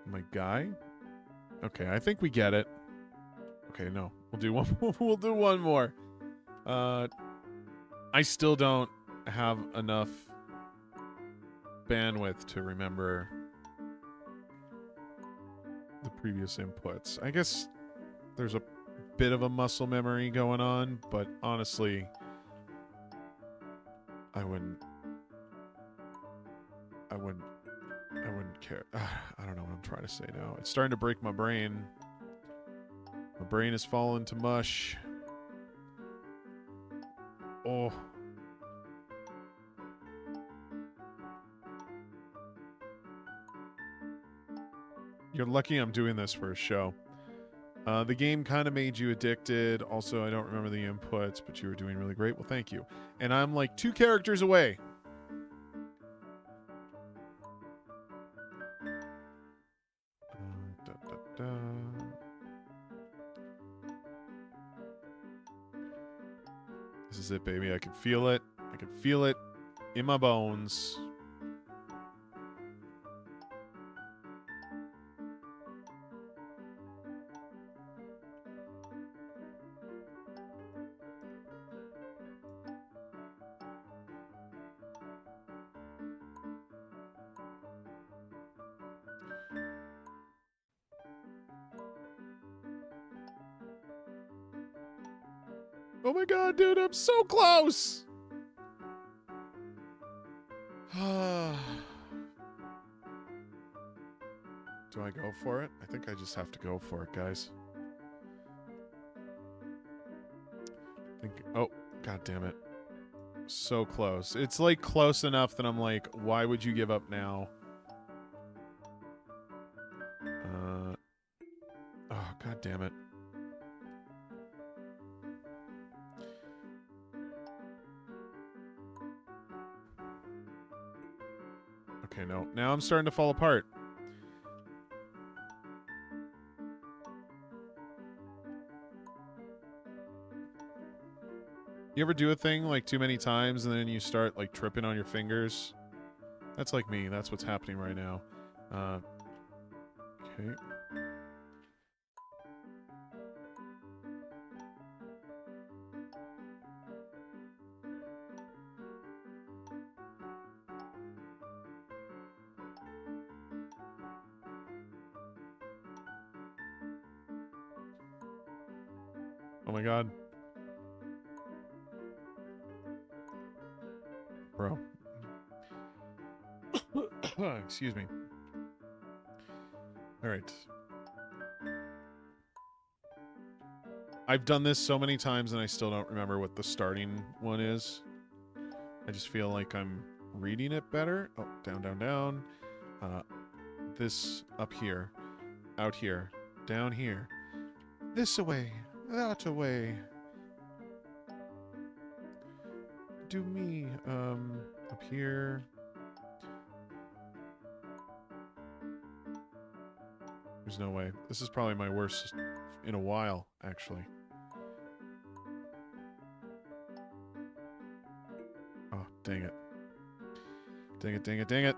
My guy? Okay, I think we get it. Okay, no. We'll do one more. We'll do one more. I still don't have enough bandwidth to remember the previous inputs. I guess there's a bit of a muscle memory going on, but honestly, I wouldn't care. I don't know what I'm trying to say now. It's starting to break my brain. My brain is falling to mush. Oh. You're lucky I'm doing this for a show. The game kind of made you addicted. Also, I don't remember the inputs, but you were doing really great. Well, thank you. And I'm like 2 characters away. This is it, baby. I can feel it. I can feel it in my bones. Oh my god, dude, I'm so close! Do I go for it? I think I just have to go for it, guys. Oh, god damn it. So close. It's like close enough that I'm like, why would you give up now? Oh, god damn it. Okay, no. Now I'm starting to fall apart. You ever do a thing like too many times and then you start like tripping on your fingers? That's like me. That's what's happening right now. Okay. Oh my god. Bro. Excuse me. All right. I've done this so many times and I still don't remember what the starting one is. I just feel like I'm reading it better. Oh, down, down, down. This up here. Out here. Down here. This away. That away. Do me. Up here. There's no way. This is probably my worst in a while, actually. Oh, dang it. Dang it, dang it, dang it.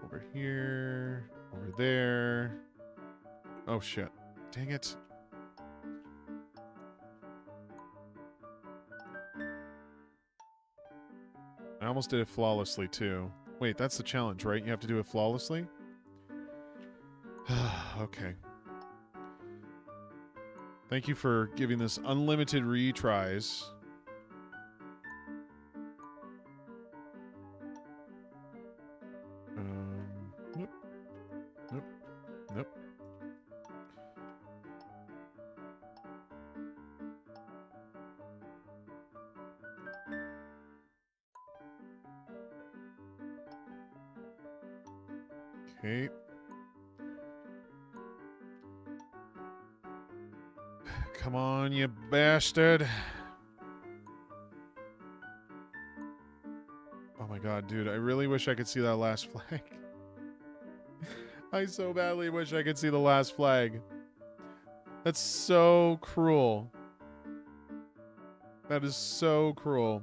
Over here. Over there. Oh, shit. Dang it. I almost did it flawlessly, too. Wait, that's the challenge, right? You have to do it flawlessly? Okay. Thank you for giving this unlimited retries. Nope. Nope. Nope. Okay. Come on, you bastard. Oh my god, dude. I really wish I could see that last flag. I so badly wish I could see the last flag. That's so cruel. That is so cruel.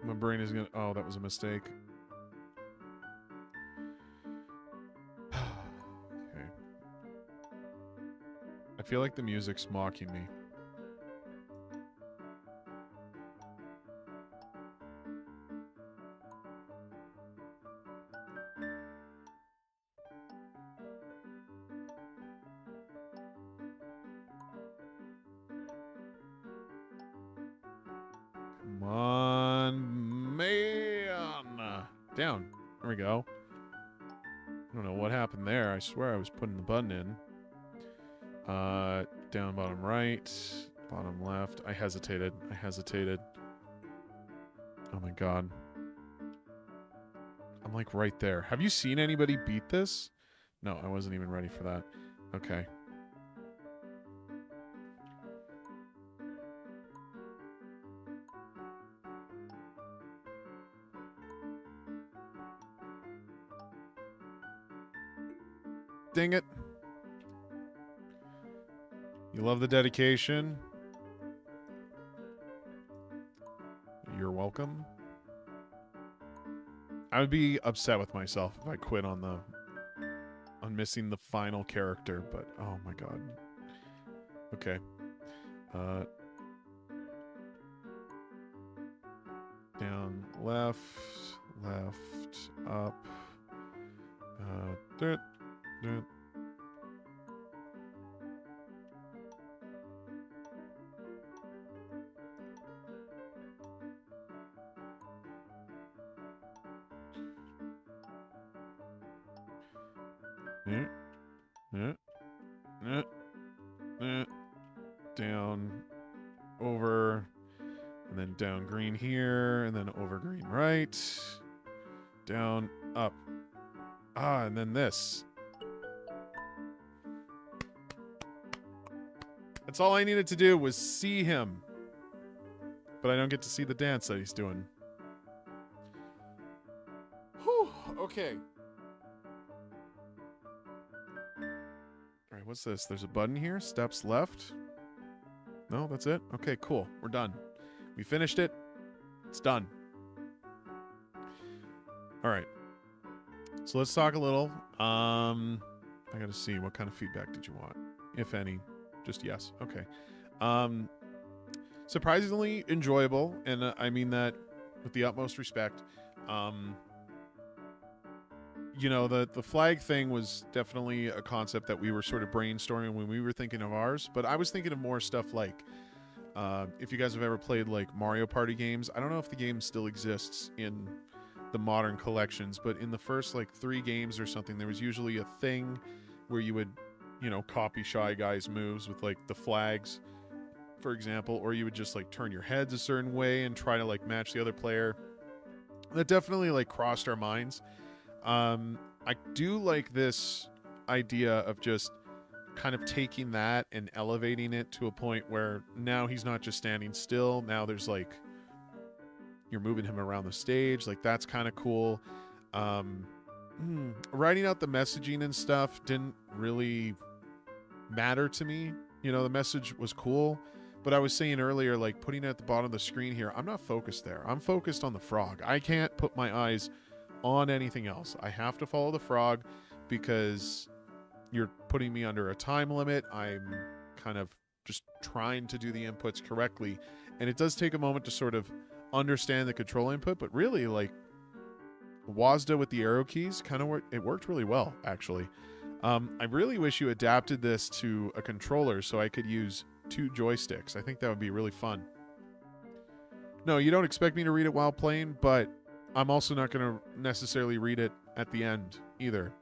My brain is gonna... Oh, that was a mistake. Okay. I feel like the music's mocking me. Come on, man. Down. There we go. I don't know what happened there. I swear I was putting the button in. Down, bottom right, bottom left. I hesitated. I hesitated. Oh my god. I'm like right there. Have you seen anybody beat this? No, I wasn't even ready for that. Okay. Dang it. You love the dedication. You're welcome. I would be upset with myself if I quit on missing the final character, but oh my god. Okay. Down, left, up. Dirt, dirt. Down, over, and then down green here, and then over green right, down, up. Ah, and then this. That's all I needed to do was see him. But I don't get to see the dance that he's doing. Whew, okay. Alright, what's this? There's a button here. Steps left. No, that's it? Okay, cool. We're done. We finished it. It's done. Alright. So let's talk a little. I gotta see, what kind of feedback did you want? If any. Just yes. Okay. surprisingly enjoyable, and I mean that with the utmost respect. You know, the flag thing was definitely a concept that we were sort of brainstorming when we were thinking of ours, but I was thinking of more stuff like, if you guys have ever played like Mario Party games, I don't know if the game still exists in the modern collections, but in the first like 3 games or something, there was usually a thing where you would, you know, copy Shy Guy's moves with like the flags, for example, or you would just like turn your heads a certain way and try to like match the other player. That definitely like crossed our minds. I do like this idea of just kind of taking that and elevating it to a point where now he's not just standing still. Now there's like, you're moving him around the stage. Like, that's kind of cool. Writing out the messaging and stuff didn't really matter to me. You know, the message was cool, but I was saying earlier, like putting it at the bottom of the screen here, I'm not focused there. I'm focused on the frog. I can't put my eyes on anything else. I have to follow the frog because you're putting me under a time limit. I'm kind of just trying to do the inputs correctly, and it does take a moment to sort of understand the control input, but really like WASD with the arrow keys kind of worked really well, actually. I really wish you adapted this to a controller so I could use 2 joysticks. I think that would be really fun. No, you don't expect me to read it while playing, but I'm also not going to necessarily read it at the end either.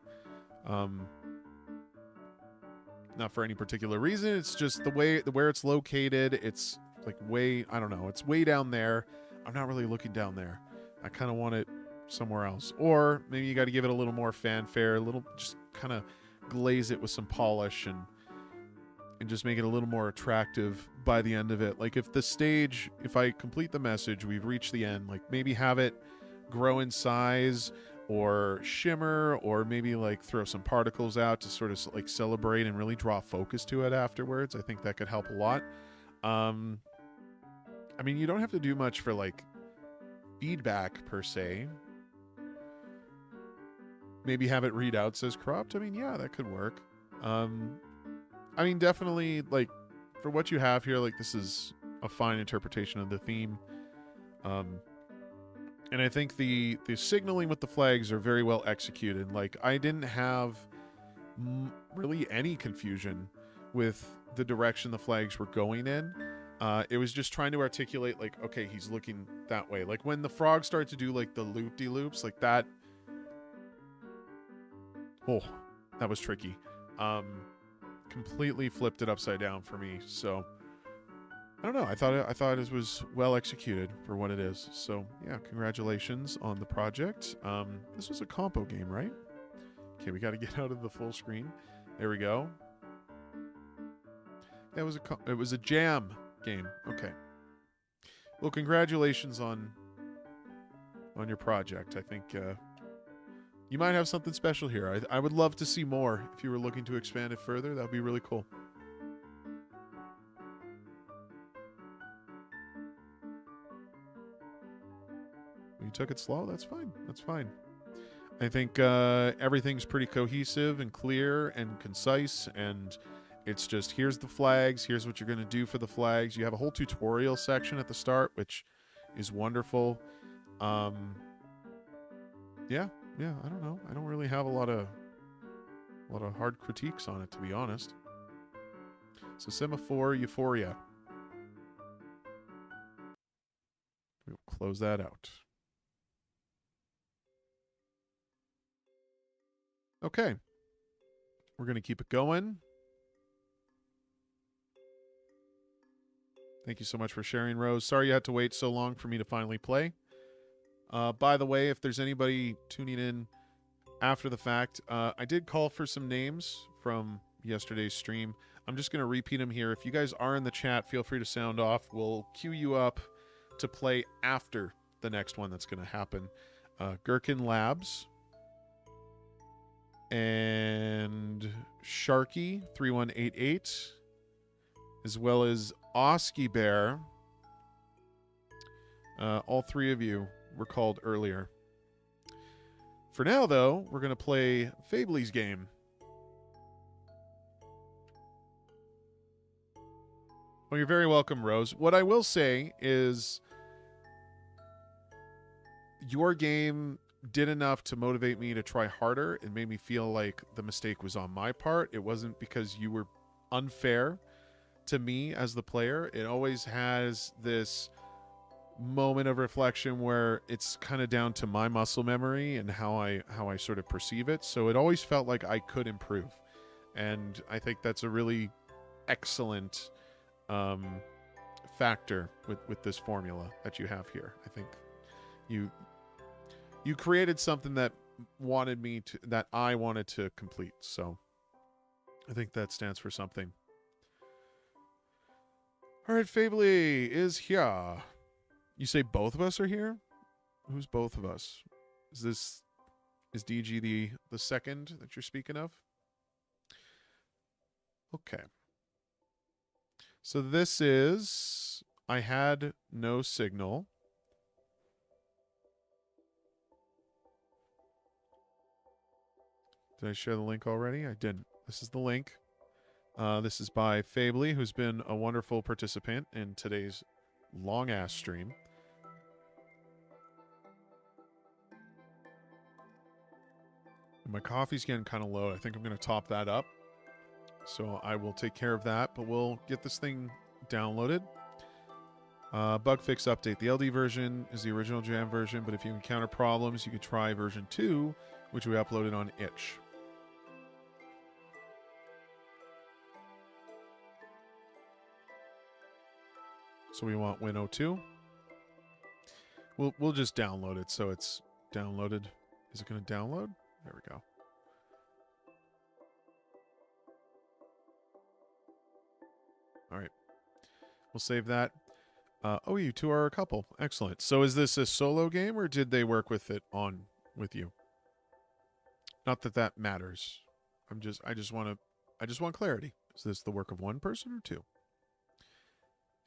Not for any particular reason. It's just where it's located. It's like I don't know. It's way down there. I'm not really looking down there. I kind of want it somewhere else. Or maybe you got to give it a little more fanfare, just kind of glaze it with some polish and just make it a little more attractive by the end of it. Like if I complete the message, we've reached the end, like maybe have it grow in size or shimmer, or maybe like throw some particles out to sort of like celebrate and really draw focus to it afterwards. I think that could help a lot. I mean, you don't have to do much for like feedback per se. Maybe have it read out says cropped. I mean, yeah, that could work. I mean, definitely like for what you have here, like this is a fine interpretation of the theme. And I think the signaling with the flags are very well executed. Like, I didn't have really any confusion with the direction the flags were going in. It was just trying to articulate, like, okay, he's looking that way. Like, when the frog started to do, like, the loop-de-loops, like that... Oh, that was tricky. Completely flipped it upside down for me, so... I don't know. I thought it was well executed for what it is. So yeah, congratulations on the project. This was a compo game, right? Okay, we got to get out of the full screen. There we go. That was it was a jam game. Okay. Well, congratulations on your project. I think you might have something special here. I would love to see more. If you were looking to expand it further, that would be really cool. You took it slow, that's fine. That's fine. I think everything's pretty cohesive and clear and concise, and it's just, here's the flags, here's what you're going to do for the flags. You have a whole tutorial section at the start, which is wonderful. Yeah, I don't know. I don't really have a lot of hard critiques on it, to be honest. So Semaphore Euphoria. We'll close that out. Okay. We're going to keep it going. Thank you so much for sharing, Rose. Sorry you had to wait so long for me to finally play. By the way, if there's anybody tuning in after the fact, I did call for some names from yesterday's stream. I'm just going to repeat them here. If you guys are in the chat, feel free to sound off. We'll queue you up to play after the next one that's going to happen. Gherkin Labs and Sharky 3188, as well as Oski Bear. All three of you were called earlier. For now, though, we're going to play Fably's game. Well, you're very welcome, Rose. What I will say is your game did enough to motivate me to try harder. It made me feel like the mistake was on my part. It wasn't because you were unfair to me as the player. It always has this moment of reflection where it's kind of down to my muscle memory and how I sort of perceive it. So it always felt like I could improve. And I think that's a really excellent factor with this formula that you have here. I think you created something that I wanted to complete. So I think that stands for something. All right, Fably is here. You say both of us are here? Who's both of us? Is DG the second that you're speaking of? Okay. So this is I had no signal. Did I share the link already? I didn't. This is the link. This is by Fably, who's been a wonderful participant in today's long-ass stream. My coffee's getting kind of low. I think I'm going to top that up. So I will take care of that, but we'll get this thing downloaded. Bug fix update. The LD version is the original Jam version, but if you encounter problems, you can try version 2, which we uploaded on itch. So we want Win02. We'll just download it so it's downloaded. Is it going to download? There we go. All right. We'll save that. Oh, you two are a couple. Excellent. So is this a solo game or did they work with it with you? Not that that matters. I just want clarity. Is this the work of one person or two?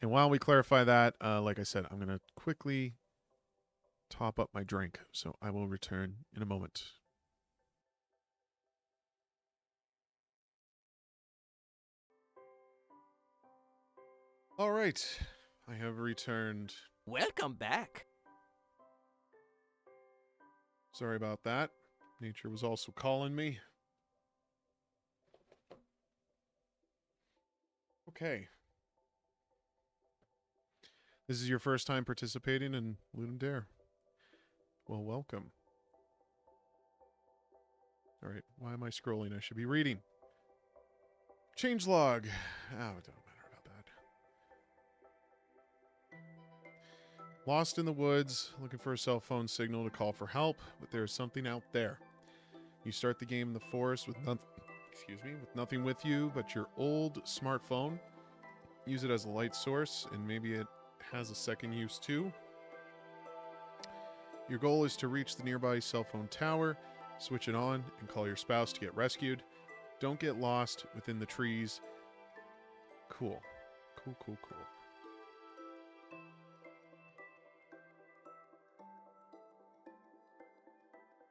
And while we clarify that, like I said, I'm going to quickly top up my drink. So I will return in a moment. All right. I have returned. Welcome back. Sorry about that. Nature was also calling me. Okay. This is your first time participating in Ludum Dare. Well, welcome. All right. Why am I scrolling? I should be reading. Changelog. Oh, it don't matter about that. Lost in the woods, looking for a cell phone signal to call for help, but there's something out there. You start the game in the forest with nothing with you but your old smartphone. Use it as a light source, and maybe it has a second use too. Your goal is to reach the nearby cell phone tower, switch it on, and call your spouse to get rescued. Don't get lost within the trees. Cool. Cool.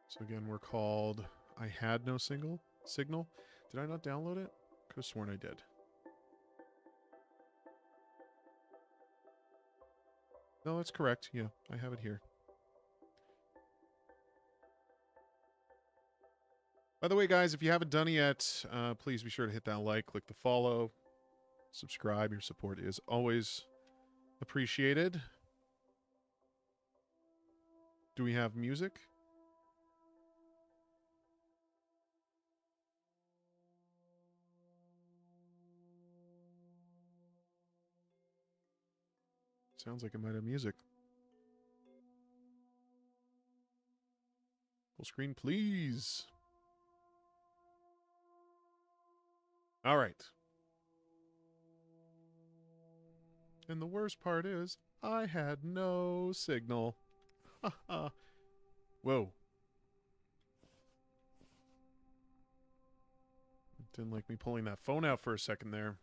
So again, we're called I had no signal. Did I not download it? Could have sworn I did. No, that's correct. Yeah, I have it here. By the way, guys, if you haven't done it yet, please be sure to hit that like, click the follow, subscribe. Your support is always appreciated. Do we have music? Sounds like it might have music. Full screen, please. All right. And the worst part is, I had no signal. Whoa. Didn't like me pulling that phone out for a second there.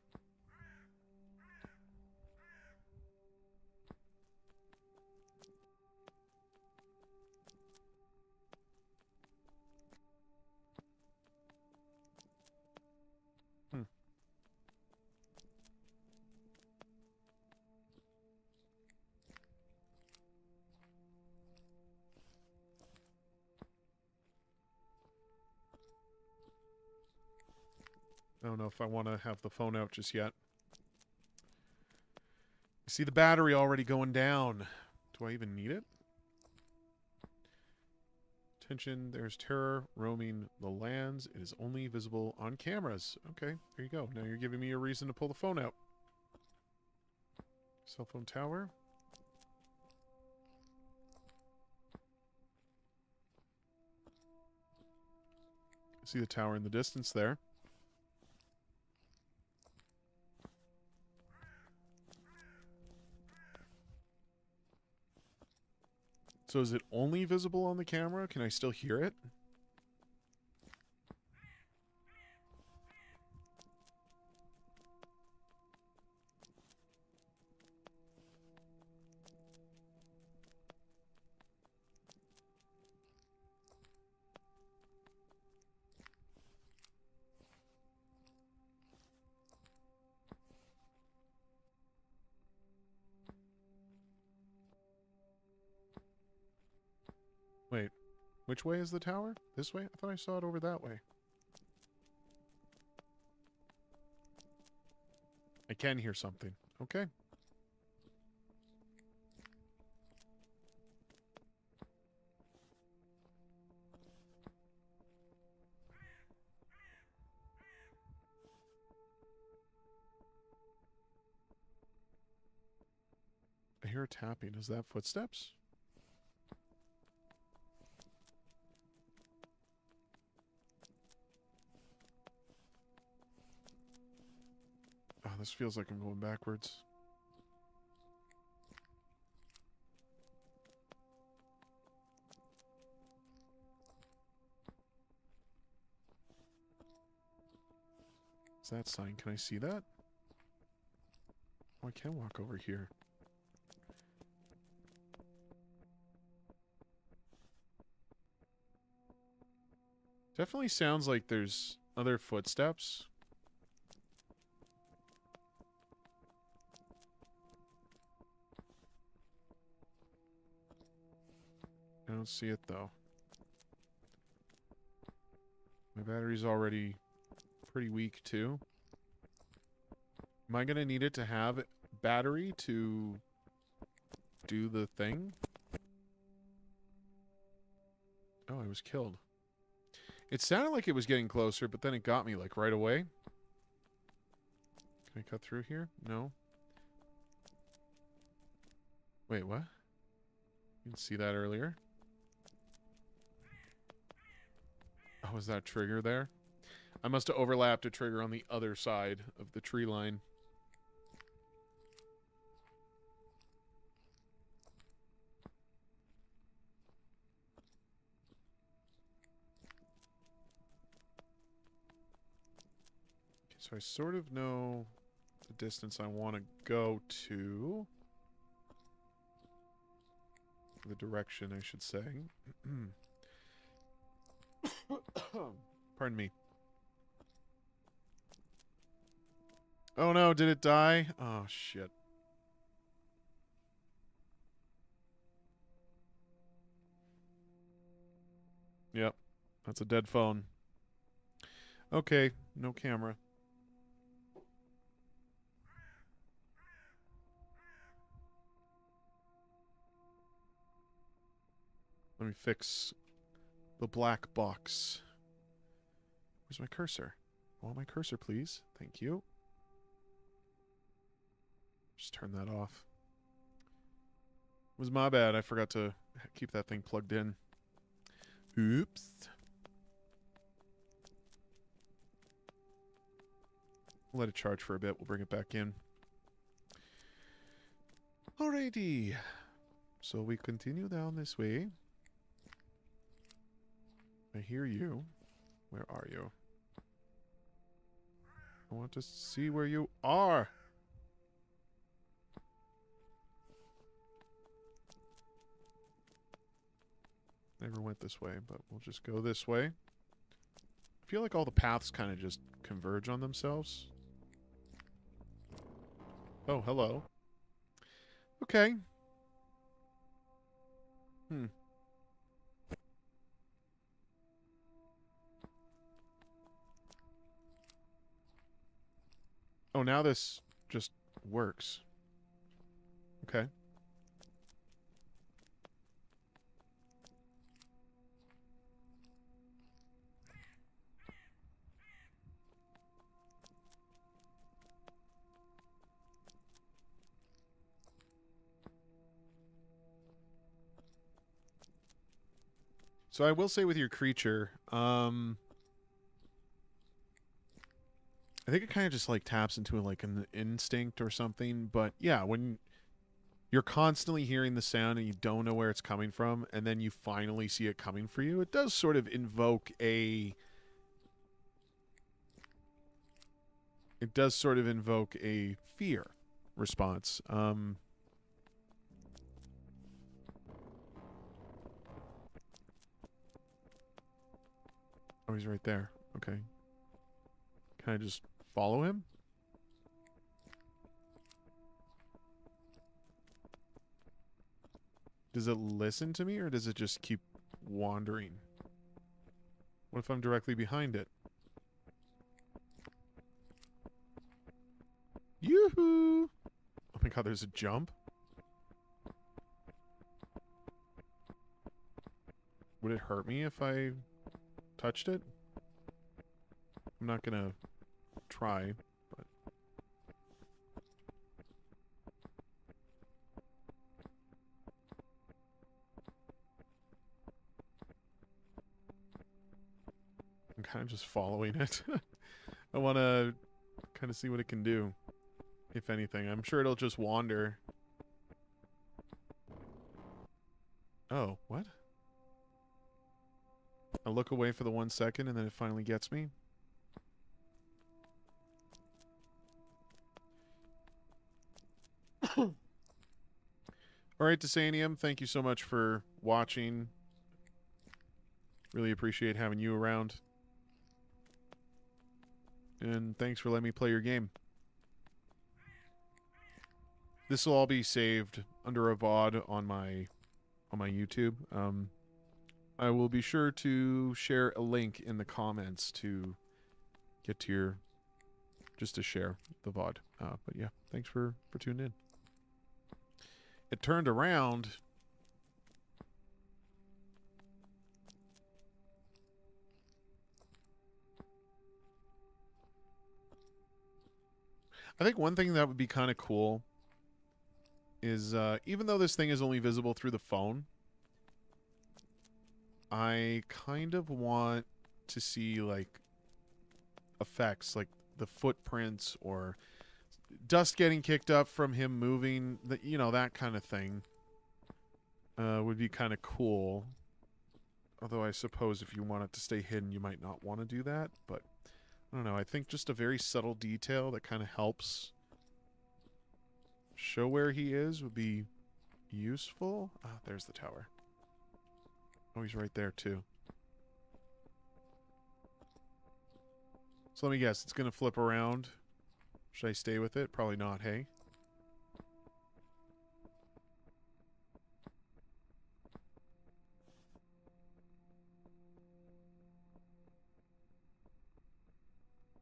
I don't know if I want to have the phone out just yet. I see the battery already going down. Do I even need it? Attention, there's terror roaming the lands. It is only visible on cameras. Okay, there you go. Now you're giving me a reason to pull the phone out. Cell phone tower. See the tower in the distance there. So is it only visible on the camera? Can I still hear it? Wait, which way is the tower? This way? I thought I saw it over that way. I can hear something. Okay. I hear a tapping. Is that footsteps? Oh, this feels like I'm going backwards. What's that sign? Can I see that? Oh, I can walk over here. Definitely sounds like there's other footsteps. I don't see it, though. My battery's already pretty weak, too. Am I going to need it to have battery to do the thing? Oh, I was killed. It sounded like it was getting closer, but then it got me, like, right away. Can I cut through here? No. Wait, what? You didn't see that earlier. Oh, was that trigger there? I must have overlapped a trigger on the other side of the tree line. Okay, so I sort of know the distance I want to go to. The direction, I should say. Pardon me. Oh no, did it die? Oh shit. Yep, that's a dead phone. Okay, no camera. Let me fix the black box. Where's my cursor? I want my cursor, please. Thank you. Just turn that off. It was my bad. I forgot to keep that thing plugged in. Oops. We'll let it charge for a bit. We'll bring it back in. Alrighty. So we continue down this way. I hear you. Where are you? I want to see where you are. Never went this way, but we'll just go this way. I feel like all the paths kind of just converge on themselves. Oh, hello. Okay. now this just works. Okay. So I will say with your creature, I think it kind of just like taps into like an instinct or something. But yeah, when you're constantly hearing the sound and you don't know where it's coming from, and then you finally see it coming for you, it does sort of invoke a... It does sort of invoke a fear response. Oh, he's right there. Okay. Can I just follow him? Does it listen to me, or does it just keep wandering? What if I'm directly behind it? Yoo-hoo! Oh my god, there's a jump? Would it hurt me if I touched it? I'm not gonna try, but... I'm kind of just following it. I want to kind of see what it can do, if anything. I'm sure it'll just wander. Oh, what? I look away for the 1 second and then it finally gets me. Alright, Desanium, thank you so much for watching. Really appreciate having you around. And thanks for letting me play your game. This will all be saved under a VOD on my YouTube. I will be sure to share a link in the comments to get to your... just to share the VOD. But yeah, thanks for tuning in. It turned around. I think one thing that would be kind of cool is, even though this thing is only visible through the phone, I kind of want to see, like, effects, like the footprints or dust getting kicked up from him moving, you know, that kind of thing. Would be kind of cool. Although I suppose if you want it to stay hidden, you might not want to do that, but I don't know. I think just a very subtle detail that kind of helps show where he is would be useful. Ah, there's the tower. Oh, he's right there, too. So let me guess. It's going to flip around. Should I stay with it? Probably not, hey?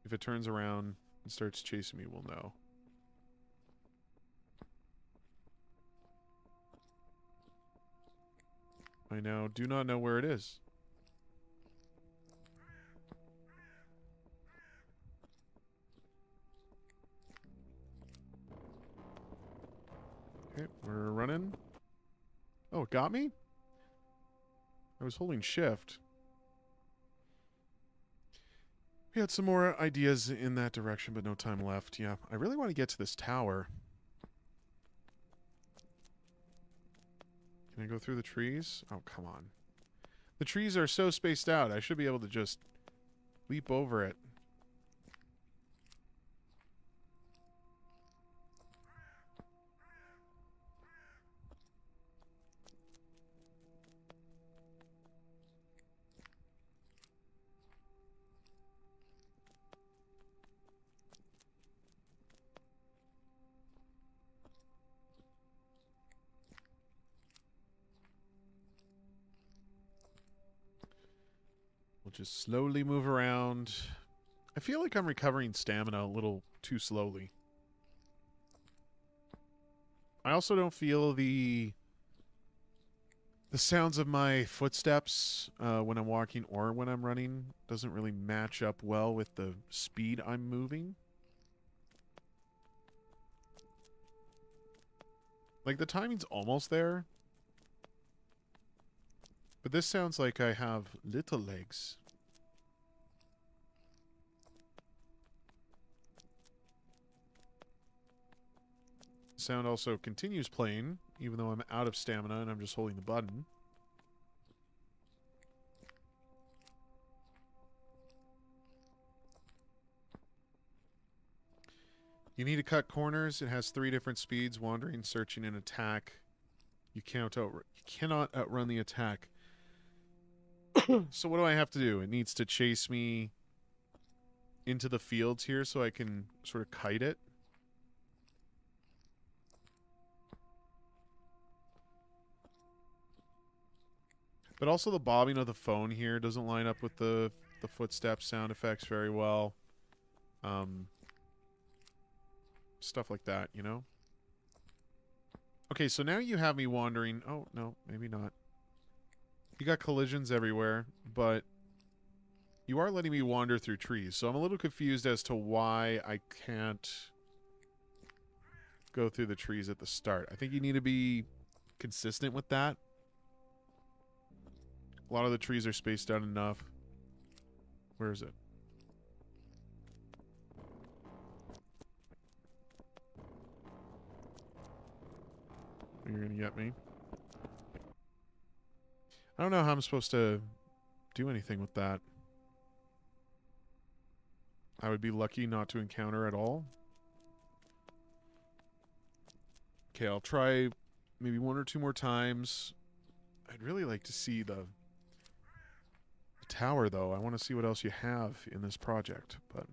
If it turns around and starts chasing me, we'll know. I now do not know where it is. Okay, we're running. Oh, it got me? I was holding shift. We had some more ideas in that direction, but no time left. Yeah, I really want to get to this tower. Can I go through the trees? Oh, come on. The trees are so spaced out. I should be able to just leap over it. We'll just slowly move around. I feel like I'm recovering stamina a little too slowly. I also don't feel the sounds of my footsteps when I'm walking or when I'm running doesn't really match up well with the speed I'm moving. Like, the timing's almost there. But this sounds like I have little legs. Sound also continues playing, even though I'm out of stamina and I'm just holding the button. You need to cut corners. It has 3 different speeds: wandering, searching, and attack. You cannot outrun the attack. So what do I have to do? It needs to chase me into the fields here so I can sort of kite it. But also the bobbing of the phone here doesn't line up with the footstep sound effects very well. Stuff like that, you know? Okay, so now you have me wandering. Oh, no, maybe not. You got collisions everywhere, but you are letting me wander through trees. So I'm a little confused as to why I can't go through the trees at the start. I think you need to be consistent with that. A lot of the trees are spaced out enough. Where is it? You're gonna get me. I don't know how I'm supposed to do anything with that. I would be lucky not to encounter at all. Okay, I'll try maybe 1 or 2 more times. I'd really like to see the tower, though. I want to see what else you have in this project, but...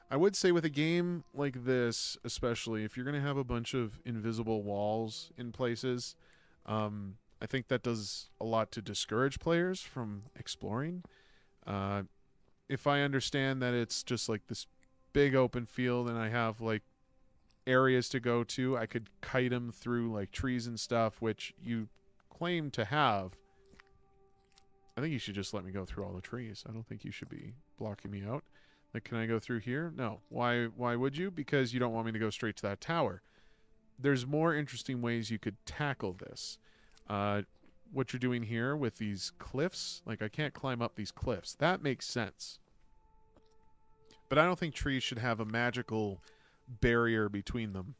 I would say with a game like this, especially, if you're going to have a bunch of invisible walls in places, I think that does a lot to discourage players from exploring. If I understand that it's just like this big open field and I have like areas to go to, I could kite them through like trees and stuff, which you claim to have. I think you should just let me go through all the trees. I don't think you should be blocking me out. Like, can I go through here? No. Why would you? Because you don't want me to go straight to that tower. There's more interesting ways you could tackle this. What you're doing here with these cliffs, like I can't climb up these cliffs. That makes sense. But I don't think trees should have a magical barrier between them.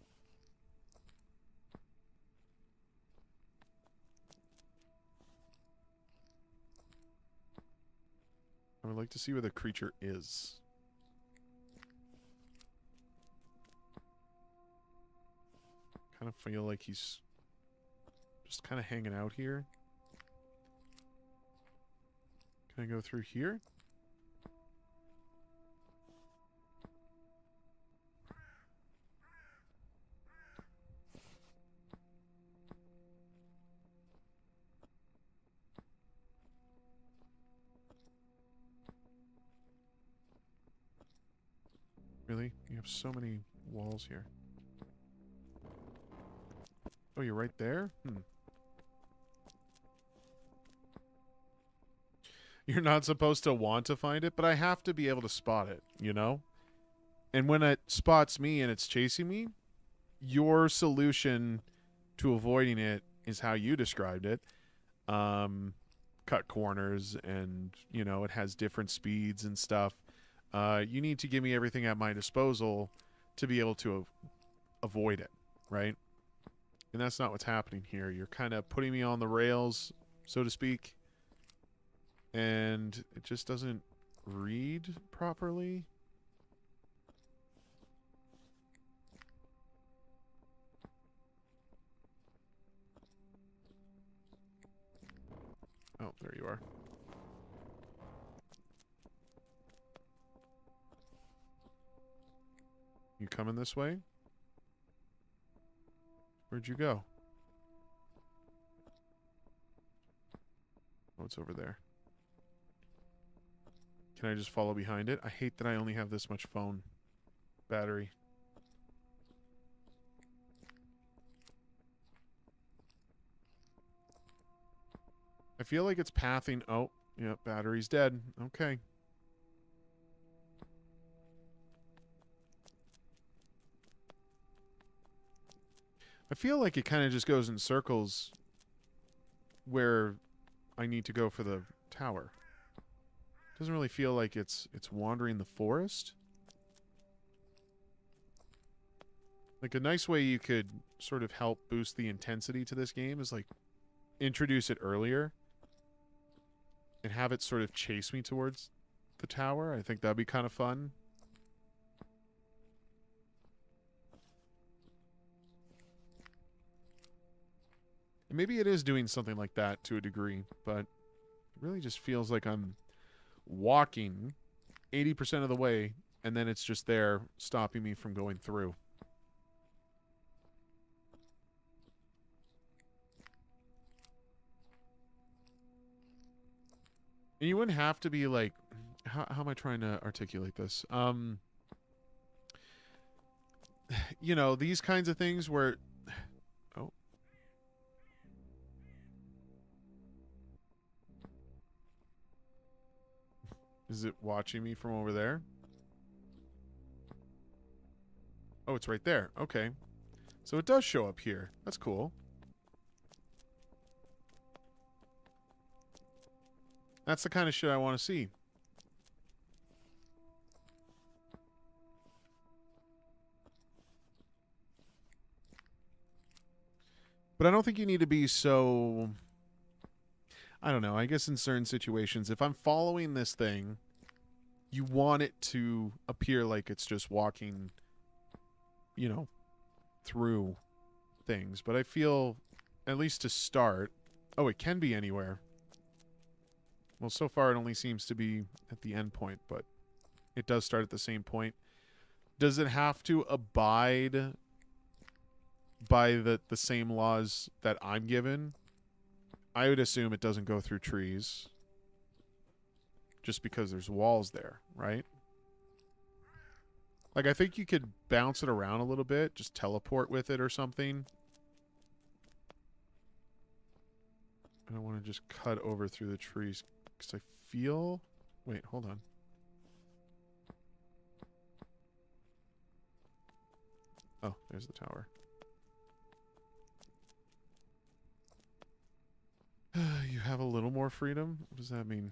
I would like to see where the creature is. Kind of feel like he's just kind of hanging out here. Can I go through here? Really? You have so many walls here. Oh, you're right there? You're not supposed to want to find it, but I have to be able to spot it, you know? And when it spots me and it's chasing me, your solution to avoiding it is how you described it. Cut corners and, you know, it has different speeds and stuff. You need to give me everything at my disposal to be able to avoid it, right? And that's not what's happening here. You're kind of putting me on the rails, so to speak. And it just doesn't read properly. Oh, there you are. You coming this way? Where'd you go? Oh, it's over there. Can I just follow behind it? I hate that I only have this much phone battery. I feel like it's pathing. Oh, yeah, battery's dead. Okay. I feel like it kind of just goes in circles where I need to go for the tower. Doesn't really feel like it's wandering the forest. Like a nice way you could sort of help boost the intensity to this game is like introduce it earlier and have it sort of chase me towards the tower. I think that'd be kind of fun. And maybe it is doing something like that to a degree, but it really just feels like I'm walking 80% of the way, and then it's just there stopping me from going through. And you wouldn't have to be like, how am I trying to articulate this? You know, these kinds of things where, oh. Is it watching me from over there? Oh, it's right there. Okay. So it does show up here. That's cool. That's the kind of shit I want to see. But I don't think you need to be so... I don't know. I guess in certain situations, if I'm following this thing, you want it to appear like it's just walking, you know, through things. But I feel, at least to start... Oh, it can be anywhere. Well, so far it only seems to be at the end point, but it does start at the same point. Does it have to abide by the same laws that I'm given? I would assume it doesn't go through trees. Just because there's walls there, right? Like, I think you could bounce it around a little bit. Just teleport with it or something. I don't want to just cut over through the trees. Because I feel... Wait, hold on. Oh, there's the tower. You have a little more freedom? What does that mean?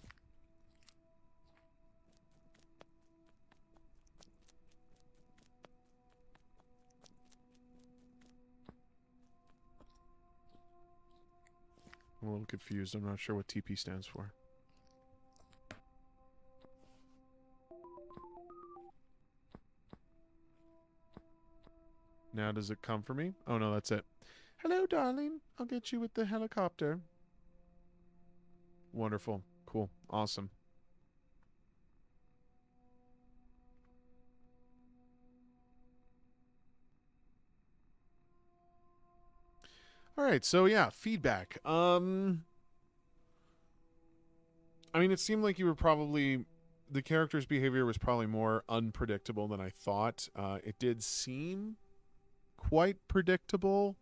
I'm a little confused. I'm not sure what TP stands for. Now does it come for me? Oh no, that's it. Hello, darling. I'll get you with the helicopter. Wonderful. Cool. Awesome. All right, so yeah, feedback. I mean, it seemed like you were probably... The character's behavior was probably more unpredictable than I thought. It did seem quite predictable.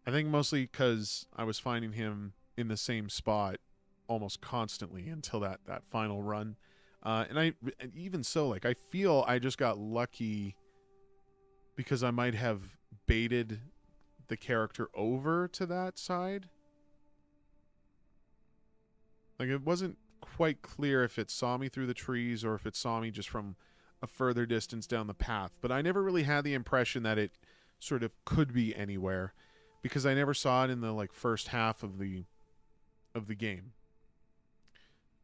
I think mostly because I was finding him in the same spot almost constantly until that final run. And even so, like, I feel I just got lucky because I might have baited the character over to that side. Like, it wasn't quite clear if it saw me through the trees or if it saw me just from a further distance down the path. But I never really had the impression that it sort of could be anywhere because I never saw it in the, like, first half of the game.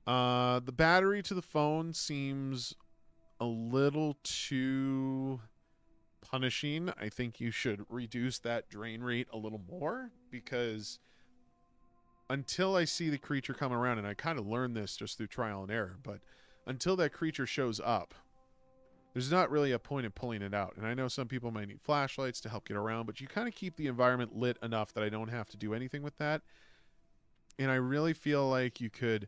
The battery to the phone seems a little too punishing. I think you should reduce that drain rate a little more because until I see the creature come around, and I kind of learned this just through trial and error, but until that creature shows up, there's not really a point in pulling it out. And I know some people might need flashlights to help get around, but you kind of keep the environment lit enough that I don't have to do anything with that. And I really feel like you could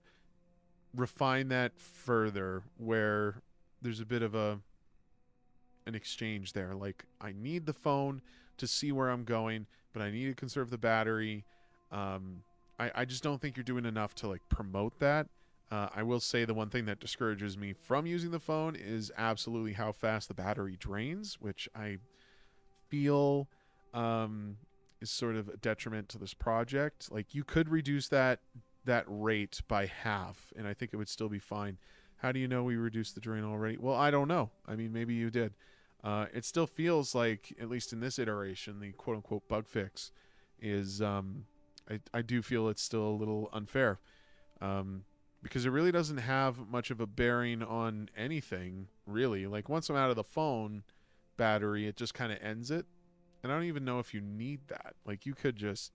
refine that further where there's a bit of an exchange there. Like, I need the phone to see where I'm going, but I need to conserve the battery. I just don't think you're doing enough to like promote that. I will say the one thing that discourages me from using the phone is absolutely how fast the battery drains, which I feel is sort of a detriment to this project. Like, you could reduce that rate by half, and I think it would still be fine. How do you know we reduced the drain already? Well, I don't know. I mean, maybe you did. It still feels like, at least in this iteration, the quote-unquote bug fix is, I do feel it's still a little unfair, because it really doesn't have much of a bearing on anything, really. Like, once I'm out of the phone battery, it just kind of ends it, and I don't even know if you need that. Like, you could just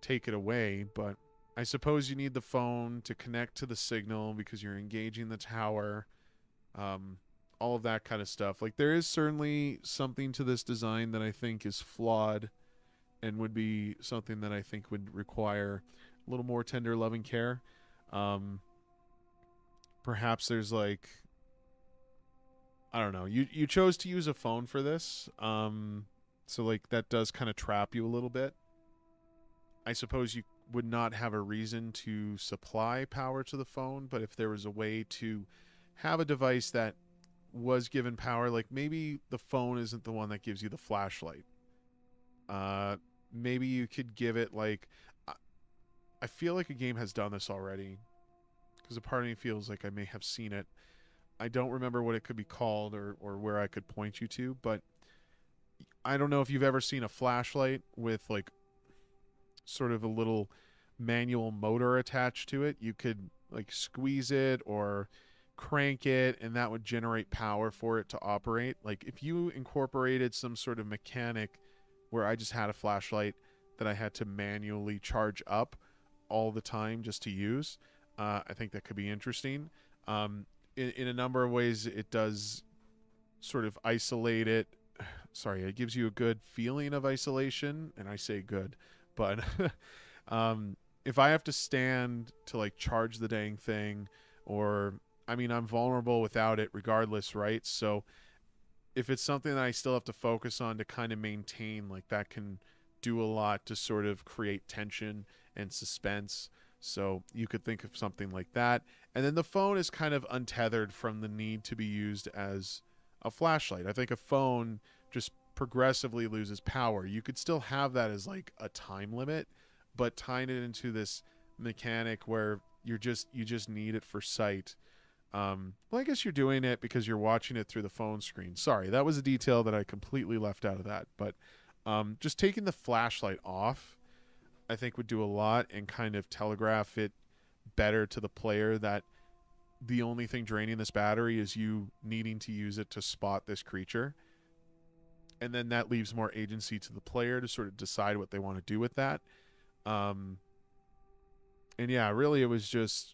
take it away, but I suppose you need the phone to connect to the signal because you're engaging the tower. All of that kind of stuff. Like, there is certainly something to this design that I think is flawed and would be something that I think would require a little more tender loving care. Perhaps there's like, I don't know. You chose to use a phone for this. So like that does kind of trap you a little bit. I suppose you would not have a reason to supply power to the phone, but if there was a way to have a device that was given power, like maybe the phone isn't the one that gives you the flashlight. Maybe you could give it like, I feel like a game has done this already, because a part of me feels like I may have seen it. I don't remember what it could be called or where I could point you to, but I don't know if you've ever seen a flashlight with like sort of a little manual motor attached to it. You could like squeeze it or crank it, and that would generate power for it to operate. Like, if you incorporated some sort of mechanic where I just had a flashlight that I had to manually charge up all the time just to use, I think that could be interesting. In a number of ways, it does sort of isolate it. Sorry, it gives you a good feeling of isolation, and I say good, but if I have to stand to like charge the dang thing, or I mean, I'm vulnerable without it regardless, right? So if it's something that I still have to focus on to kind of maintain, like that can do a lot to sort of create tension and suspense. So you could think of something like that. And then the phone is kind of untethered from the need to be used as a flashlight. I think a phone just progressively loses power. You could still have that as like a time limit, but tying it into this mechanic where you just need it for sight. Well, I guess you're doing it because you're watching it through the phone screen. Sorry, that was a detail that I completely left out of that. But just taking the flashlight off, I think would do a lot and kind of telegraph it better to the player that the only thing draining this battery is you needing to use it to spot this creature. And then that leaves more agency to the player to sort of decide what they want to do with that. And yeah, really it was just,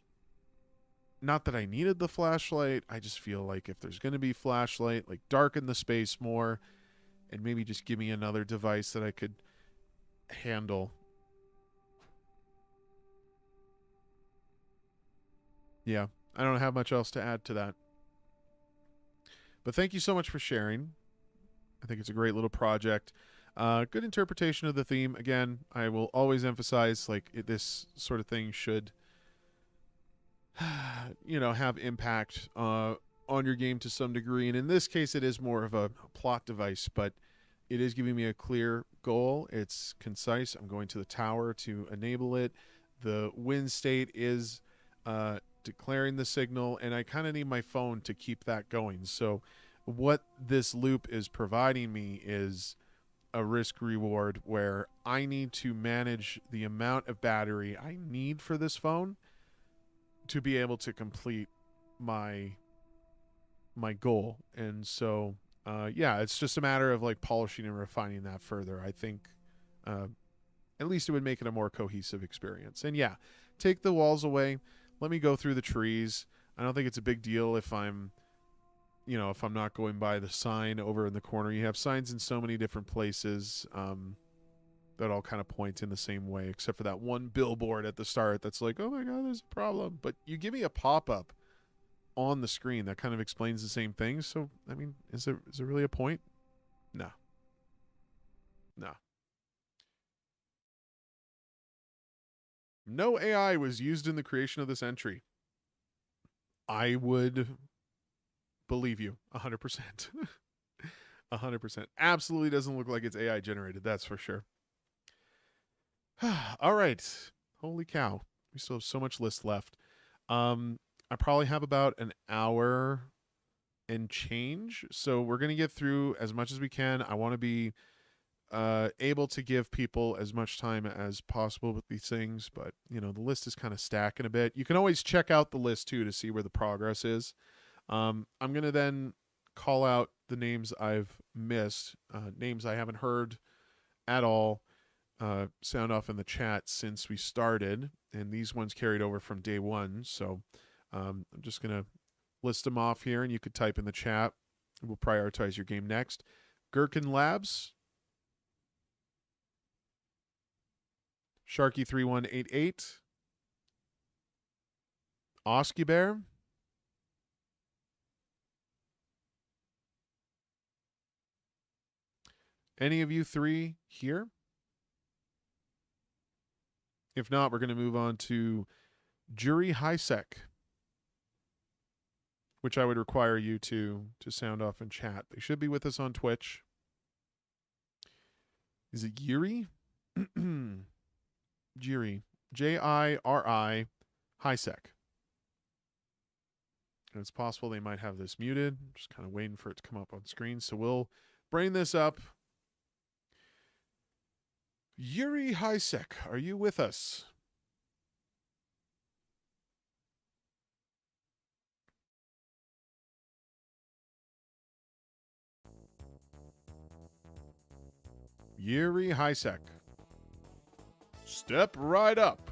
not that I needed the flashlight. I just feel like if there's going to be flashlight, like darken the space more and maybe just give me another device that I could handle. Yeah, I don't have much else to add to that. But thank you so much for sharing. I think it's a great little project. Good interpretation of the theme. Again, I will always emphasize like this sort of thing should have impact on your game to some degree. And in this case, it is more of a plot device, but it is giving me a clear goal. It's concise. I'm going to the tower to enable it. The win state is declaring the signal, and I kind of need my phone to keep that going. So what this loop is providing me is a risk reward where I need to manage the amount of battery I need for this phone to be able to complete my goal. And so yeah, it's just a matter of like polishing and refining that further. I think at least it would make it a more cohesive experience. And yeah, take the walls away, let me go through the trees. I don't think it's a big deal if I'm not going by the sign over in the corner. You have signs in so many different places. that all kind of point in the same way, except for that one billboard at the start that's like, oh my god, there's a problem. But you give me a pop-up on the screen that kind of explains the same thing. So, I mean, is there really a point? No. No. No AI was used in the creation of this entry. I would believe you 100%. 100%. Absolutely doesn't look like it's AI generated, that's for sure. All right. Holy cow. We still have so much list left. I probably have about an hour and change. So we're going to get through as much as we can. I want to be able to give people as much time as possible with these things. But, you know, the list is kind of stacking a bit. You can always check out the list, too, to see where the progress is. I'm going to then call out the names I've missed, names I haven't heard at all. Sound off in the chat since we started, and these ones carried over from day one. So I'm just going to list them off here, and you could type in the chat. We'll prioritize your game next. Gherkin Labs, Sharky3188, Oski Bear, any of you three here? If not, we're going to move on to Jury Highsec, which I would require you to sound off in chat. They should be with us on Twitch. Is it Yuri? Jiri. Jiri Highsec. And it's possible they might have this muted. Just kind of waiting for it to come up on screen. So we'll bring this up. Yuri Highsec, are you with us? Yuri Highsec. Step right up.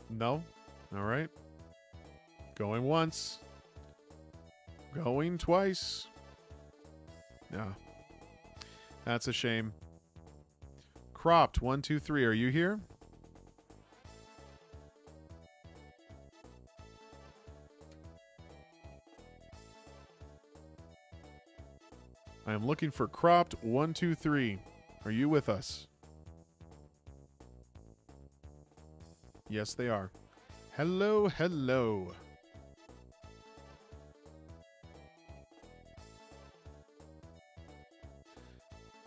No? All right. Going once. Going twice. Yeah. That's a shame. Cropped 123. Are you here? I am looking for Cropped 123. Are you with us? Yes, they are. Hello, hello.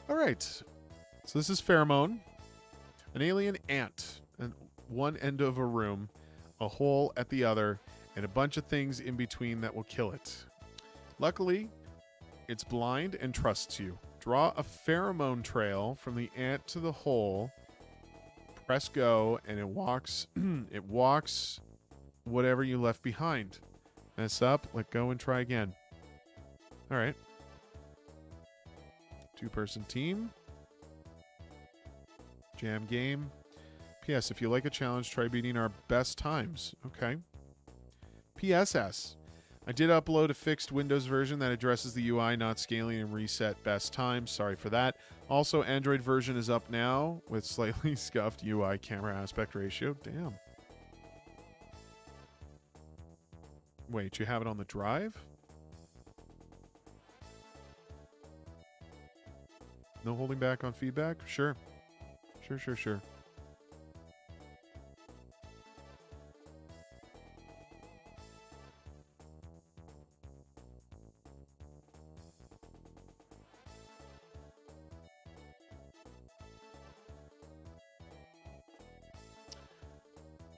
All right. So this is Pheromone, an alien ant at one end of a room, a hole at the other, and a bunch of things in between that will kill it. Luckily, it's blind and trusts you. Draw a pheromone trail from the ant to the hole. Press go, and it walks. It walks whatever you left behind. Mess up. Let go and try again. All right. Two-person team. Jam game. P.S. If you like a challenge, try beating our best times. Okay. P.S.S. I did upload a fixed Windows version that addresses the UI not scaling and reset best times. Sorry for that. Also, Android version is up now with slightly scuffed UI camera aspect ratio. Damn. Wait, you have it on the drive? No holding back on feedback? Sure. Sure.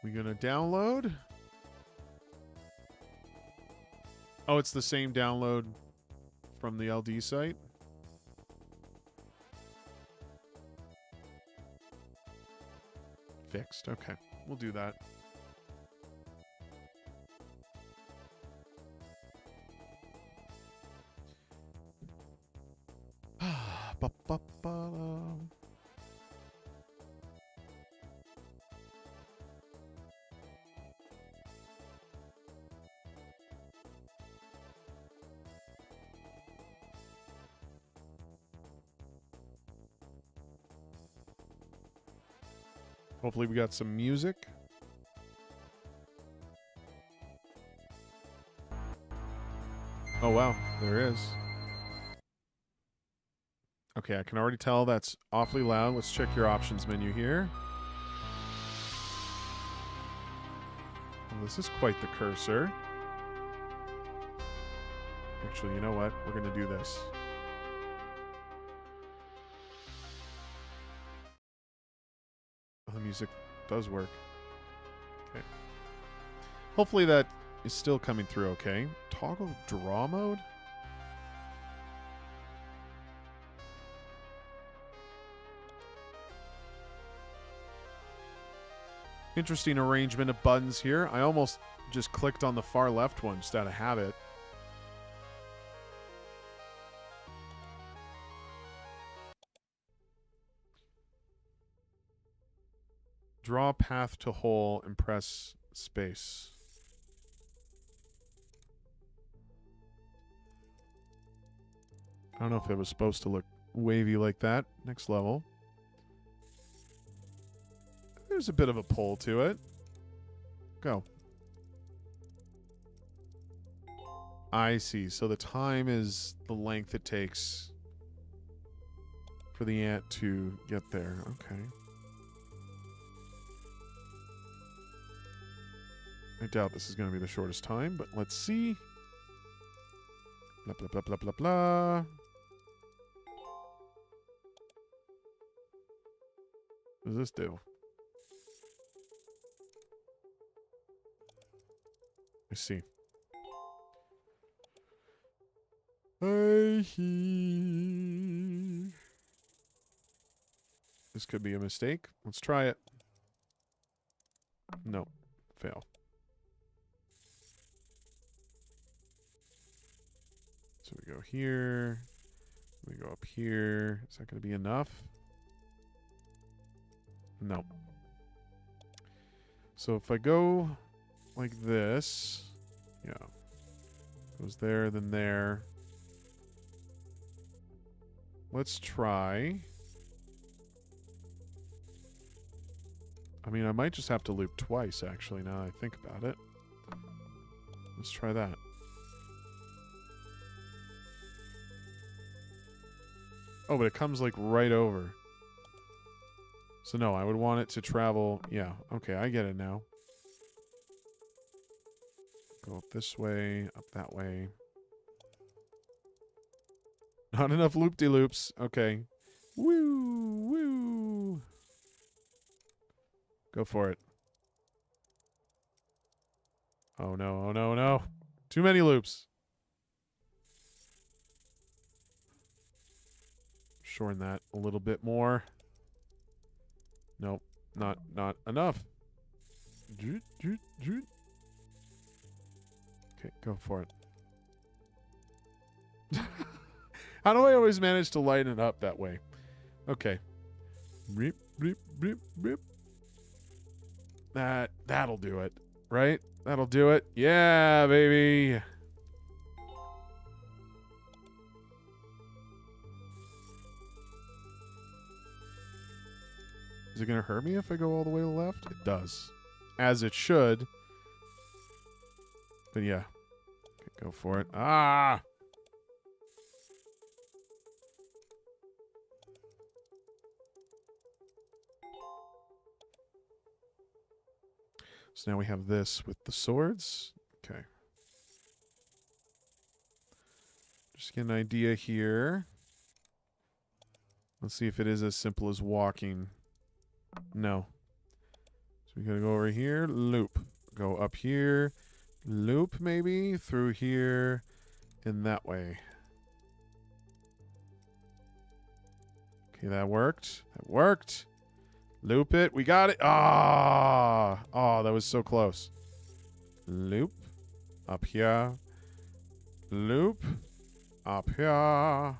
We gonna download? Oh, it's the same download from the LD site? Fixed. Okay. We'll do that. Hopefully we got some music. Oh, wow. There is. Okay, I can already tell that's awfully loud. Let's check your options menu here. Well, this is quite the cursor. Actually, you know what? We're going to do this. Oh, the music does work. Okay. Hopefully that is still coming through okay. Toggle draw mode? Interesting arrangement of buttons here. I almost just clicked on the far left one just out of habit. Draw path to hole and press space. I don't know if it was supposed to look wavy like that. Next level. There's a bit of a pull to it. Go. I see. So the time is the length it takes for the ant to get there. Okay. I doubt this is going to be the shortest time, but let's see. Blah, blah, blah, blah, blah, blah. What does this do? I see. I see. This could be a mistake. Let's try it. No. Fail. So we go here. We go up here. Is that going to be enough? No. So if I go like this, yeah, goes there, then there. Let's try. I mean, I might just have to loop twice, actually, now that I think about it. Let's try that. Oh, but it comes, like, right over. So, no, I would want it to travel. Yeah, okay, I get it now. Go up this way, up that way. Not enough loop-de-loops. Okay. Woo, woo. Go for it. Oh, no, oh, no, no. Too many loops. Shorten that a little bit more. Nope, not enough. Okay, go for it. How do I always manage to lighten it up that way? Okay. Beep, beep, beep, beep. That'll do it, right? That'll do it. Yeah, baby. Is it going to hurt me if I go all the way to the left? It does. As it should. But yeah. Okay, go for it. Ah! So now we have this with the swords. Okay. Just get an idea here. Let's see if it is as simple as walking. No. So we gotta go over here, loop. Go up here, loop maybe, through here, and that way. Okay, that worked. That worked. Loop it. We got it. Ah! Oh, that was so close. Loop. Up here. Loop. Up here.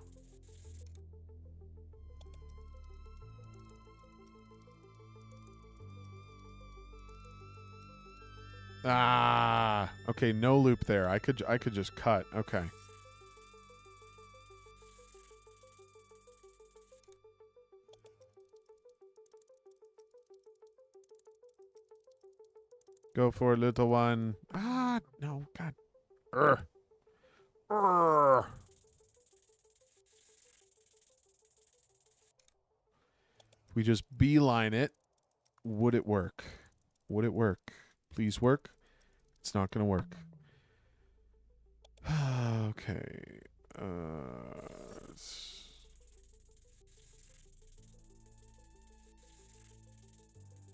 Ah, okay, no loop there. I could just cut. Okay. Go for it, little one. Ah, no, God. Urgh. Urgh. If we just beeline it, would it work? Would it work? Please work. It's not going to work. Okay.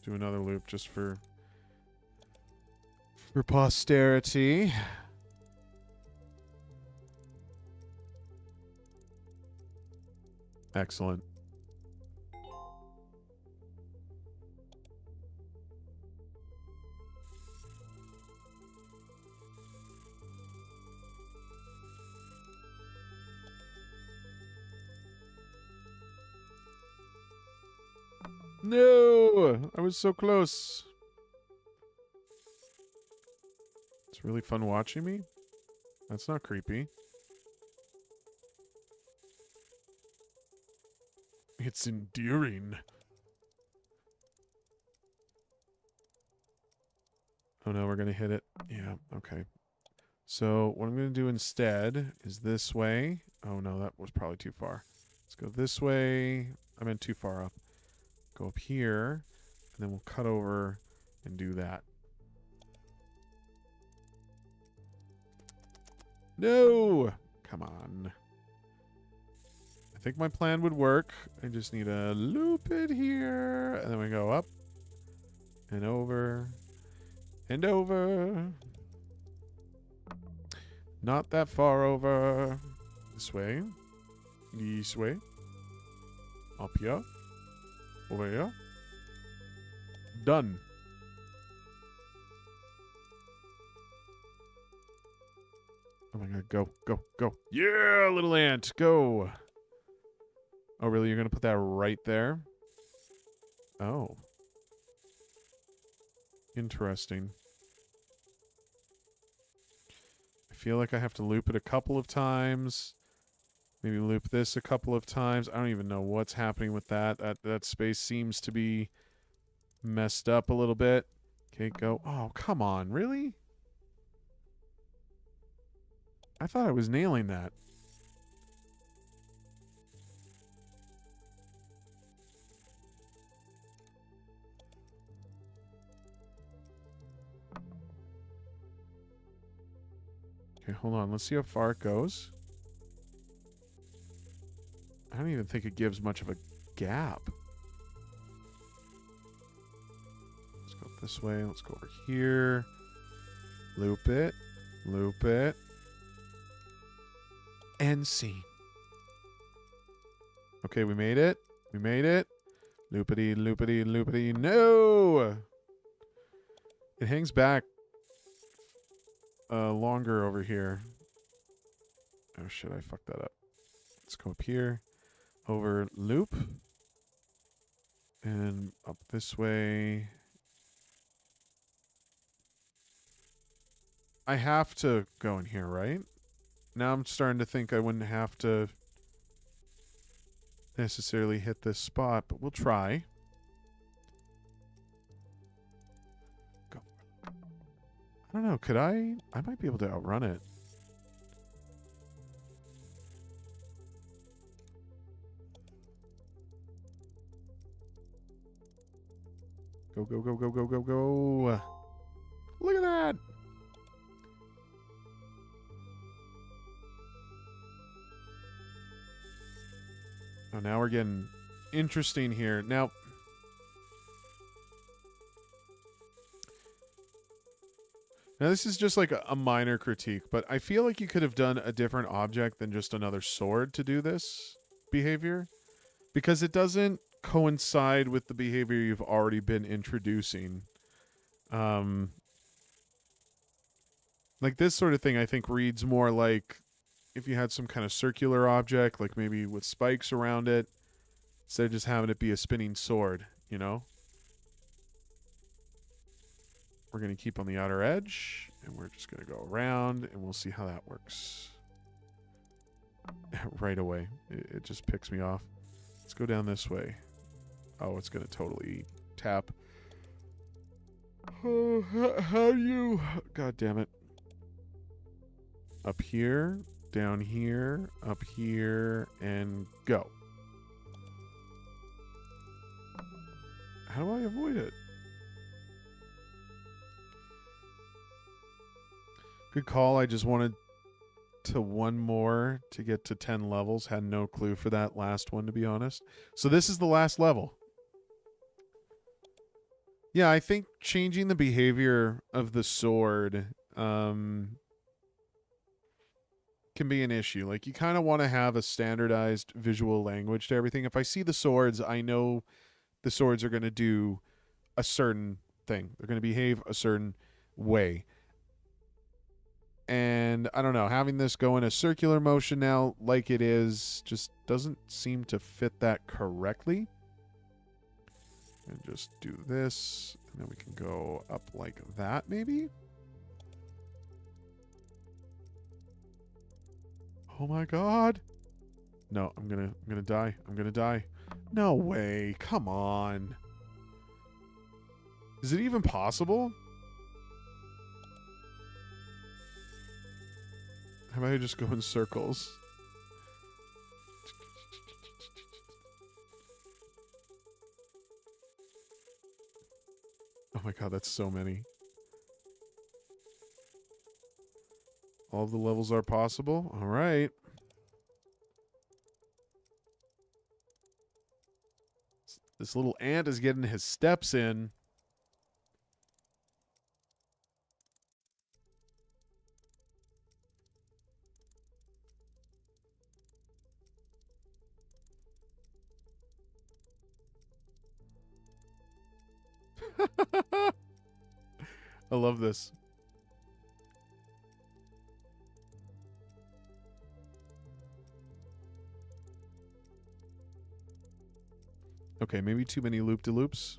Do another loop just for posterity. Excellent. No! I was so close. It's really fun watching me. That's not creepy. It's endearing. Oh no, we're going to hit it. Yeah, okay. So what I'm going to do instead is this way. Oh no, that was probably too far. Let's go this way. I meant too far up. Go up here, and then we'll cut over and do that. No! Come on. I think my plan would work. I just need to loop it here, and then we go up and over and over. Not that far over. This way. This way. Up here. Over here. Done. Oh my god, go, go, go. Yeah, little ant, go. Oh, really? You're going to put that right there? Oh. Interesting. I feel like I have to loop it a couple of times. Maybe loop this a couple of times. I don't even know what's happening with that. That space seems to be messed up a little bit. Okay, go. Oh, come on. Really? I thought I was nailing that. Okay, hold on. Let's see how far it goes. I don't even think it gives much of a gap. Let's go this way. Let's go over here. Loop it. Loop it. End scene. Okay, we made it. We made it. Loopity, loopity, loopity. No! It hangs back longer over here. Oh shit, I fucked that up. Let's go up here. Over loop. And up this way. I have to go in here, right? Now I'm starting to think I wouldn't have to necessarily hit this spot, but we'll try. Go. I don't know, could I might be able to outrun it. Go, go, go, go, go, go, go. Look at that. Oh, now we're getting interesting here. Now, this is just like a minor critique, but I feel like you could have done a different object than just another sword to do this behavior, because it doesn't coincide with the behavior you've already been introducing. Like this sort of thing, I think reads more like if you had some kind of circular object, like maybe with spikes around it, instead of just having it be a spinning sword, you know? We're going to keep on the outer edge, and we're just going to go around, and we'll see how that works. Right away. It just picks me off. Let's go down this way. Oh, it's going to totally tap. How do you... God damn it. Up here, down here, up here, and go. How do I avoid it? Good call. I just wanted to one more to get to 10 levels. Had no clue for that last one, to be honest. So this is the last level. Yeah, I think changing the behavior of the sword can be an issue. Like, you kind of want to have a standardized visual language to everything. If I see the swords, I know the swords are going to do a certain thing. They're going to behave a certain way. And I don't know, having this go in a circular motion now like it is just doesn't seem to fit that correctly. And just do this, and then we can go up like that maybe. Oh my god. No, I'm gonna die. I'm gonna die. No way. Come on. Is it even possible? How about I just go in circles? Oh my god, that's so many. All the levels are possible? Alright. This little ant is getting his steps in. I love this. Okay, maybe too many loop-de-loops.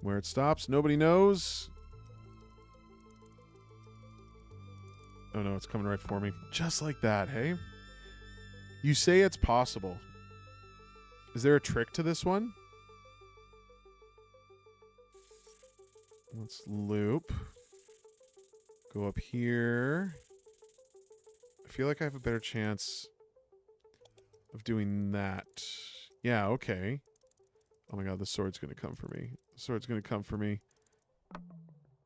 Where it stops, nobody knows. Oh no, it's coming right for me. Just like that, hey? You say it's possible. Is there a trick to this one? Let's loop. Go up here. I feel like I have a better chance of doing that. Yeah, okay. Oh my god, the sword's gonna come for me. The sword's gonna come for me.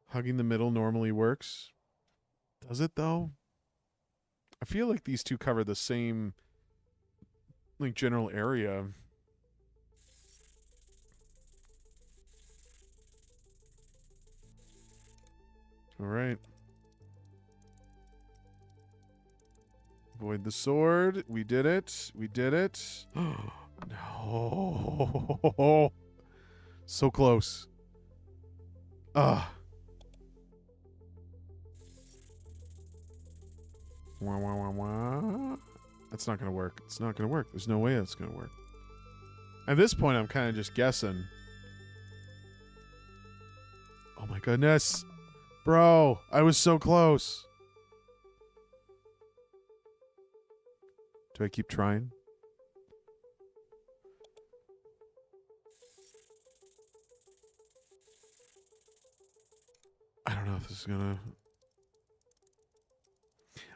Hugging the middle normally works. Does it, though? I feel like these two cover the same, like, general area. Alright. Avoid the sword. We did it. We did it. No. So close. Ugh. Wah, wah, wah, wah. That's not going to work. It's not going to work. There's no way that's going to work. At this point, I'm kind of just guessing. Oh my goodness. Bro, I was so close. Do I keep trying? I don't know if this is gonna...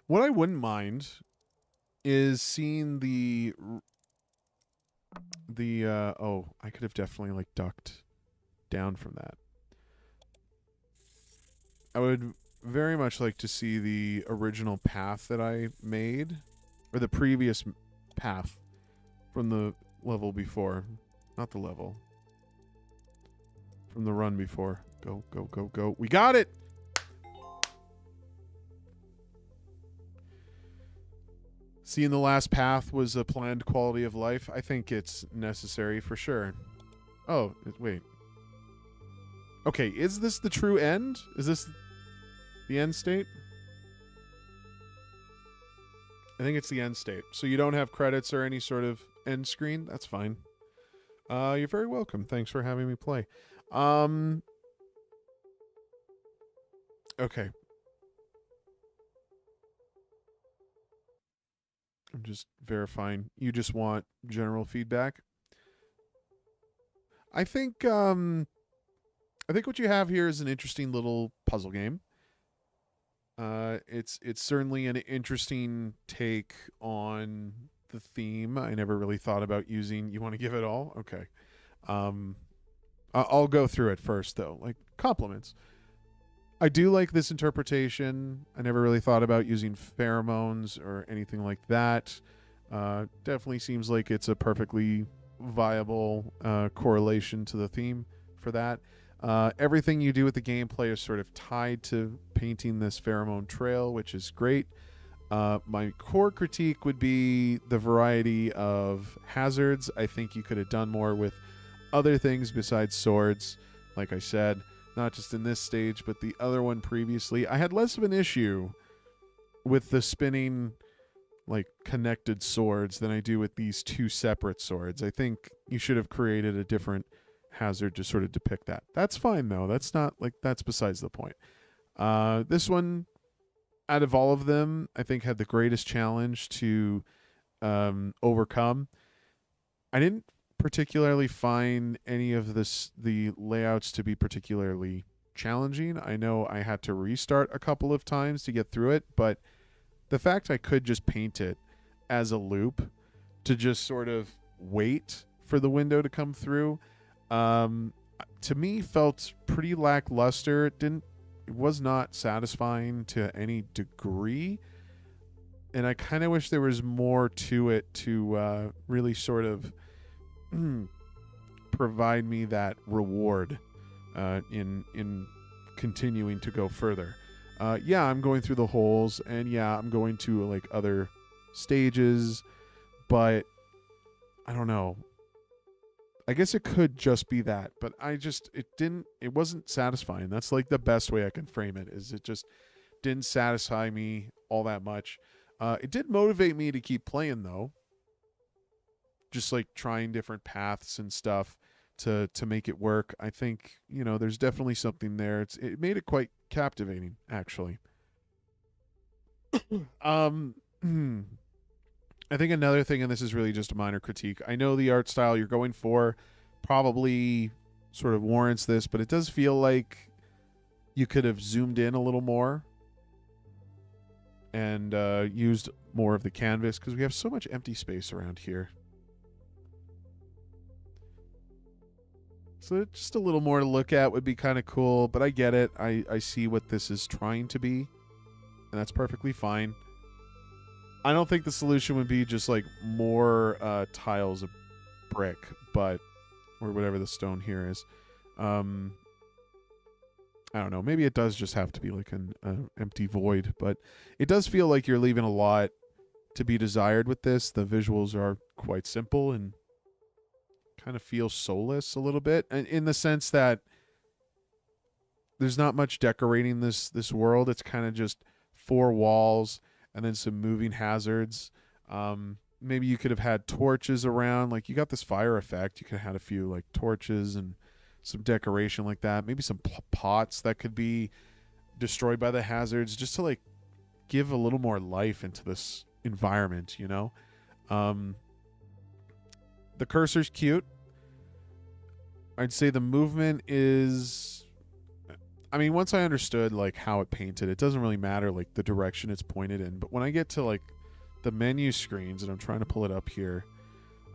What I wouldn't mind is seeing the oh, I could have definitely like ducked down from that. I would very much like to see the original path that I made, or the previous path from the level before. Not the level. From the run before. Go, go, go, go. We got it! Seeing the last path was a planned quality of life. I think it's necessary for sure. Oh, wait. Okay, is this the true end? Is this the end state? I think it's the end state. So you don't have credits or any sort of end screen? That's fine. You're very welcome. Thanks for having me play. Okay. I'm just verifying. You just want general feedback? I think, I think what you have here is an interesting little puzzle game. It's certainly an interesting take on the theme. I never really thought about using. You want to give it all? Okay. Um, I'll go through it first though. Like compliments. I do like this interpretation. I never really thought about using pheromones or anything like that. Definitely seems like it's a perfectly viable correlation to the theme for that. Everything you do with the gameplay is sort of tied to painting this pheromone trail, which is great. My core critique would be the variety of hazards. I think you could have done more with other things besides swords, like I said, not just in this stage, but the other one previously. I had less of an issue with the spinning, like, connected swords than I do with these two separate swords. I think you should have created a different hazard to sort of depict that. That's fine, though. That's not, like, that's besides the point. This one, out of all of them, I think had the greatest challenge to overcome. I didn't particularly find any of the layouts to be particularly challenging. I know I had to restart a couple of times to get through it, but the fact I could just paint it as a loop to just sort of wait for the window to come through, to me felt pretty lackluster. It was not satisfying to any degree, and I kind of wish there was more to it to really sort of provide me that reward in continuing to go further. Yeah, I'm going through the holes, and yeah, I'm going to like other stages, but I don't know. I guess it could just be that, but it wasn't satisfying. That's like the best way I can frame it, is it just didn't satisfy me all that much. It did motivate me to keep playing though. Just like trying different paths and stuff to make it work. I think, there's definitely something there. It made it quite captivating, actually. I think another thing, and this is really just a minor critique, I know the art style you're going for probably sort of warrants this, but it does feel like you could have zoomed in a little more and used more of the canvas, because we have so much empty space around here. So just a little more to look at would be kind of cool, but I get it. I see what this is trying to be, and that's perfectly fine. I don't think the solution would be just like more tiles of brick, or whatever the stone here is. I don't know. Maybe it does just have to be like an empty void, but it does feel like you're leaving a lot to be desired with this. The visuals are quite simple and kind of feel soulless a little bit, and in the sense that there's not much decorating this world. It's kind of just 4 walls and then some moving hazards. Maybe you could have had torches around. Like, you got this fire effect. You could have had a few like torches and some decoration like that. Maybe some pots that could be destroyed by the hazards, just to like give a little more life into this environment, The cursor's cute. I'd say the movement is... I mean, once I understood like how it painted, it doesn't really matter like the direction it's pointed in. But when I get to like the menu screens, and I'm trying to pull it up here,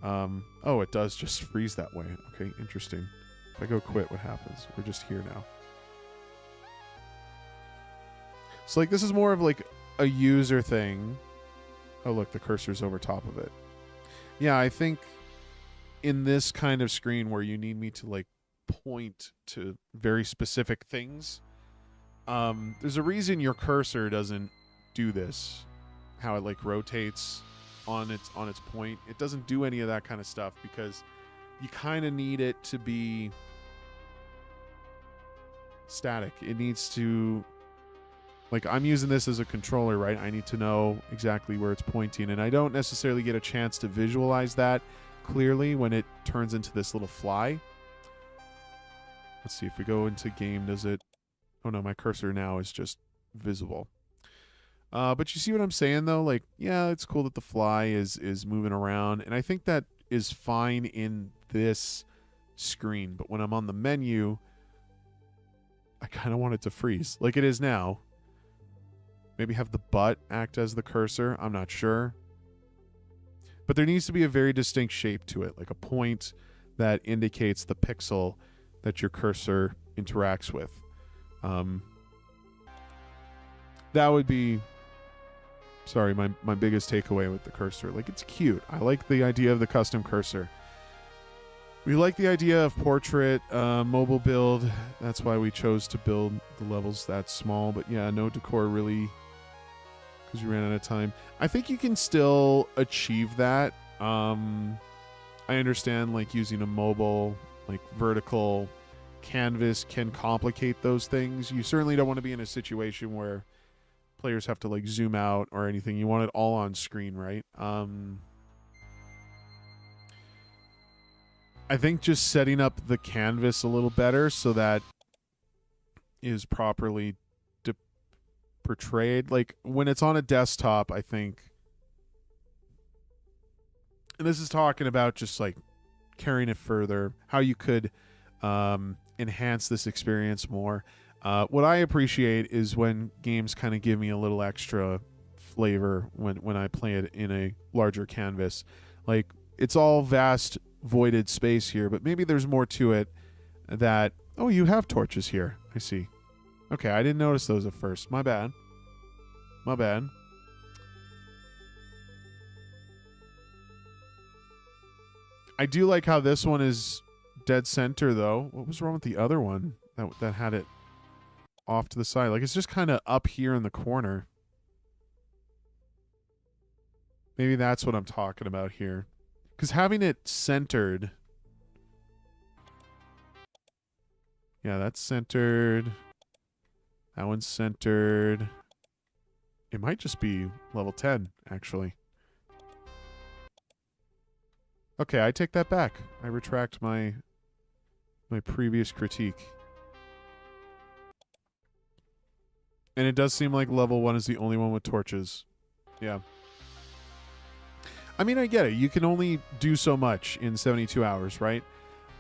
oh, it does just freeze that way. Okay, interesting. If I go quit, what happens? We're just here now. So like this is more of like a user thing. Oh, look, the cursor's over top of it. Yeah, I think in this kind of screen where you need me to like point to very specific things, there's a reason your cursor doesn't do this, how it like rotates on its point. It doesn't do any of that kind of stuff because you kind of need it to be static. It needs to, like, I'm using this as a controller, right? I need to know exactly where it's pointing, and I don't necessarily get a chance to visualize that clearly when it turns into this little fly. Let's see if we go into game, does it... Oh no, my cursor now is just visible. But you see what I'm saying though? Like, yeah, it's cool that the fly is moving around, and I think that is fine in this screen. But when I'm on the menu, I kind of want it to freeze like it is now. Maybe have the butt act as the cursor. I'm not sure. But there needs to be a very distinct shape to it, like a point that indicates the pixel that your cursor interacts with. That would be, sorry, my biggest takeaway with the cursor. Like, it's cute. I like the idea of the custom cursor. We like the idea of portrait, mobile build. That's why we chose to build the levels that small. But yeah, no decor really, because we ran out of time. I think you can still achieve that. I understand, like, using a mobile, like, vertical canvas can complicate those things. You certainly don't want to be in a situation where players have to, like, zoom out or anything. You want it all on screen, right? I think just setting up the canvas a little better so that is properly portrayed. Like, when it's on a desktop, I think, and this is talking about just, like, carrying it further, how you could enhance this experience more. What I appreciate is when games kind of give me a little extra flavor when I play it in a larger canvas. Like, it's all vast voided space here, but maybe there's more to it that, oh, you have torches here. I see. Okay, I didn't notice those at first. My bad. My bad. I do like how this one is dead center, though. What was wrong with the other one that had it off to the side? Like, it's just kind of up here in the corner. Maybe that's what I'm talking about here. Because having it centered... Yeah, that's centered. That one's centered. It might just be level 10, actually. Okay, I take that back. I retract my previous critique. And it does seem like level 1 is the only one with torches. Yeah. I mean, I get it. You can only do so much in 72 hours, right?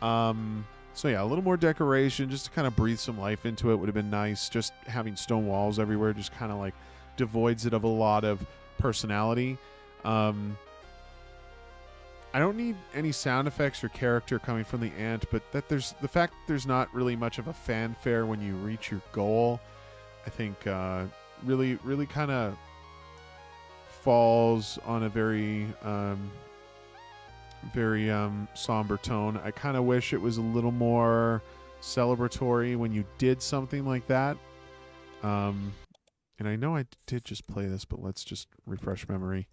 So yeah, a little more decoration just to kind of breathe some life into it would have been nice. Just having stone walls everywhere just kind of like devoids it of a lot of personality. I don't need any sound effects or character coming from the ant, but that there's the fact that there's not really much of a fanfare when you reach your goal, I think really kind of falls on a very somber tone. I kind of wish it was a little more celebratory when you did something like that. And I know I did just play this, but let's just refresh memory.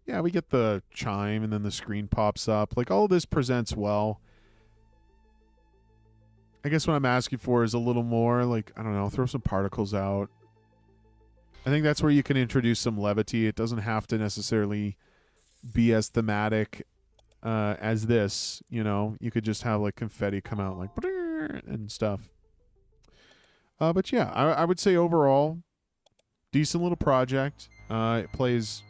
Yeah, we get the chime and then the screen pops up. Like, all of this presents well. I guess what I'm asking for is a little more, like, I don't know, throw some particles out. I think that's where you can introduce some levity. It doesn't have to necessarily be as thematic as this, you know. You could just have, like, confetti come out, like, and stuff. But yeah, I would say overall, decent little project. It plays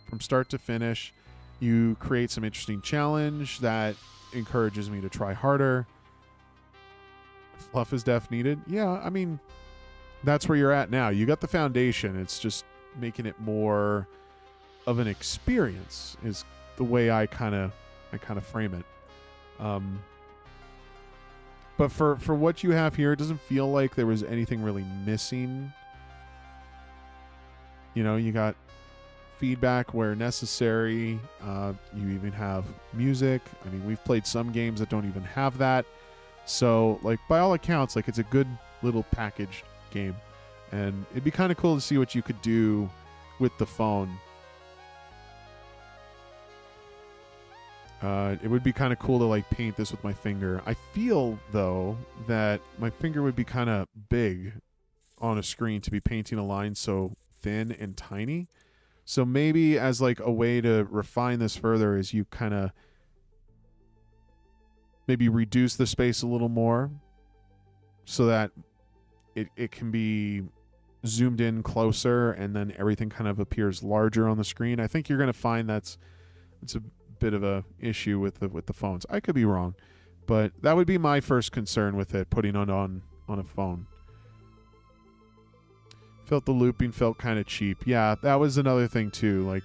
from start to finish. You create some interesting challenge that encourages me to try harder. Fluff is def needed. Yeah, I mean, that's where you're at now. You got the foundation. It's just making it more of an experience is the way I kind of frame it. But for what you have here, it doesn't feel like there was anything really missing. You know, you got feedback where necessary. You even have music. I mean, we've played some games that don't even have that. So, like, by all accounts, like, it's a good little packaged game. And it'd be kind of cool to see what you could do with the phone. It would be kind of cool to, like, paint this with my finger. I feel, though, that my finger would be kind of big on a screen to be painting a line so thin and tiny. So maybe as, like, a way to refine this further is you kind of maybe reduce the space a little more so that it can be zoomed in closer and then everything kind of appears larger on the screen. I think you're going to find it's a bit of a issue with the phones. I could be wrong, But that would be my first concern with it, putting it on a phone. Felt the looping felt kind of cheap. Yeah, that was another thing too. Like,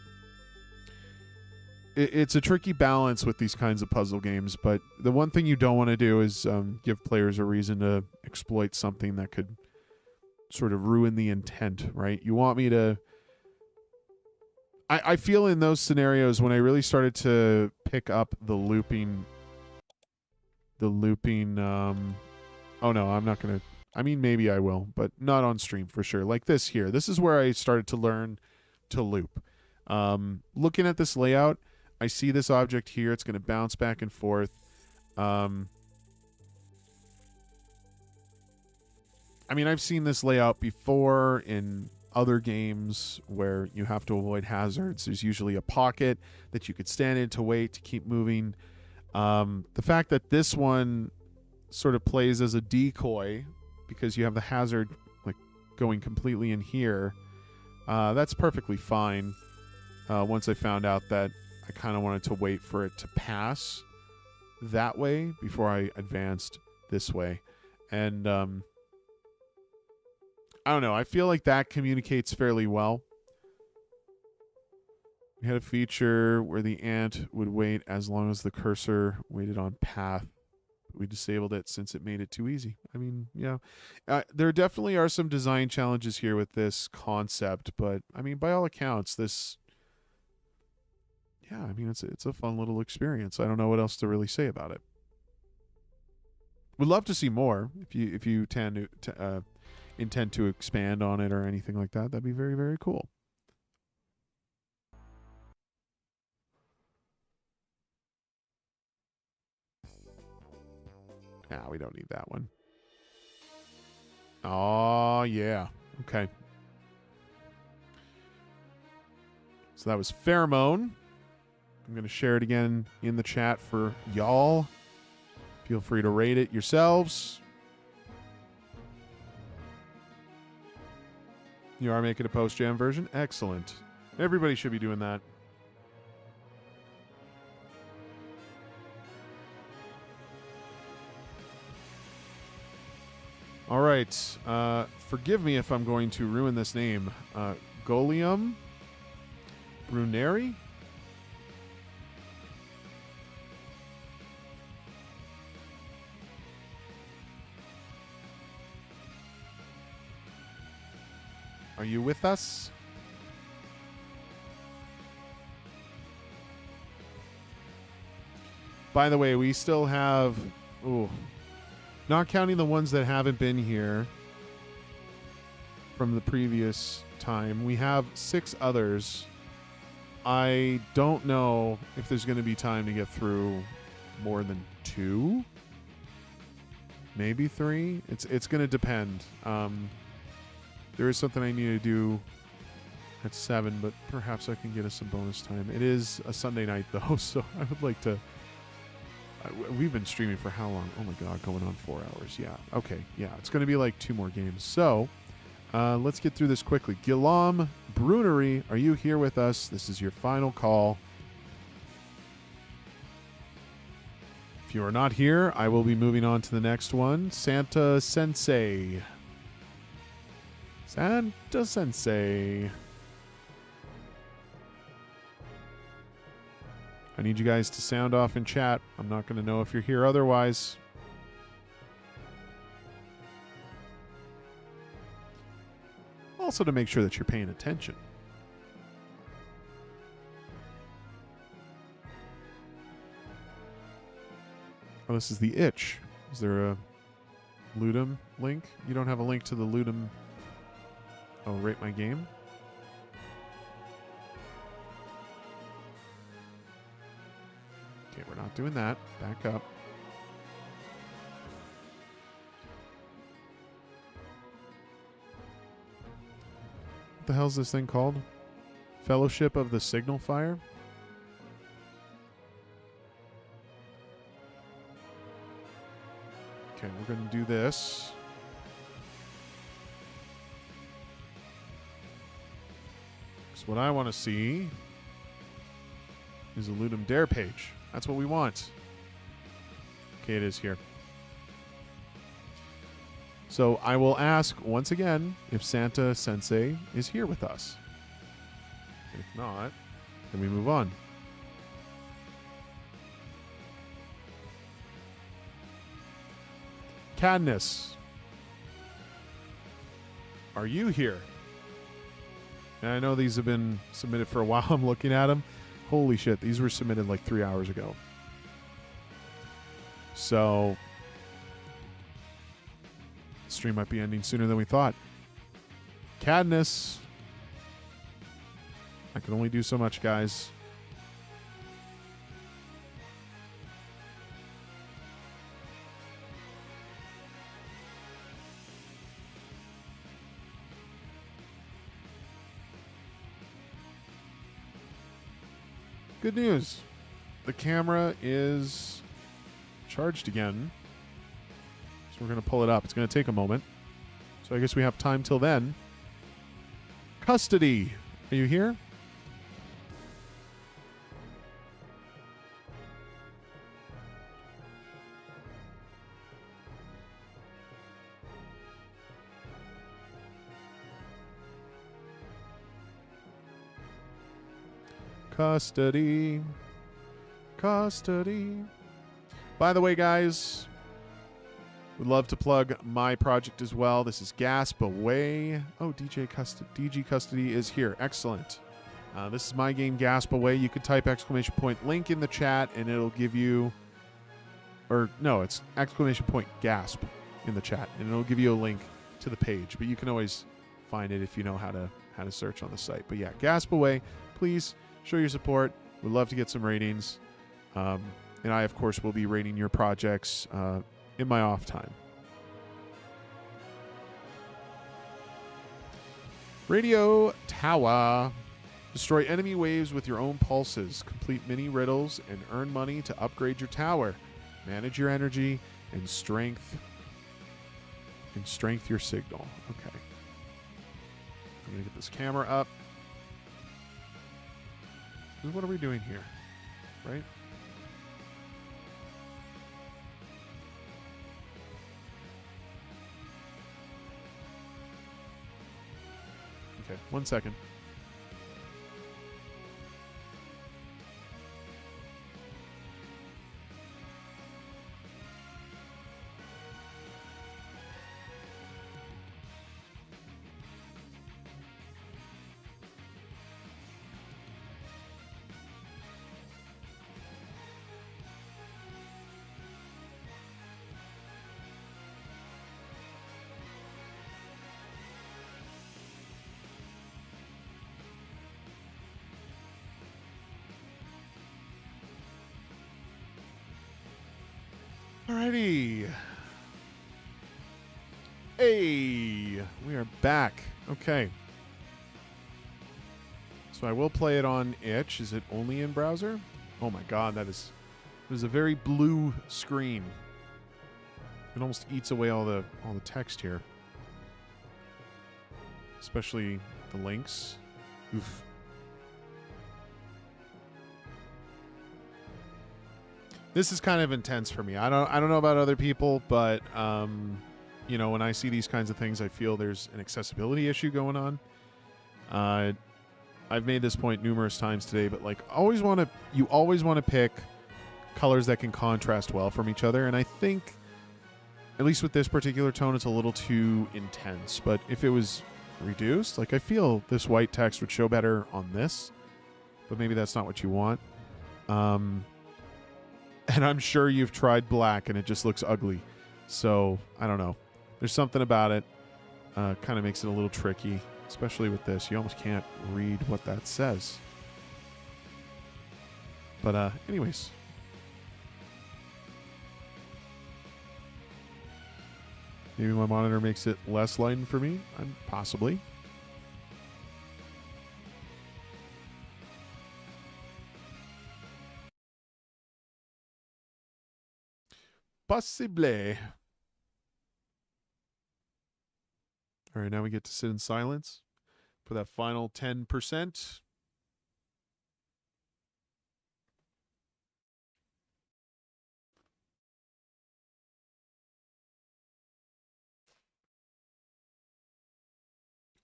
it's a tricky balance with these kinds of puzzle games, but the one thing you don't want to do is give players a reason to exploit something that could sort of ruin the intent, right? You want me to... I feel in those scenarios when I really started to pick up the looping... oh no, I'm not going to... I mean, maybe I will, but not on stream for sure. Like this here. This is where I started to learn to loop. Looking at this layout, I see this object here. It's going to bounce back and forth. I mean, I've seen this layout before in other games where you have to avoid hazards. There's usually a pocket that you could stand in to wait to keep moving. The fact that this one sort of plays as a decoy because you have the hazard like going completely in here, that's perfectly fine. Once I found out that I kind of wanted to wait for it to pass that way before I advanced this way. And I don't know. I feel like that communicates fairly well. We had a feature where the ant would wait as long as the cursor waited on path. We disabled it since it made it too easy. I mean, yeah. There definitely are some design challenges here with this concept, but I mean, by all accounts, this... Yeah, I mean, it's a fun little experience. I don't know what else to really say about it. Would love to see more. If you intend to expand on it or anything like that, that'd be very, very cool. Nah, we don't need that one. Oh, yeah. Okay. So that was Pheromone. I'm going to share it again in the chat for y'all. Feel free to rate it yourselves. You are making a post-jam version? Excellent. Everybody should be doing that. All right. Forgive me if I'm going to ruin this name. Golium Bruneri? Are you with us? By the way, we still have... Ooh. Not counting the ones that haven't been here from the previous time, we have 6 others. I don't know if there's going to be time to get through more than 2. Maybe 3. It's going to depend. There is something I need to do at 7, but perhaps I can get us some bonus time. It is a Sunday night, though, so I would like to... we've been streaming for how long? Oh, my God, going on 4 hours. Yeah, okay, yeah. It's going to be like 2 more games. So let's get through this quickly. Guillaume Brunery, are you here with us? This is your final call. If you are not here, I will be moving on to the next one. Santa Sensei. Santa Sensei. I need you guys to sound off in chat. I'm not going to know if you're here otherwise. Also to make sure that you're paying attention. Oh, this is the itch. Is there a Ludum link? You don't have a link to the Ludum... Oh, rate my game? Okay, we're not doing that. Back up. What the hell is this thing called? Fellowship of the Signal Fire? Okay, we're going to do this. What I want to see is a Ludum Dare page. That's what we want. Okay, it is here. So I will ask once again if Santa Sensei is here with us. If not, then we move on. Cadmus, are you here? And I know these have been submitted for a while. I'm looking at them. Holy shit, these were submitted like 3 hours ago. So, the stream might be ending sooner than we thought. Cadmus, I can only do so much, guys. Good news. The camera is charged again. So we're going to pull it up. It's going to take a moment. So I guess we have time till then. Custody. Are you here? Custody. Custody. By the way, guys, would love to plug my project as well. This is Gasp Away. Oh, DG Custody is here. Excellent. This is my game, Gasp Away. You could type ! Link in the chat, and it'll give you, or no, it's ! Gasp in the chat, and it'll give you a link to the page. But you can always find it if you know how to search on the site. But yeah, Gasp Away. Please show your support. We'd love to get some ratings. And I, of course, will be rating your projects in my off time. Radiotower. Destroy enemy waves with your own pulses. Complete mini riddles and earn money to upgrade your tower. Manage your energy and strength. Your signal. Okay. I'm going to get this camera up. What are we doing here? Right? Okay, 1 second. Alrighty. Hey, we are back. Okay. So I will play it on itch. Is it only in browser? Oh my god, that is a very blue screen. It almost eats away all the text here. Especially the links. Oof. This is kind of intense for me. I don't know about other people, but you know, when I see these kinds of things, I feel there's an accessibility issue going on. I've made this point numerous times today, but like you always want to pick colors that can contrast well from each other, and I think at least with this particular tone it's a little too intense. But if it was reduced, like I feel this white text would show better on this, but maybe that's not what you want. And I'm sure you've tried black and it just looks ugly. So, I don't know. There's something about it. Kind of makes it a little tricky, especially with this. You almost can't read what that says. But anyways. Maybe my monitor makes it less lightened for me. Possibly. Possible. All right, now we get to sit in silence for that final 10%.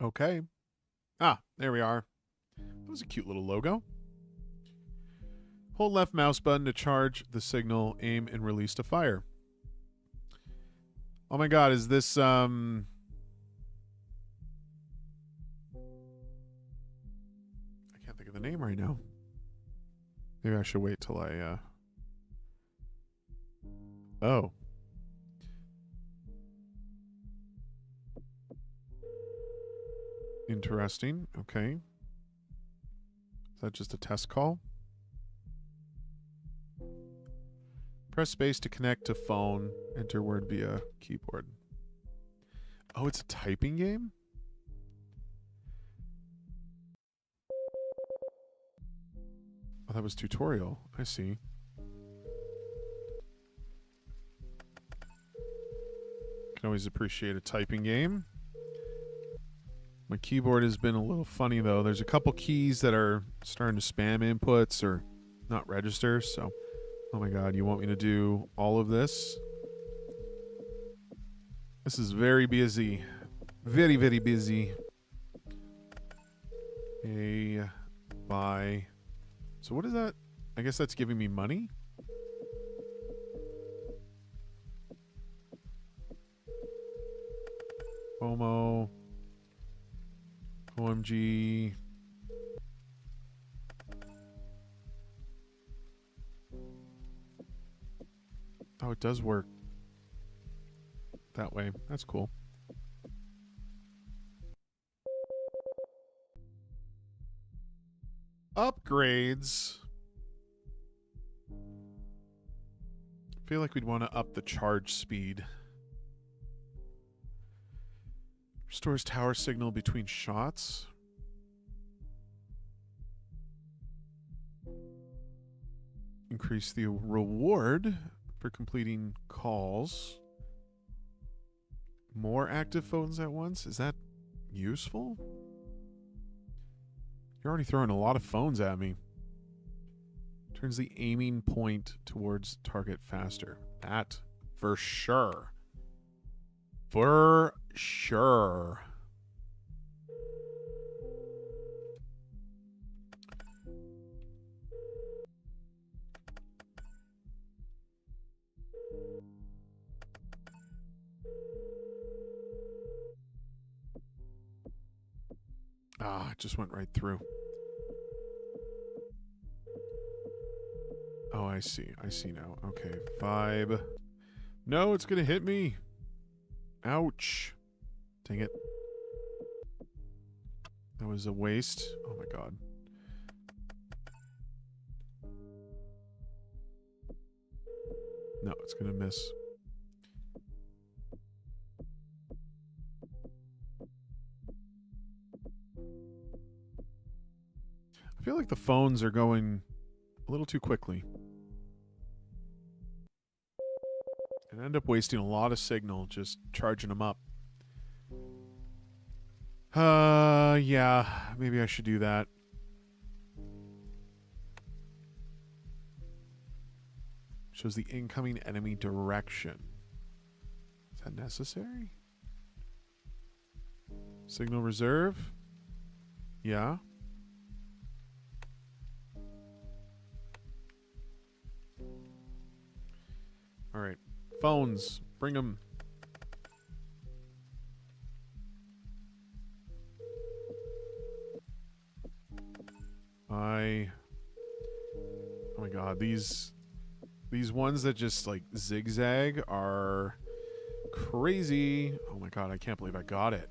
Okay. Ah, there we are. That was a cute little logo. Hold left mouse button to charge the signal, aim, and release to fire. Oh my god, is this, I can't think of the name right now. Maybe I should wait till I, Oh. Interesting. Okay. Is that just a test call? Press space to connect to phone. Enter word via keyboard. Oh, it's a typing game? Oh, that was tutorial. I see. Can always appreciate a typing game. My keyboard has been a little funny, though. There's a couple keys that are starting to spam inputs or not register, so... Oh my god, you want me to do all of this? This is very busy. Very, very busy. A, buy. So what is that? I guess that's giving me money? FOMO. OMG. Oh, it does work that way. That's cool. Upgrades. I feel like we'd want to up the charge speed. Restores tower signal between shots. Increase the reward for completing calls. More active phones at once? Is that useful? You're already throwing a lot of phones at me. Turns the aiming point towards target faster. That for sure. For sure. Ah, it just went right through. Oh, I see. I see now. Okay, vibe. No, it's gonna hit me. Ouch. Dang it. That was a waste. Oh my god. No, it's gonna miss. I feel like the phones are going a little too quickly. And I end up wasting a lot of signal just charging them up. Yeah, maybe I should do that. Shows the incoming enemy direction. Is that necessary? Signal reserve? Yeah. All right. Phones. Bring them. Oh my god, these ones that just like zigzag are crazy. Oh my god, I can't believe I got it.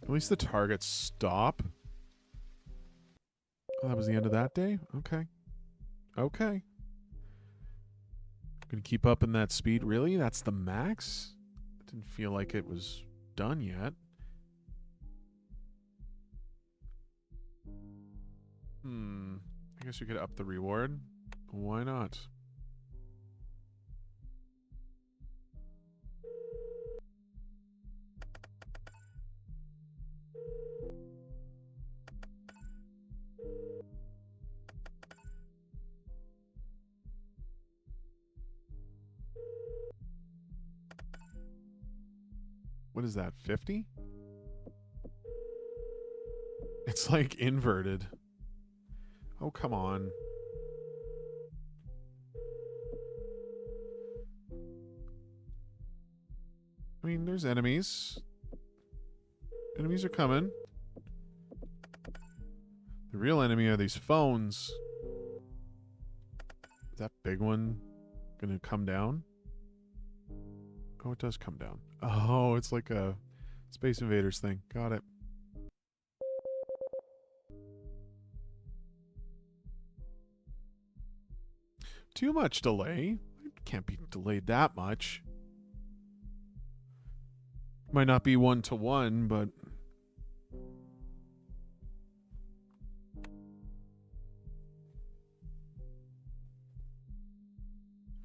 At least the targets stop. Oh, that was the end of that day? Okay. Okay. I'm gonna keep up in that speed. Really? That's the max? It didn't feel like it was done yet. I guess we could up the reward. Why not? What is that, 50? It's like inverted. Oh, come on. I mean, there's enemies. Enemies are coming. The real enemy are these phones. Is that big one gonna come down? Oh, it does come down. Oh, it's like a Space Invaders thing. Got it. Too much delay. It can't be delayed that much. Might not be 1-to-1, but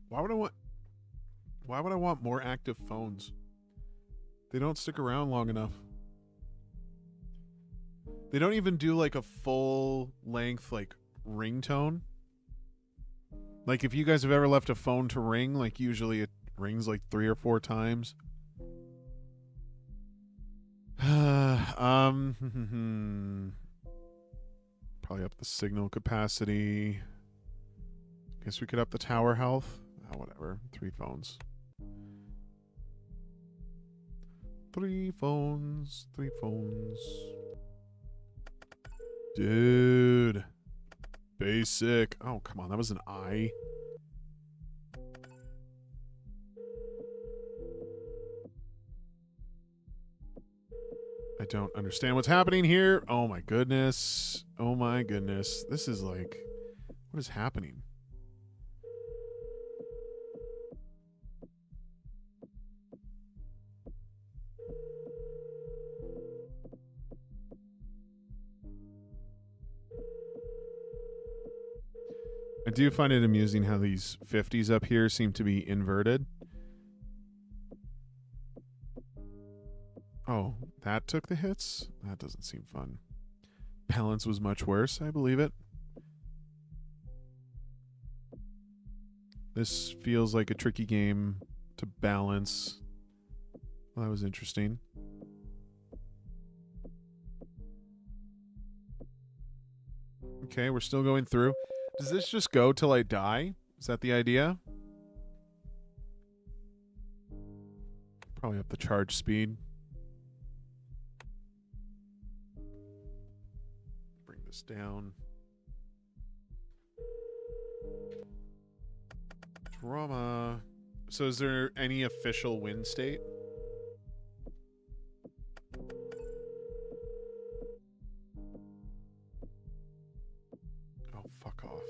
why would I want more active phones? They don't stick around long enough. They don't even do like a full length like ringtone. Like if you guys have ever left a phone to ring, like usually it rings like 3 or 4 times. Probably up the signal capacity. Guess we could up the tower health. Oh, whatever. 3 phones. 3 phones. 3 phones. Dude. Basic. Oh, come on. That was an I. I don't understand what's happening here. Oh my goodness. Oh my goodness. This is like... What is happening? I do find it amusing how these 50s up here seem to be inverted. Oh, that took the hits? That doesn't seem fun. Balance was much worse, I believe it. This feels like a tricky game to balance. Well, that was interesting. Okay, we're still going through. Does this just go till I die? Is that the idea? Probably up the charge speed. Bring this down. Drama. So is there any official win state? Oh, fuck off.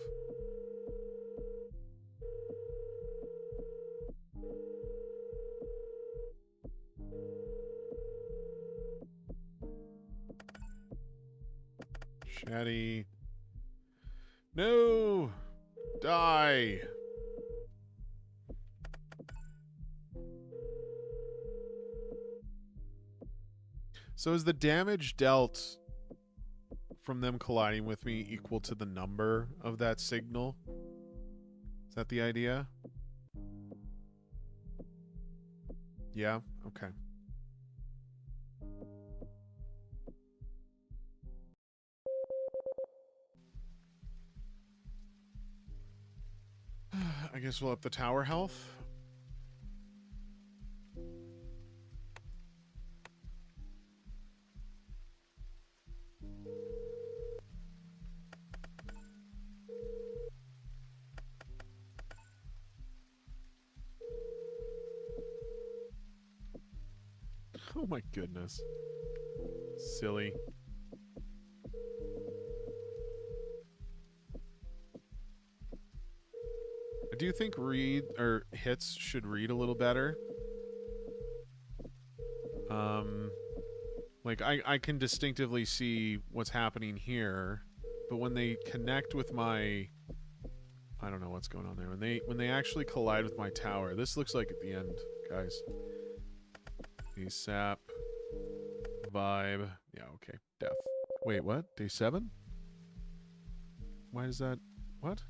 Shatty. No! Die! So is the damage dealt from them colliding with me equal to the number of that signal? Is that the idea? Yeah? Okay. I guess we'll up the tower health. Oh my goodness. Silly. I do think read or hits should read a little better. Like I can distinctly see what's happening here, but when they connect with my, I don't know what's going on there. When they actually collide with my tower, this looks like at the end, guys. ASAP vibe. Yeah, okay. Death. Wait, what? Day 7? Why is that? What?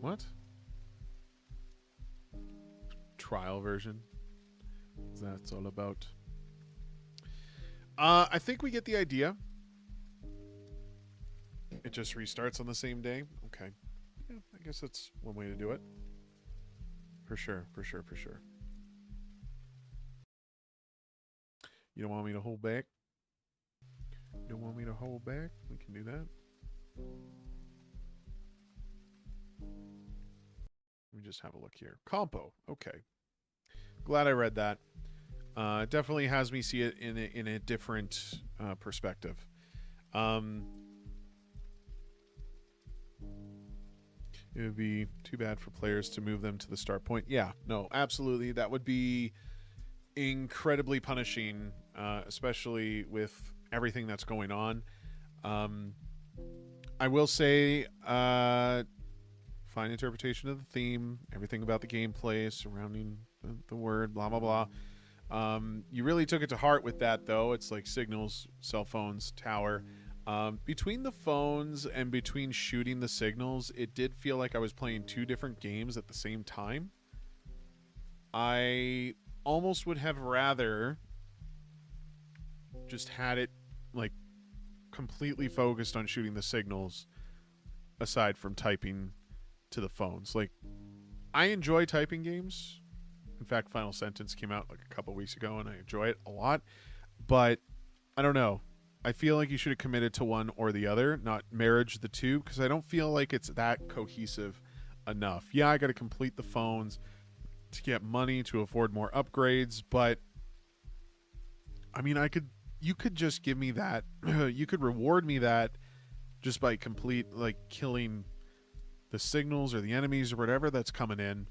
What? Trial version. That's all about. I think we get the idea. It just restarts on the same day. Okay. Yeah, I guess that's one way to do it. For sure, for sure, for sure. You don't want me to hold back? You don't want me to hold back? We can do that. Let me just have a look here. Compo. Okay. Glad I read that. Definitely has me see it in a different perspective. It would be too bad for players to move them to the start point. Yeah, no, absolutely. That would be incredibly punishing, especially with everything that's going on. I will say, fine interpretation of the theme, everything about the gameplay surrounding the word, blah, blah, blah. You really took it to heart with that, though. It's like signals, cell phones, tower. Between the phones and between shooting the signals, it did feel like I was playing two different games at the same time. I almost would have rather just had it like completely focused on shooting the signals aside from typing to the phones. Like, I enjoy typing games. In fact, Final Sentence came out like a couple weeks ago and I enjoy it a lot. But I don't know. I feel like you should have committed to one or the other, not marriage the two, because I don't feel like it's that cohesive enough. Yeah, I got to complete the phones to get money to afford more upgrades, but I mean, you could just give me that. You could reward me that just by killing the signals or the enemies or whatever that's coming in.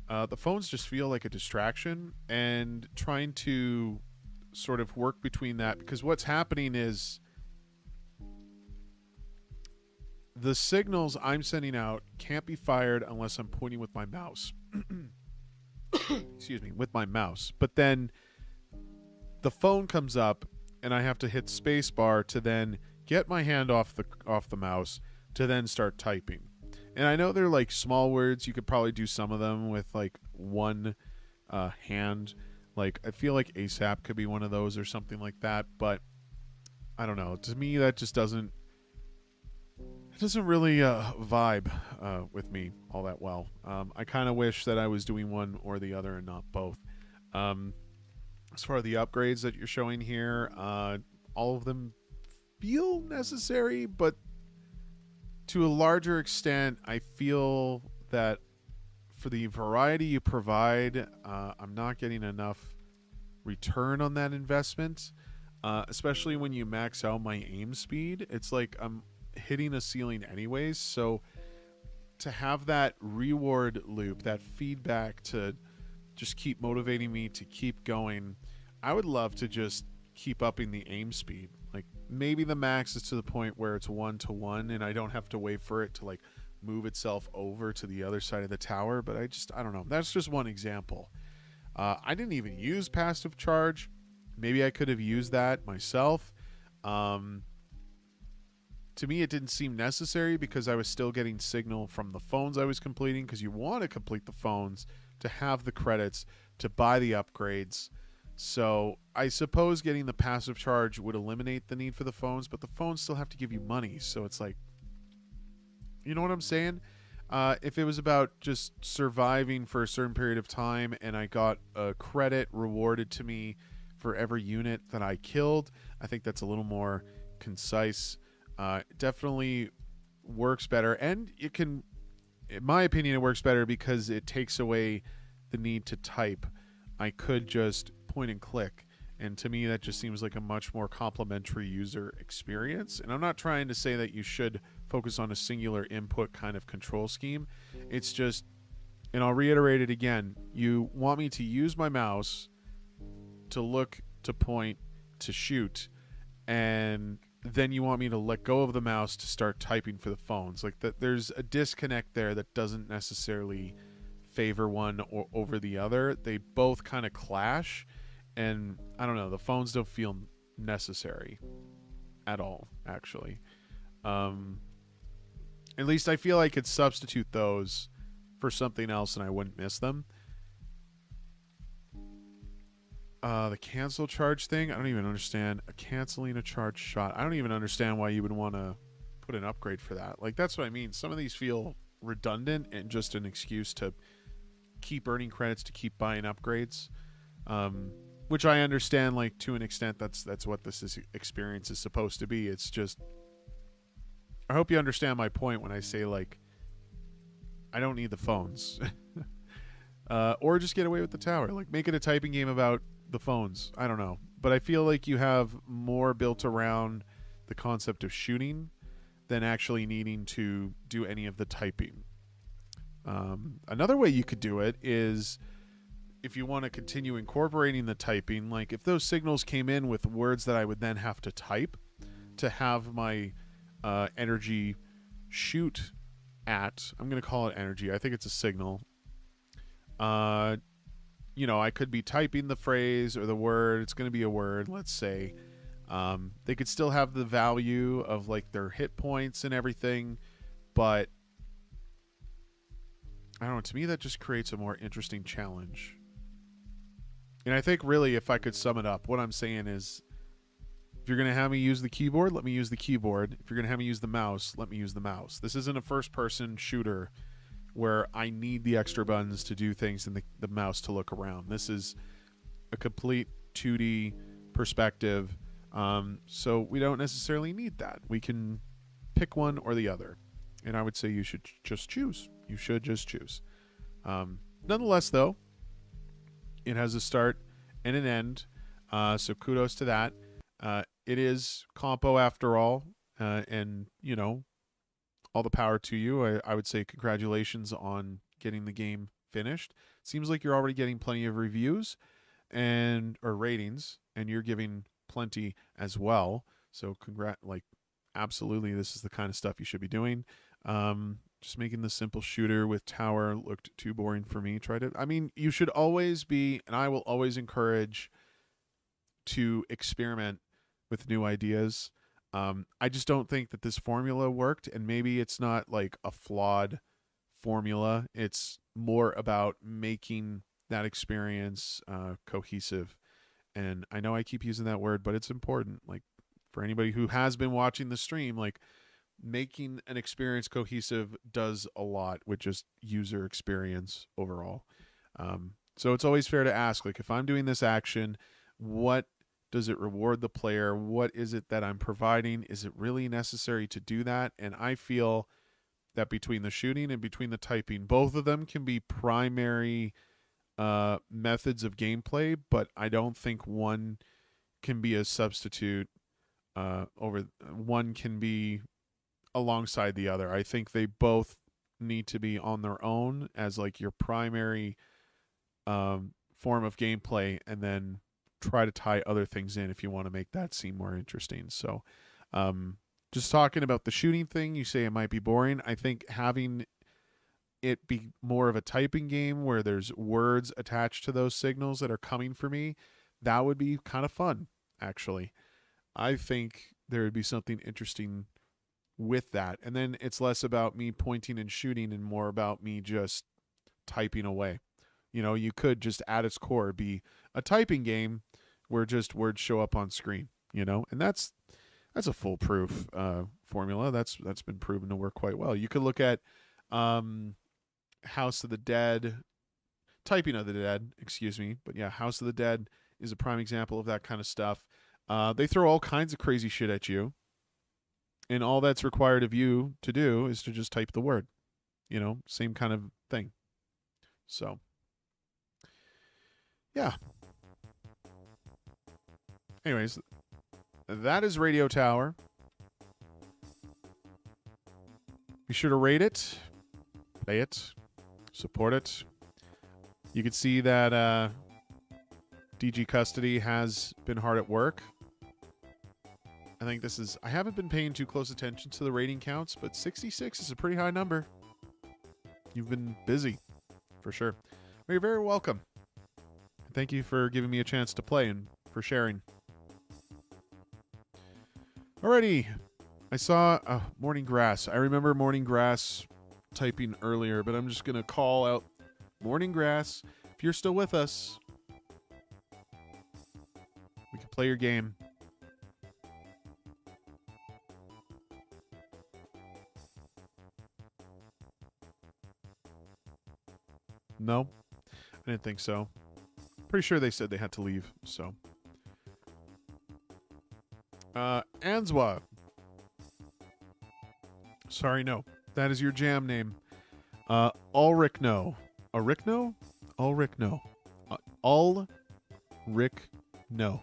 The phones just feel like a distraction, and trying to sort of work between that, because what's happening is the signals I'm sending out can't be fired unless I'm pointing with my mouse. Excuse me, with my mouse. But then the phone comes up and I have to hit spacebar to then get my hand off the mouse to then start typing. And I know they're like small words. You could probably do some of them with like one hand. Like, I feel like ASAP could be one of those or something like that, but I don't know. To me, that just doesn't really vibe with me all that well. I kind of wish that I was doing one or the other and not both. As far as the upgrades that you're showing here, all of them feel necessary, but to a larger extent, I feel that for the variety you provide, I'm not getting enough return on that investment, especially when you max out my aim speed. It's like I'm hitting a ceiling anyways, so to have that reward loop, that feedback to just keep motivating me to keep going, I would love to just keep upping the aim speed. Like, maybe the max is to the point where it's 1-to-1 and I don't have to wait for it to like move itself over to the other side of the tower, but I don't know. That's just one example. I didn't even use passive charge. Maybe I could have used that myself. To me, it didn't seem necessary because I was still getting signal from the phones I was completing, because you want to complete the phones to have the credits to buy the upgrades. So I suppose getting the passive charge would eliminate the need for the phones, but the phones still have to give you money. So it's like, you know what I'm saying? If it was about just surviving for a certain period of time and I got a credit rewarded to me for every unit that I killed, I think that's a little more concise. Definitely works better, and it can, in my opinion, it works better because it takes away the need to type. I could just point and click, and to me that just seems like a much more complimentary user experience. And I'm not trying to say that you should focus on a singular input kind of control scheme. It's just, and I'll reiterate it again, you want me to use my mouse to look, to point, to shoot, and then you want me to let go of the mouse to start typing for the phones. Like, that, there's a disconnect there that doesn't necessarily favor one or over the other. They both kind of clash, and I don't know, the phones don't feel necessary at all, actually. At least I feel I could substitute those for something else and I wouldn't miss them. The cancel charge thing, I don't even understand. Canceling a charge shot. I don't even understand why you would want to put an upgrade for that. Like, that's what I mean. Some of these feel redundant and just an excuse to keep earning credits to keep buying upgrades. Which I understand, like, to an extent. That's what experience is supposed to be. It's just, I hope you understand my point when I say, like, I don't need the phones. Or just get away with the tower. Like, make it a typing game about the phones. I don't know. But I feel like you have more built around the concept of shooting than actually needing to do any of the typing. Another way you could do it is, if you want to continue incorporating the typing, like if those signals came in with words that I would then have to type to have my energy shoot at, I'm going to call it energy. I think it's a signal. You know, I could be typing the phrase or the word. It's going to be a word, let's say. They could still have the value of like their hit points and everything, but I don't know. To me, that just creates a more interesting challenge. And I think really, if I could sum it up, what I'm saying is, if you're going to have me use the keyboard, let me use the keyboard. If you're going to have me use the mouse, let me use the mouse. This isn't a first-person shooter where I need the extra buttons to do things and the mouse to look around. This is a complete 2D perspective, so we don't necessarily need that. We can pick one or the other, and I would say you should just choose. You should just choose. Nonetheless, though, it has a start and an end, so kudos to that. It is compo after all, and, you know, all the power to you. I would say congratulations on getting the game finished. Seems like you're already getting plenty of reviews or ratings, and you're giving plenty as well. So absolutely, this is the kind of stuff you should be doing. Just making the simple shooter with tower looked too boring for me. You should always be, and I will always encourage to experiment with new ideas. I just don't think that this formula worked, and maybe it's not like a flawed formula. It's more about making that experience cohesive. And I know I keep using that word, but it's important. Like, for anybody who has been watching the stream, like, making an experience cohesive does a lot with just user experience overall. So it's always fair to ask, like, if I'm doing this action, what does it reward the player? What is it that I'm providing? Is it really necessary to do that? And I feel that between the shooting and between the typing, both of them can be primary methods of gameplay, but I don't think one can be a substitute one can be alongside the other. I think they both need to be on their own as like your primary form of gameplay, and then try to tie other things in if you want to make that seem more interesting. So just talking about the shooting thing, you say it might be boring. I think having it be more of a typing game where there's words attached to those signals that are coming for me, that would be kind of fun, actually. I think there would be something interesting with that. And then it's less about me pointing and shooting and more about me just typing away. You know, you could just at its core be a typing game where just words show up on screen, you know, and that's a foolproof formula. That's been proven to work quite well. You could look at House of the Dead, Typing of the Dead, excuse me. But yeah, House of the Dead is a prime example of that kind of stuff. They throw all kinds of crazy shit at you, and all that's required of you to do is to just type the word, you know, same kind of thing. So yeah. Anyways, that is Radio Tower. Be sure to rate it, play it, support it. You can see that DG Custody has been hard at work. I think I haven't been paying too close attention to the rating counts, but 66 is a pretty high number. You've been busy, for sure. Well, you're very welcome. Thank you for giving me a chance to play and for sharing. Alrighty. I saw Morning Grass. I remember Morning Grass typing earlier, but I'm just going to call out Morning Grass. If you're still with us, Play your game. No, I didn't think so. Pretty sure they said they had to leave, so. Answa. Sorry, no. That is your jam name. Ulrich, no. Ulrich, no? Ulrich, no. Ulrich, no.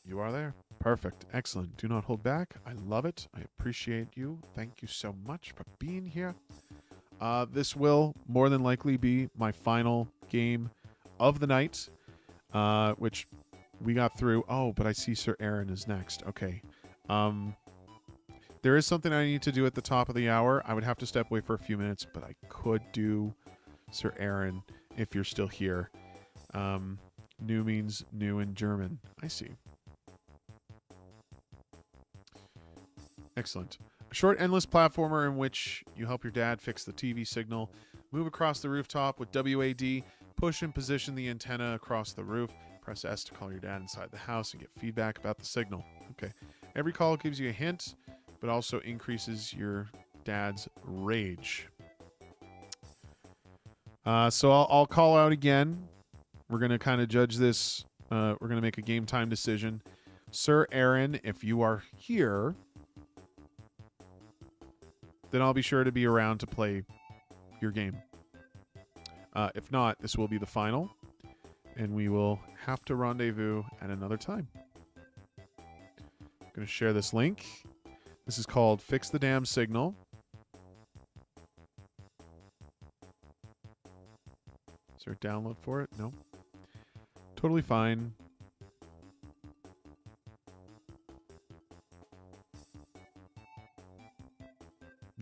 You are there. Perfect. Excellent. Do not hold back. I love it. I appreciate you. Thank you so much for being here. This will more than likely be my final game of the night, which we got through. Oh, but I see Sir Aaron is next. Okay. There is something I need to do at the top of the hour. I would have to step away for a few minutes, but I could do Sir Aaron if you're still here. New means new in German. I see. Excellent. A short, endless platformer in which you help your dad fix the TV signal, move across the rooftop with WAD, push and position the antenna across the roof, press S to call your dad inside the house and get feedback about the signal. Okay. Every call gives you a hint, but also increases your dad's rage. So I'll call out again. We're going to kind of judge this. We're going to make a game time decision. Sir Aaron, if you are here, then I'll be sure to be around to play your game. If not, this will be the final, and we will have to rendezvous at another time. I'm going to share this link. This is called FixTheDamnSignal. Is there a download for it? No. Totally fine.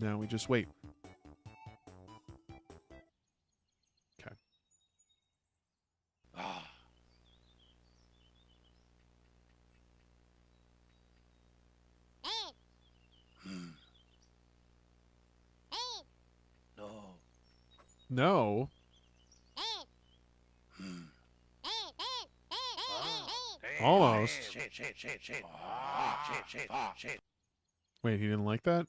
Now we just wait. Okay. No. Almost. Wait, he didn't like that?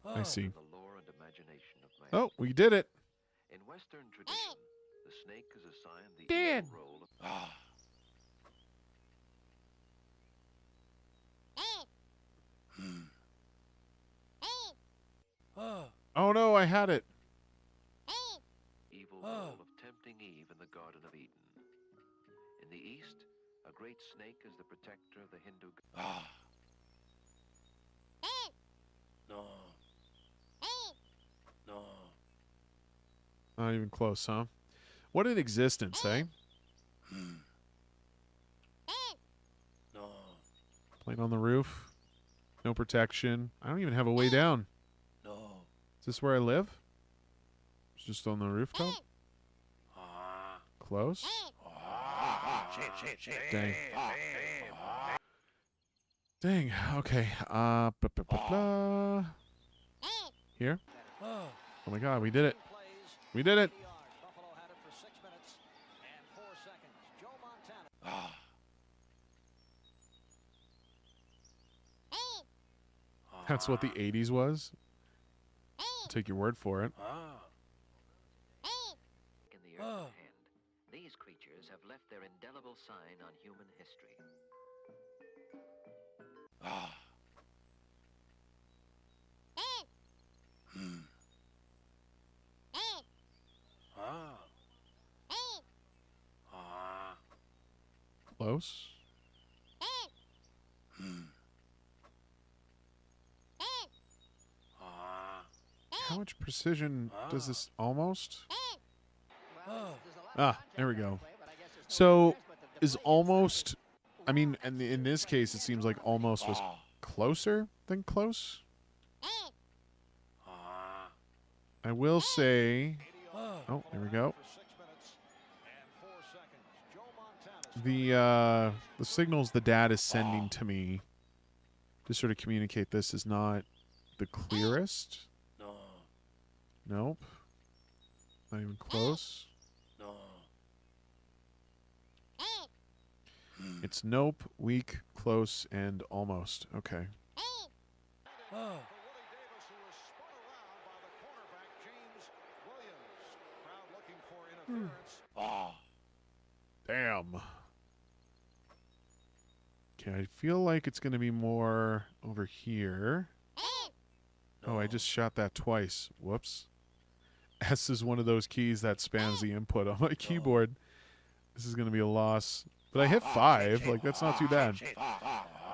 I see. Oh, we did it. In Western tradition, the snake is assigned the Dad. role of Oh no, I had it. evil role of tempting Eve in the Garden of Eden. In the East, a great snake is the protector of the Hindu god. Not even close, huh? What an existence, eh? Playing on the roof. No protection. I don't even have a way down. Is this where I live? It's just on the rooftop? Close? Dang. Dang. Okay. Here? Oh my god, we did it. We did it. That's what the 80s was? I'll take your word for it. In the earth's hand, these creatures have left their indelible sign on human history. Close? How much precision does this almost? Ah, there we go. So, is almost... I mean, and in this case, it seems like almost was closer than close. I will say... Oh, there we go. The signals the dad is sending to me to sort of communicate this is not the clearest. Nope. Not even close. No. It's nope, weak, close, and almost. Okay. Oh. Oh. Damn. Okay, I feel like it's going to be more over here. Oh, I just shot that twice. Whoops. S is one of those keys that spans the input on my keyboard. This is going to be a loss. But I hit 5. Like, that's not too bad.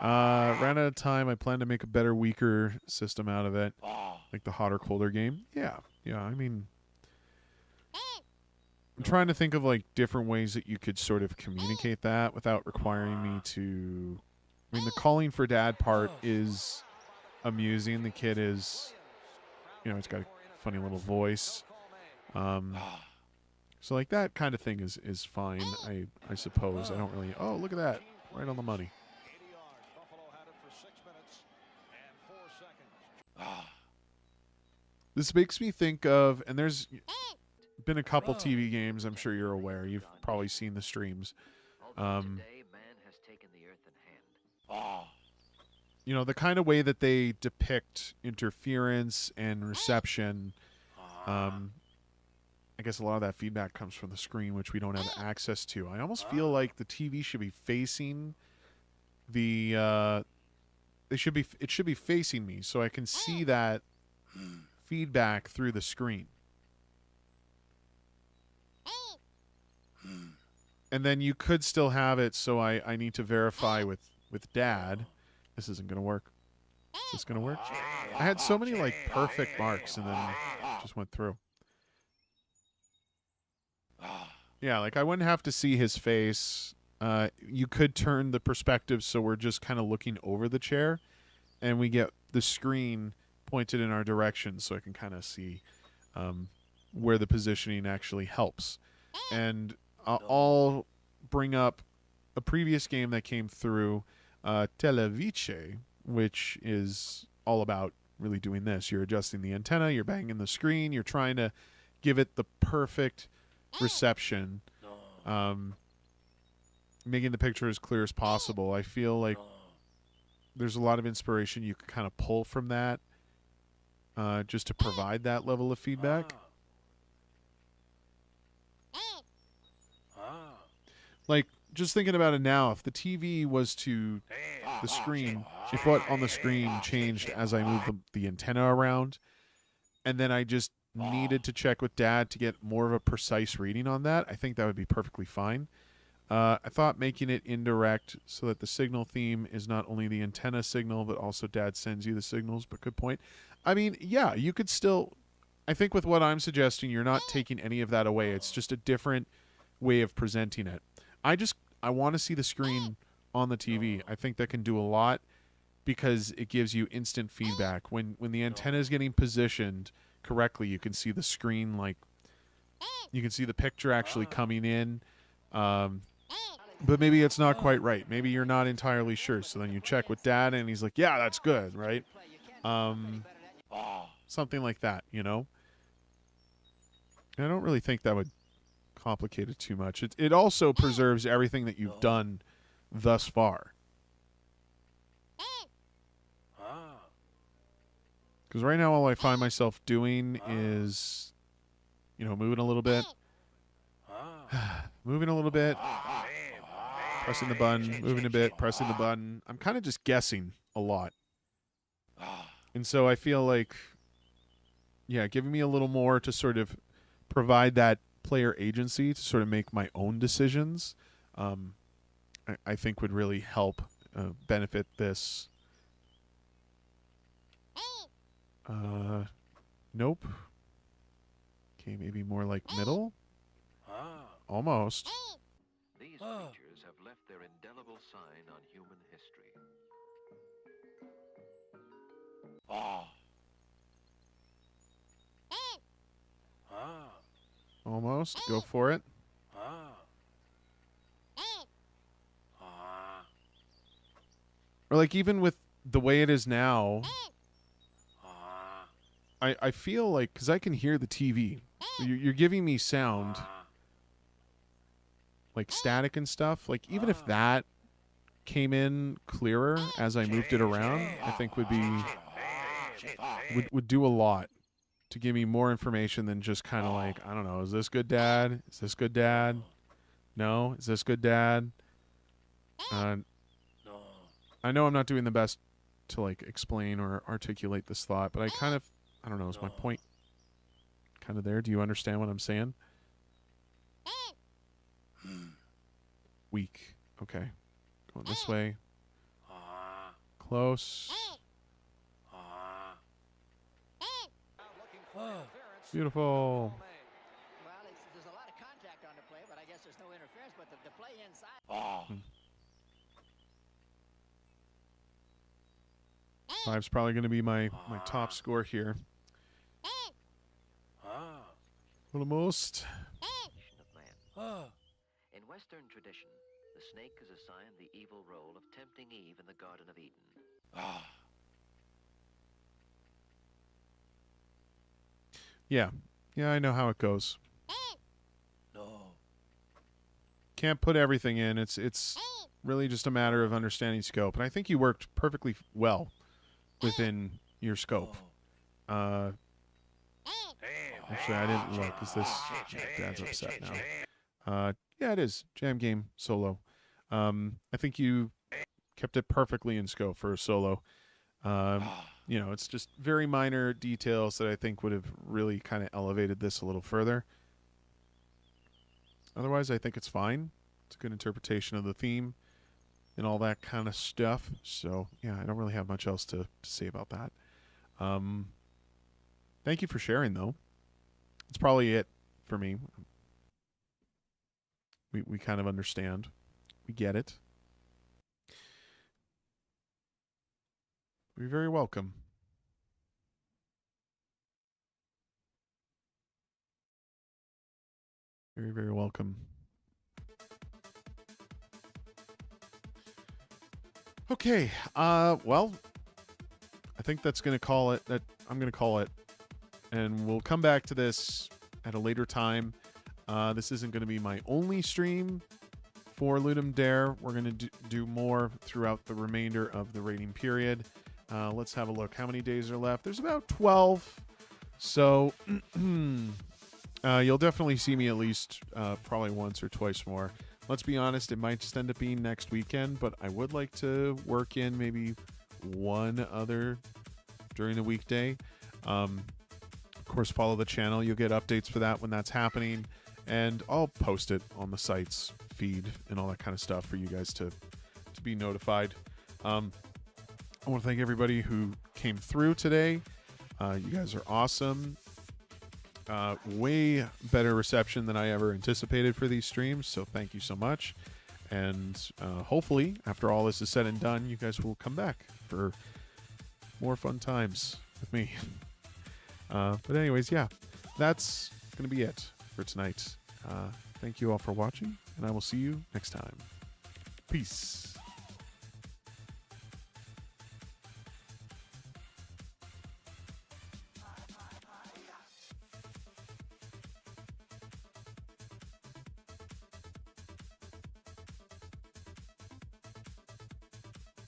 Ran out of time. I plan to make a better, weaker system out of it. Like the hotter, colder game. Yeah. Yeah, I mean... I'm trying to think of, like, different ways that you could sort of communicate that without requiring me to... I mean, the calling for dad part is amusing. The kid is... You know, he's got a funny little voice. So, like, that kind of thing is fine, I suppose. I don't really... Oh, look at that. Right on the money. This makes me think of... And there's been a couple TV games, I'm sure you're aware. You've probably seen the streams. You know, the kind of way that they depict interference and reception... I guess a lot of that feedback comes from the screen, which we don't have access to. I almost feel like the TV should be facing the... it should be facing me, so I can see that feedback through the screen. And then you could still have it, so I need to verify with Dad. This isn't going to work. Is this going to work? I had so many, like, perfect marks, and then just went through. Yeah, like, I wouldn't have to see his face. You could turn the perspective so we're just kind of looking over the chair, and we get the screen pointed in our direction so I can kind of see where the positioning actually helps. And I'll bring up a previous game that came through, Téloche, which is all about really doing this. You're adjusting the antenna, you're banging the screen, you're trying to give it the perfect reception, making the picture as clear as possible. I feel like there's a lot of inspiration you can kind of pull from that just to provide that level of feedback. Like, just thinking about it now, if the TV was to the screen, if what on the screen changed as I moved the antenna around, and then I just needed to check with Dad to get more of a precise reading on that, I think that would be perfectly fine. I thought making it indirect so that the signal theme is not only the antenna signal, but also Dad sends you the signals, but good point. I mean, yeah, you could still... I think with what I'm suggesting, you're not taking any of that away. It's just a different way of presenting it. I want to see the screen on the TV. I think that can do a lot because it gives you instant feedback. When the antenna is getting positioned correctly, you can see the screen, like, you can see the picture actually coming in. But maybe it's not quite right. Maybe you're not entirely sure. So then you check with Dad and he's like, yeah, that's good, right? Something like that, you know? I don't really think that would complicate it too much. It also preserves everything that you've done thus far. Because right now all I find myself doing is, you know, moving a little bit. Moving a little bit. Pressing the button. Moving a bit. Pressing the button. I'm kind of just guessing a lot. And so I feel like, yeah, giving me a little more to sort of provide that player agency to sort of make my own decisions, I think would really help benefit this. Nope. Okay, maybe more like middle. Almost. These creatures have left their indelible sign on human history. Almost. Go for it. Or like even with the way it is now, I feel like, because I can hear the TV. You're giving me sound, like static and stuff. Like, even if that came in clearer as I moved it around, I think would do a lot to give me more information than just kind of like, I don't know, is this good, Dad? Is this good, Dad? No? Is this good, Dad? I know I'm not doing the best to like explain or articulate this thought, but I don't know, is my point kind of there? Do you understand what I'm saying? Weak. Okay. Going this way. Close. Beautiful. Well, there's a lot of contact on the play, but I guess there's no interference. But the play inside. Five's probably going to be my top score here. For the most. In Western tradition, the snake is assigned the evil role of tempting Eve in the Garden of Eden. Yeah. Yeah, I know how it goes. Can't put everything in. It's really just a matter of understanding scope. And I think you worked perfectly well within your scope. Actually, I didn't look. Is this... Dad's upset now. Yeah, it is. Jam game solo. I think you kept it perfectly in scope for a solo. You know, it's just very minor details that I think would have really kind of elevated this a little further. Otherwise, I think it's fine. It's a good interpretation of the theme and all that kind of stuff. So, yeah, I don't really have much else to say about that. Thank you for sharing, though. It's probably it for me. We kind of understand. We get it. You're very welcome. Very, very welcome. Okay. Well, I think that's going to call it. I'm going to call it. And we'll come back to this at a later time. This isn't going to be my only stream for Ludum Dare. We're going to do more throughout the remainder of the rating period. Let's have a look. How many days are left? There's about 12. So you'll definitely see me at least probably once or twice more. Let's be honest, it might just end up being next weekend, but I would like to work in maybe one other during the weekday. Of course, follow the channel. You'll get updates for that when that's happening. And I'll post it on the site's feed and all that kind of stuff for you guys to be notified. I want to thank everybody who came through today. You guys are awesome. Way better reception than I ever anticipated for these streams, so thank you so much. And hopefully, after all this is said and done, you guys will come back for more fun times with me. But anyways, yeah, that's going to be it for tonight. Thank you all for watching, and I will see you next time. Peace.